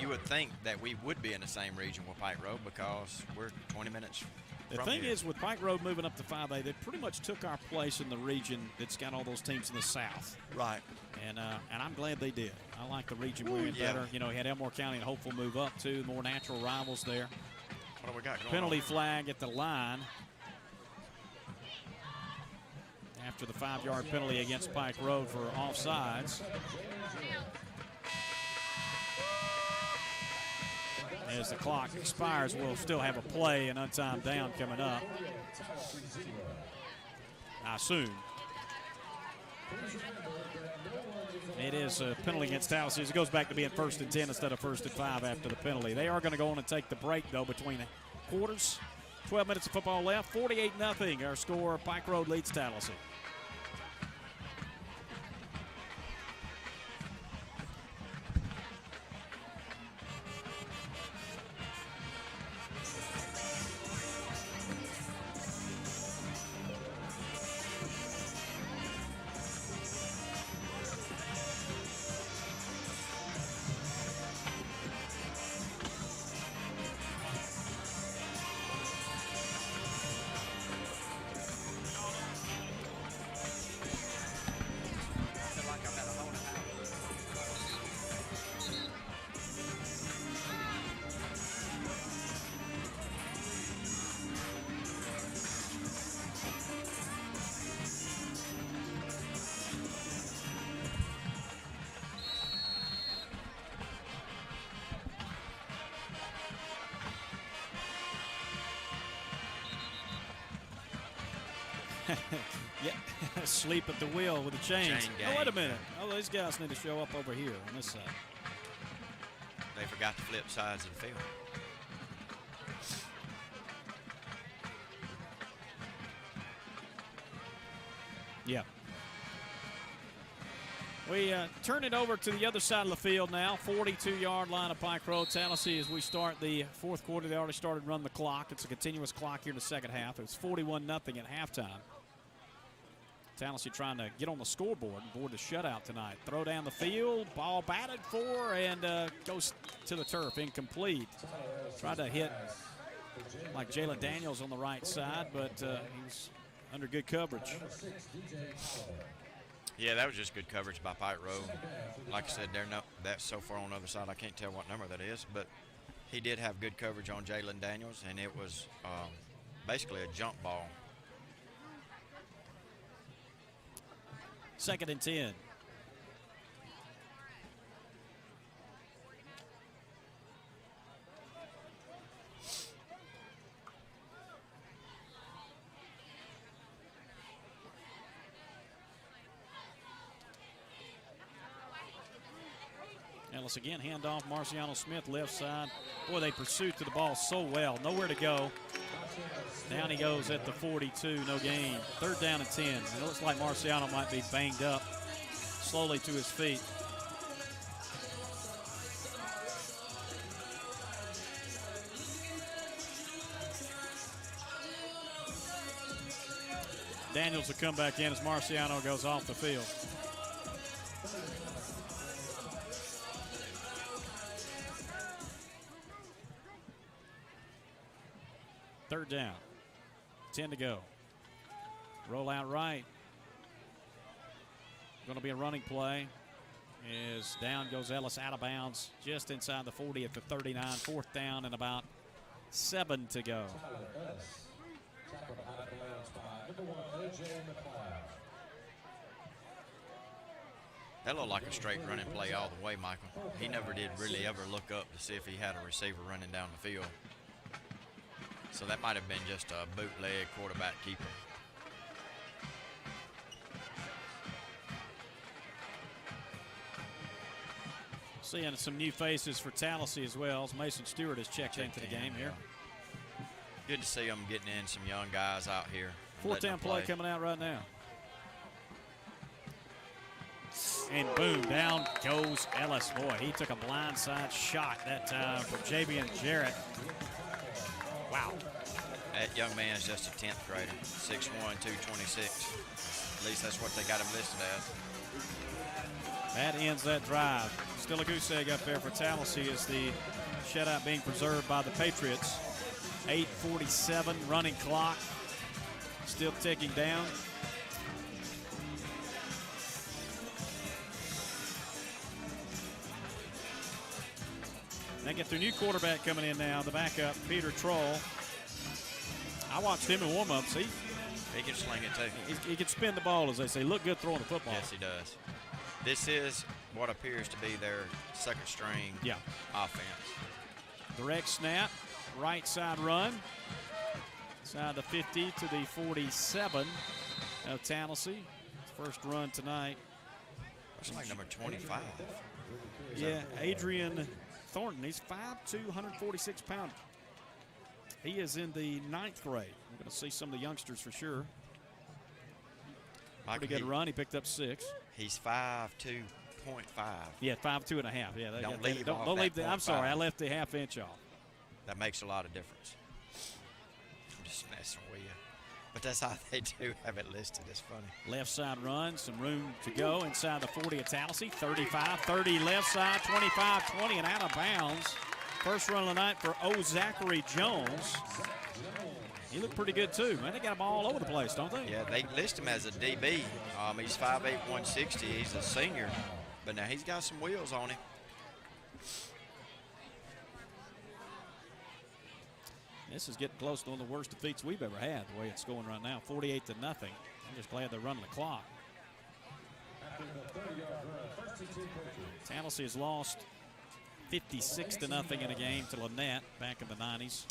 Speaker 4: you would think that we would be in the same region with Pike Road because we're 20 minutes
Speaker 5: The
Speaker 4: from
Speaker 5: thing
Speaker 4: here.
Speaker 5: is, with Pike Road moving up to 5A, they pretty much took our place in the region that's got all those teams in the south.
Speaker 4: Right.
Speaker 5: And I'm glad they did. I like the region we're in better. You had Elmore County and Hopeful move up too, more natural rivals there.
Speaker 4: What do we got going
Speaker 5: Penalty
Speaker 4: on?
Speaker 5: flag at the line after the 5-yard penalty against Pike Road for offsides. As the clock expires, we'll still have a play, an untimed down coming up, I assume. It is a penalty against Tallassee. It goes back to being 1st and 10 instead of 1st and 5 after the penalty. They are going to go on and take the break, though, between the quarters. 12 minutes of football left. 48-0. Our score, Pike Road leads Tallassee. Yeah, sleep at the wheel with the chains.
Speaker 4: Chain
Speaker 5: Oh, wait a
Speaker 4: gang.
Speaker 5: minute. Oh, these guys need to show up over here on this side.
Speaker 4: They forgot to flip sides of the field.
Speaker 5: Yeah. We turn it over to the other side of the field now. 42-yard line of Pike Road. Tallassee, as we start the fourth quarter, they already started running the clock. It's a continuous clock here in the second half. It was 41-0 at halftime. Tallassee trying to get on the scoreboard and board the shutout tonight. Throw down the field, ball batted for, and goes to the turf, incomplete. Tried to hit like Jalen Daniels on the right side, but he was under good coverage.
Speaker 4: Yeah, that was just good coverage by Pike Road. Like I said, that's so far on the other side, I can't tell what number that is, but he did have good coverage on Jalen Daniels, and it was basically a jump ball.
Speaker 5: 2nd and 10. Ellis again, handoff, Marciano Smith left side. Boy, they pursued to the ball so well. Nowhere to go. Down he goes at the 42, no gain. 3rd down and 10. It looks like Marciano might be banged up. Slowly to his feet. Daniels will come back in as Marciano goes off the field. Third down. 10 to go. Roll out right. Going to be a running play. As down goes Ellis out of bounds just inside the 40 at the 39. 4th down and about 7 to go.
Speaker 4: That looked like a straight running play all the way, Michael. He never did really ever look up to see if he had a receiver running down the field. So that might have been just a bootleg quarterback keeper.
Speaker 5: Seeing some new faces for Tallassee as well, as Mason Stewart has checked into the game here.
Speaker 4: Good to see them getting in some young guys out here.
Speaker 5: 4th down play coming out right now. And boom, down goes Ellis. Boy, he took a blindside shot that time from Javian Jarrett. Wow.
Speaker 4: That young man is just a 10th grader, 6'1", 226. At least that's what they got him listed as.
Speaker 5: That ends that drive. Still a goose egg up there for Tallassee as the shutout being preserved by the Patriots. 8:47 running clock. Still ticking down. They get their new quarterback coming in now, the backup, Peter Troll. I watched him in warm-ups.
Speaker 4: He can sling it too.
Speaker 5: He can spin the ball, as they say. Look good throwing the football.
Speaker 4: Yes, he does. This is what appears to be their second string offense.
Speaker 5: Direct snap, right side run. Inside the 50 to the 47 of Tallassee. First run tonight.
Speaker 4: Looks like number 25.
Speaker 5: Yeah, Adrian Thornton. He's 5'2", 146 pounds. He is in the 9th grade. We're going to see some of the youngsters for sure. Pretty good run. He picked up 6.
Speaker 4: He's 5'2.5.
Speaker 5: Yeah, 5'2.5". Yeah,
Speaker 4: don't leave
Speaker 5: that. I'm sorry, I left the half inch off.
Speaker 4: That makes a lot of difference. I'm just messing with you. But that's how they do have it listed. It's funny.
Speaker 5: Left side run, some room to go inside the 40 of Tallassee. 35-30 left side, 25-20 and out of bounds. First run of the night for Zachary Jones. He looked pretty good too, man. They got him all over the place, don't they?
Speaker 4: Yeah, they list him as a DB. He's 5'8", 160. He's a senior, but now he's got some wheels on him.
Speaker 5: This is getting close to one of the worst defeats we've ever had, the way it's going right now. 48-0. I'm just glad they're running the clock. Tallassee has lost 56-0 in a game to Lynette back in the 90s.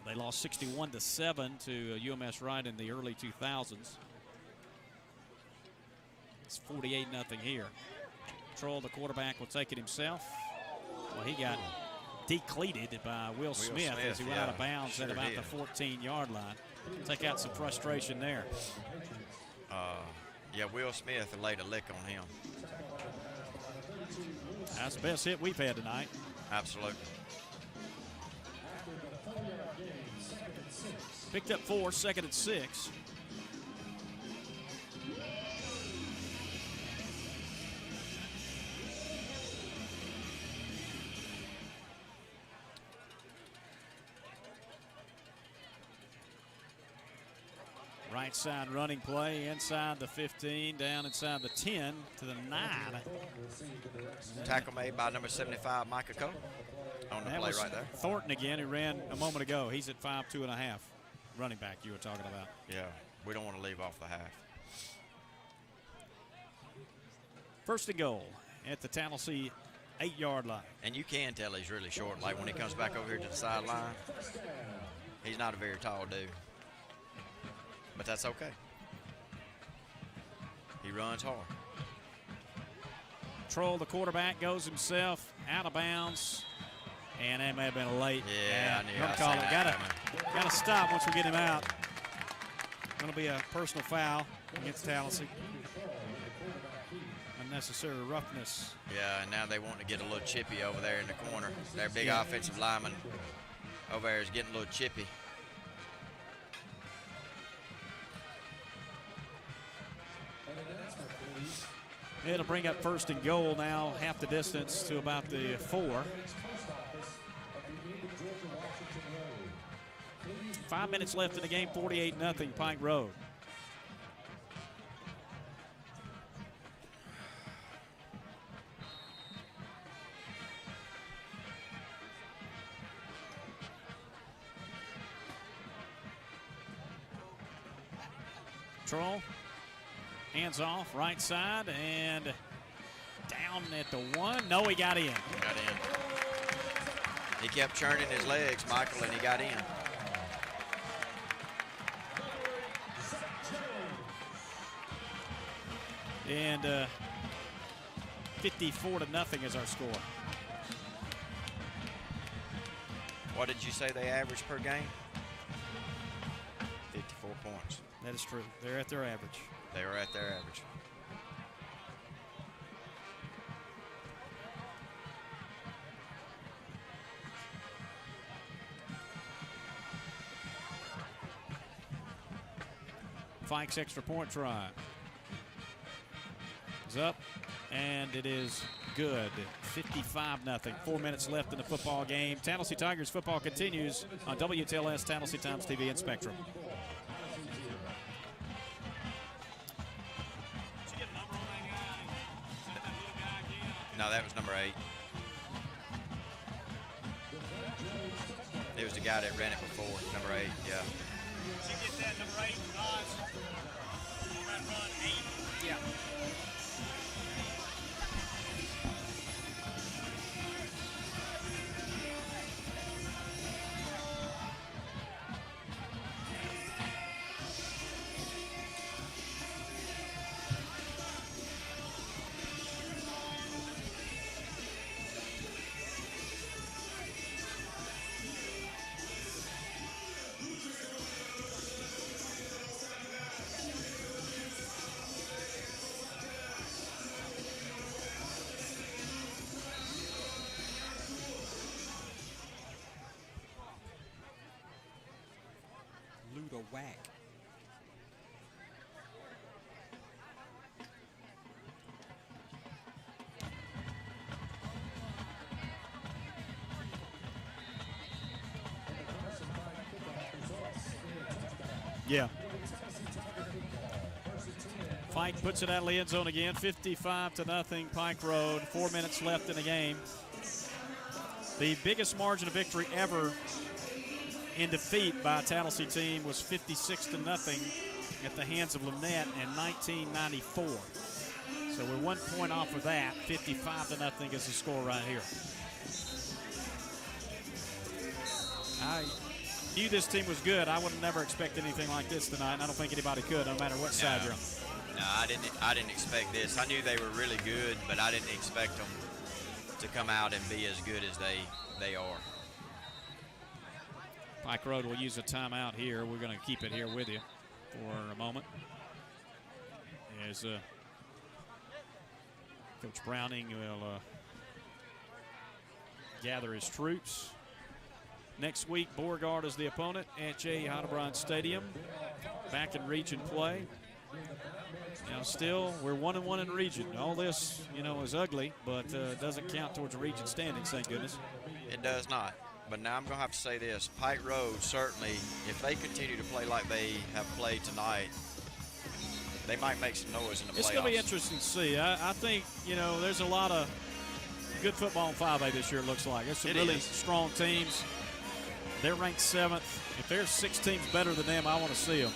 Speaker 5: They lost 61-7 to UMS Wright in the early 2000s. It's 48-0 here. Troll, the quarterback, will take it himself. Well, he got decleated by Will Smith as he went out of bounds at about the 14-yard line. Take out some frustration there.
Speaker 4: Yeah, Will Smith laid a lick on him.
Speaker 5: That's the best hit we've had tonight.
Speaker 4: Absolutely.
Speaker 5: Picked up 4, 2nd and 6. Right side running play inside the 15, down inside the 10 to the 9.
Speaker 4: Tackle made by number 75, Micah Cole, on the
Speaker 5: That
Speaker 4: play
Speaker 5: was
Speaker 4: right there.
Speaker 5: Thornton again, who ran a moment ago. He's at 5'2.5", running back you were talking about.
Speaker 4: Yeah, we don't want to leave off the half.
Speaker 5: First and goal at the Tallassee 8-yard line.
Speaker 4: And you can tell he's really short. Like when he comes back over here to the sideline, he's not a very tall dude. But that's okay. He runs hard.
Speaker 5: Troll, the quarterback, goes himself out of bounds And that may have been a late.
Speaker 4: Yeah, I knew.
Speaker 5: Don't
Speaker 4: I
Speaker 5: call
Speaker 4: seen
Speaker 5: it.
Speaker 4: that
Speaker 5: Gotta stop once we get him out. Going to be a personal foul against Tallassee. Unnecessary roughness.
Speaker 4: Yeah, and now they want to get a little chippy over there in the corner. Their big offensive lineman over there is getting a little chippy.
Speaker 5: It'll bring up 1st and goal now, half the distance to about the 4. 5 minutes left in the game, 48-0 Pike Road. Troll, hands off, right side, and down at the 1. No, he got in.
Speaker 4: Got in. He kept churning his legs, Michael, and he got in.
Speaker 5: And 54-0 is our score.
Speaker 4: What did you say they average per game? 54 points.
Speaker 5: That is true. They're at their average.
Speaker 4: They were at their average.
Speaker 5: Pike's extra point try is up, and it is good. 55-0. 4 minutes left in the football game. Tallassee Tigers football continues on WTLS, Tallassee Times TV, and Spectrum.
Speaker 4: No, that was number 8. It was the guy that ran it before, number 8, yeah.
Speaker 3: Did you get that, number 8, Oz? On that run, 8?
Speaker 2: Yeah. Luda whack.
Speaker 5: Yeah. Pike puts it out of the end zone again. 55-0 Pike Road. 4 minutes left in the game. The biggest margin of victory ever in defeat by a Tallassee team was 56-0 at the hands of Lynette in 1994. So we're 1 point off of that. 55-0 is the score right here. I knew this team was good. I would never expect anything like this tonight, and I don't think anybody could, no matter what side you're on.
Speaker 4: No, I didn't expect this. I knew they were really good, but I didn't expect them to come out and be as good as they are.
Speaker 5: Pike Road will use a timeout here. We're going to keep it here with you for a moment. As Coach Browning will gather his troops. Next week, Beauregard is the opponent at J. Heidebrand Stadium. Back in region play. Now, still, we're 1-1 in region. All this, is ugly, but doesn't count towards the region standings, thank goodness.
Speaker 4: It does not. But now I'm going to have to say this. Pike Road, certainly, if they continue to play like they have played tonight, they might make some noise in the playoffs.
Speaker 5: It's going to be interesting to see. I think, there's a lot of good football in 5A this year, it looks like. There's some really strong teams. They're ranked 7th. If there's 6 teams better than them, I want to see them.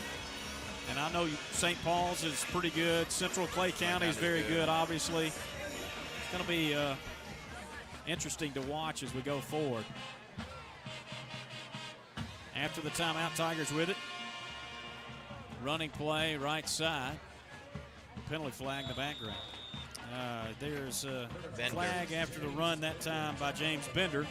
Speaker 5: And I know St. Paul's is pretty good. Central Clay County is very good, obviously. It's going to be interesting to watch as we go forward. After the timeout, Tigers with it. Running play, right side. Penalty flag in the background. There's a
Speaker 4: Bender.
Speaker 5: flag after the run that time by James Bender.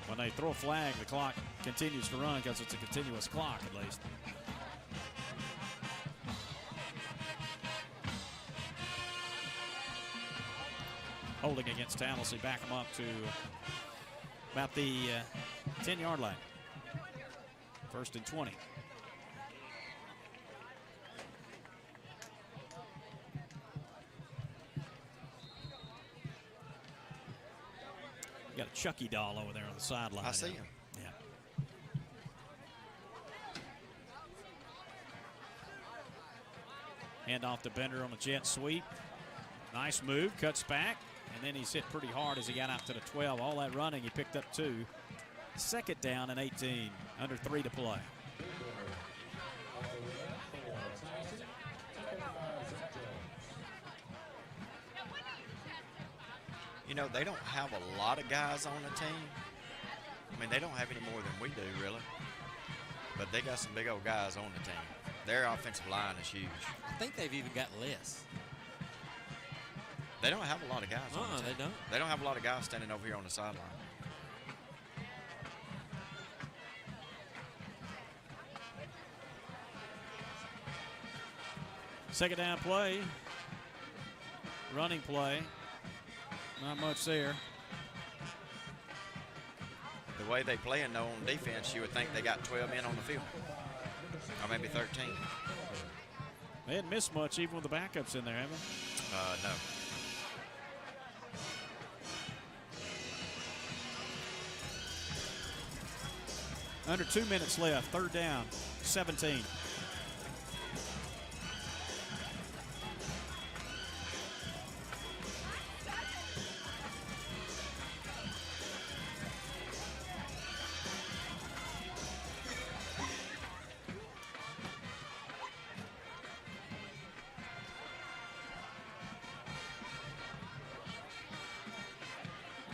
Speaker 5: When they throw a flag, the clock continues to run because it's a continuous clock at least. Holding against Tallassee, back them up to about the 10-yard line. 1st and 20. You got a Chucky doll over there on the sideline.
Speaker 4: I see him.
Speaker 5: Yeah. Hand off to Bender on a jet sweep. Nice move, cuts back, and then he's hit pretty hard as he got out to the 12. All that running, he picked up 2. 2nd down and 18, under 3 to play.
Speaker 4: You know, they don't have a lot of guys on the team. I mean, they don't have any more than we do, really. But they got some big old guys on the team. Their offensive line is huge.
Speaker 2: I think they've even got less.
Speaker 4: They don't have a lot of guys on the team.
Speaker 2: They don't.
Speaker 4: They don't have a lot of guys standing over here on the sideline.
Speaker 5: Second down play. Running play. Not much there.
Speaker 4: The way they playing, though, on defense, you would think they got 12 men on the field. Or maybe 13.
Speaker 5: They hadn't missed much even with the backups in there, have they?
Speaker 4: No.
Speaker 5: Under 2 minutes left. 3rd down, 17.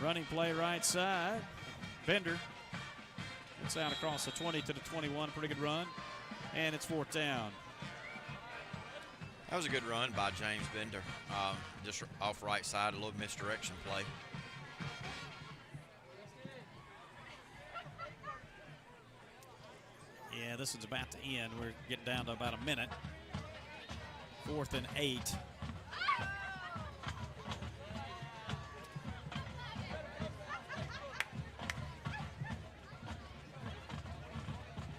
Speaker 5: Running play right side. Bender. It's out across the 20 to the 21. Pretty good run. And it's 4th down.
Speaker 4: That was a good run by James Bender. Just off right side, a little misdirection play.
Speaker 5: Yeah, this is about to end. We're getting down to about a minute. 4th and 8.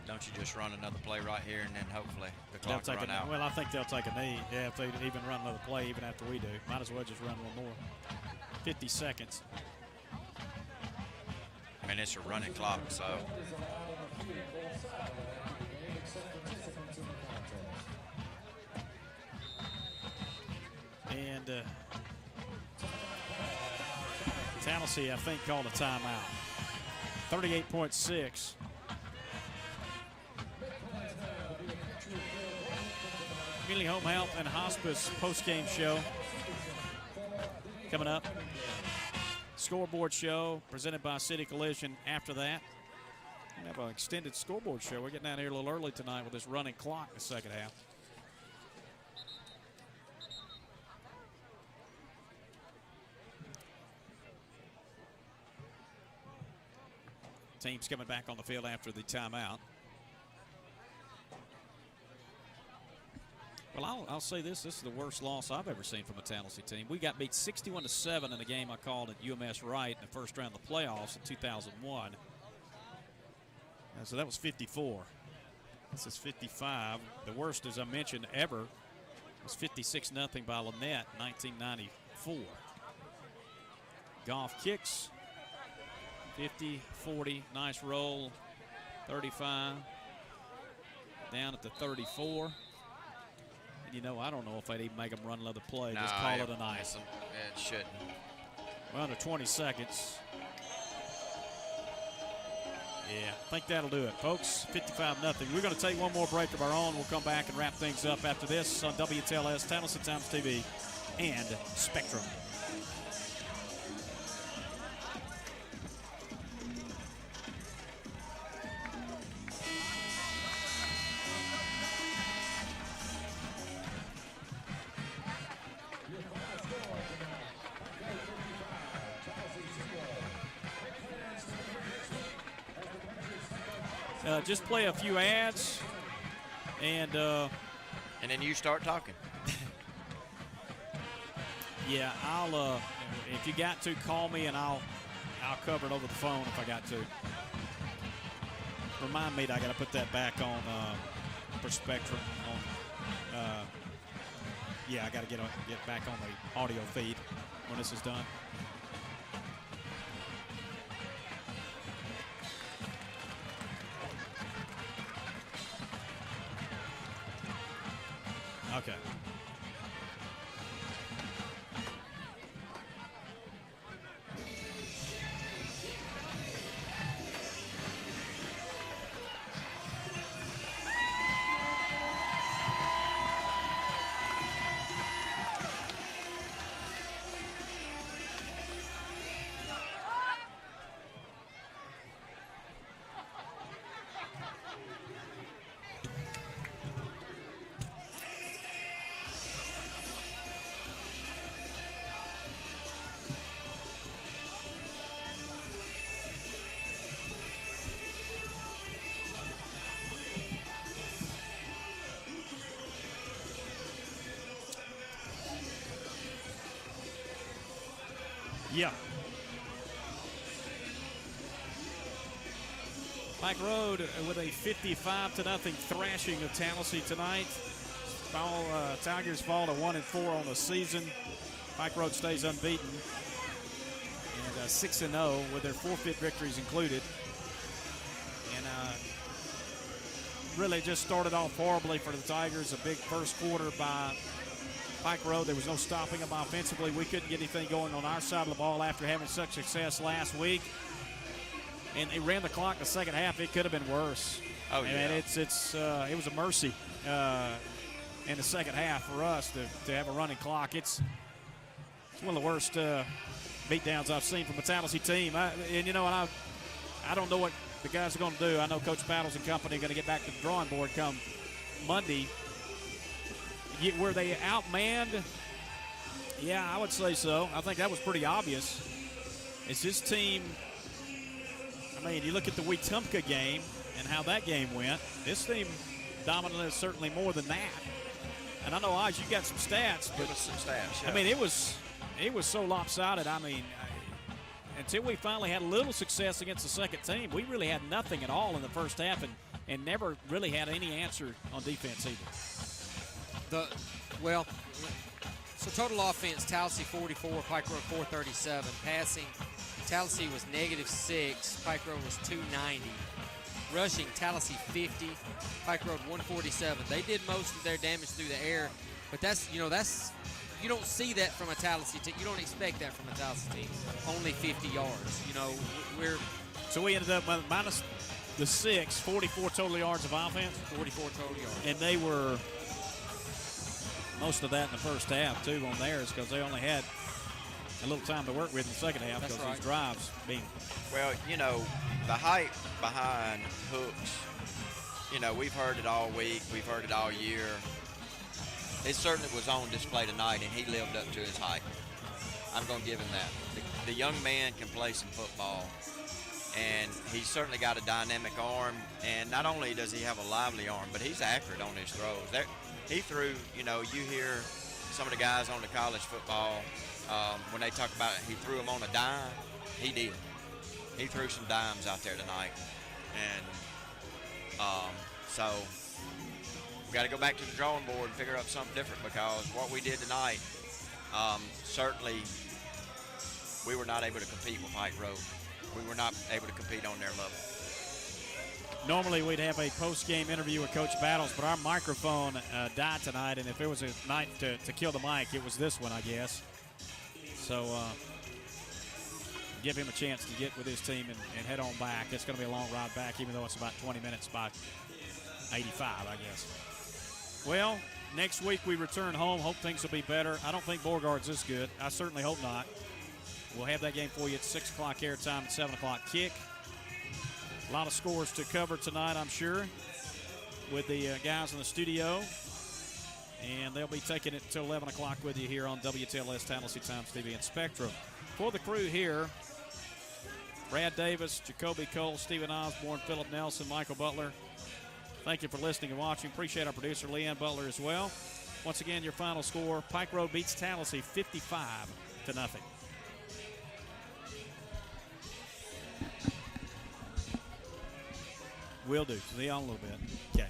Speaker 4: Don't you just run another play right here and then hopefully the clock will run out?
Speaker 5: Well, I think they'll take a knee. Yeah, if they even run another play, even after we do. Might as well just run one more. 50 seconds.
Speaker 4: I mean, it's a running clock, so.
Speaker 5: And Tallassee, I think, called a timeout. 38.6. Community Home Health and Hospice post-game show coming up. Scoreboard show presented by City Collision after that. We have an extended scoreboard show. We're getting out here a little early tonight with this running clock in the second half. Teams coming back on the field after the timeout. Well, I'll say this is the worst loss I've ever seen from a Tallassee team. We got beat 61-7 in a game I called at UMS Wright in the first round of the playoffs in 2001. And so that was 54. This is 55. The worst, as I mentioned, ever was 56-0 by Lynette in 1994. Goff kicks. 50, 40, nice roll. 35. Down at the 34. You know, I don't know if they'd even make them run another play. Just call it a night.
Speaker 4: It shouldn't.
Speaker 5: Well, under 20 seconds. Yeah, I think that'll do it, folks. 55-0. We're going to take one more break of our own. We'll come back and wrap things up after this on WTLS, Tallassee Times TV, and Spectrum. just play a few ads, and
Speaker 4: then you start talking.
Speaker 5: yeah, I'll. If you got to, call me, and I'll cover it over the phone if I got to. Remind me that I got to put that back on Spectrum. Yeah, I got to get back on the audio feed when this is done. Okay. Yeah. Pike Road with a 55-0 thrashing of Tallassee tonight. Tigers fall to 1-4 on the season. Pike Road stays unbeaten and 6-0 with their forfeit victories included. And really just started off horribly for the Tigers. A big first quarter by Pike Road. There was no stopping them offensively. We couldn't get anything going on our side of the ball after having such success last week. And they ran the clock the second half. It could have been worse.
Speaker 4: Oh, yeah.
Speaker 5: And it was a mercy in the second half for us to have a running clock. It's one of the worst beatdowns I've seen from a Tallassee team. I don't know what the guys are going to do. I know Coach Paddles and company are going to get back to the drawing board come Monday. Were they outmanned? Yeah, I would say so. I think that was pretty obvious. It's this team. I mean, you look at the Wetumpka game and how that game went. This team dominated certainly more than that. And I know, Oz, you got some stats, but
Speaker 4: some stats. Yeah.
Speaker 5: I mean, it was so lopsided. I mean, until we finally had a little success against the second team, we really had nothing at all in the first half, and never really had any answer on defense either.
Speaker 2: So total offense, Tallassee 44, Pike Road 437. Passing, Tallassee was -6, Pike Road was 290. Rushing, Tallassee 50, Pike Road 147. They did most of their damage through the air, but that's you don't see that from a Tallassee team. You don't expect that from a Tallassee team. Only 50 yards.
Speaker 5: So we ended up minus the 6, 44 total yards of offense.
Speaker 2: 44 total yards.
Speaker 5: And they were most of that in the first half, too, on theirs, because they only had a little time to work with in the second half because these drives being.
Speaker 4: Well, the hype behind hooks, we've heard it all week. We've heard it all year. It certainly was on display tonight, and he lived up to his hype. I'm going to give him that. The young man can play some football, and he's certainly got a dynamic arm, and not only does he have a lively arm, but he's accurate on his throws. He threw, you hear some of the guys on the college football, when they talk about it, he threw them on a dime. He did. He threw some dimes out there tonight. And so we got to go back to the drawing board and figure out something different, because what we did tonight, certainly we were not able to compete with Pike Road. We were not able to compete on their level.
Speaker 5: Normally we'd have a post-game interview with Coach Battles, but our microphone died tonight, and if it was a night to kill the mic, it was this one, I guess. So give him a chance to get with his team and head on back. It's going to be a long ride back, even though it's about 20 minutes by 85, I guess. Well, next week we return home. Hope things will be better. I don't think Beauregard's this good. I certainly hope not. We'll have that game for you at 6 o'clock airtime and 7 o'clock kick. A lot of scores to cover tonight, I'm sure, with the guys in the studio. And they'll be taking it till 11 o'clock with you here on WTLS, Tallassee Times TV, and Spectrum. For the crew here Brad Davis, Jacoby Cole, Stephen Osborne, Philip Nelson, Michael Butler. Thank you for listening and watching. Appreciate our producer, Leanne Butler, as well. Once again, your final score, Pike Road beats Tallassee 55-0. Will do. See you on a little bit. Okay.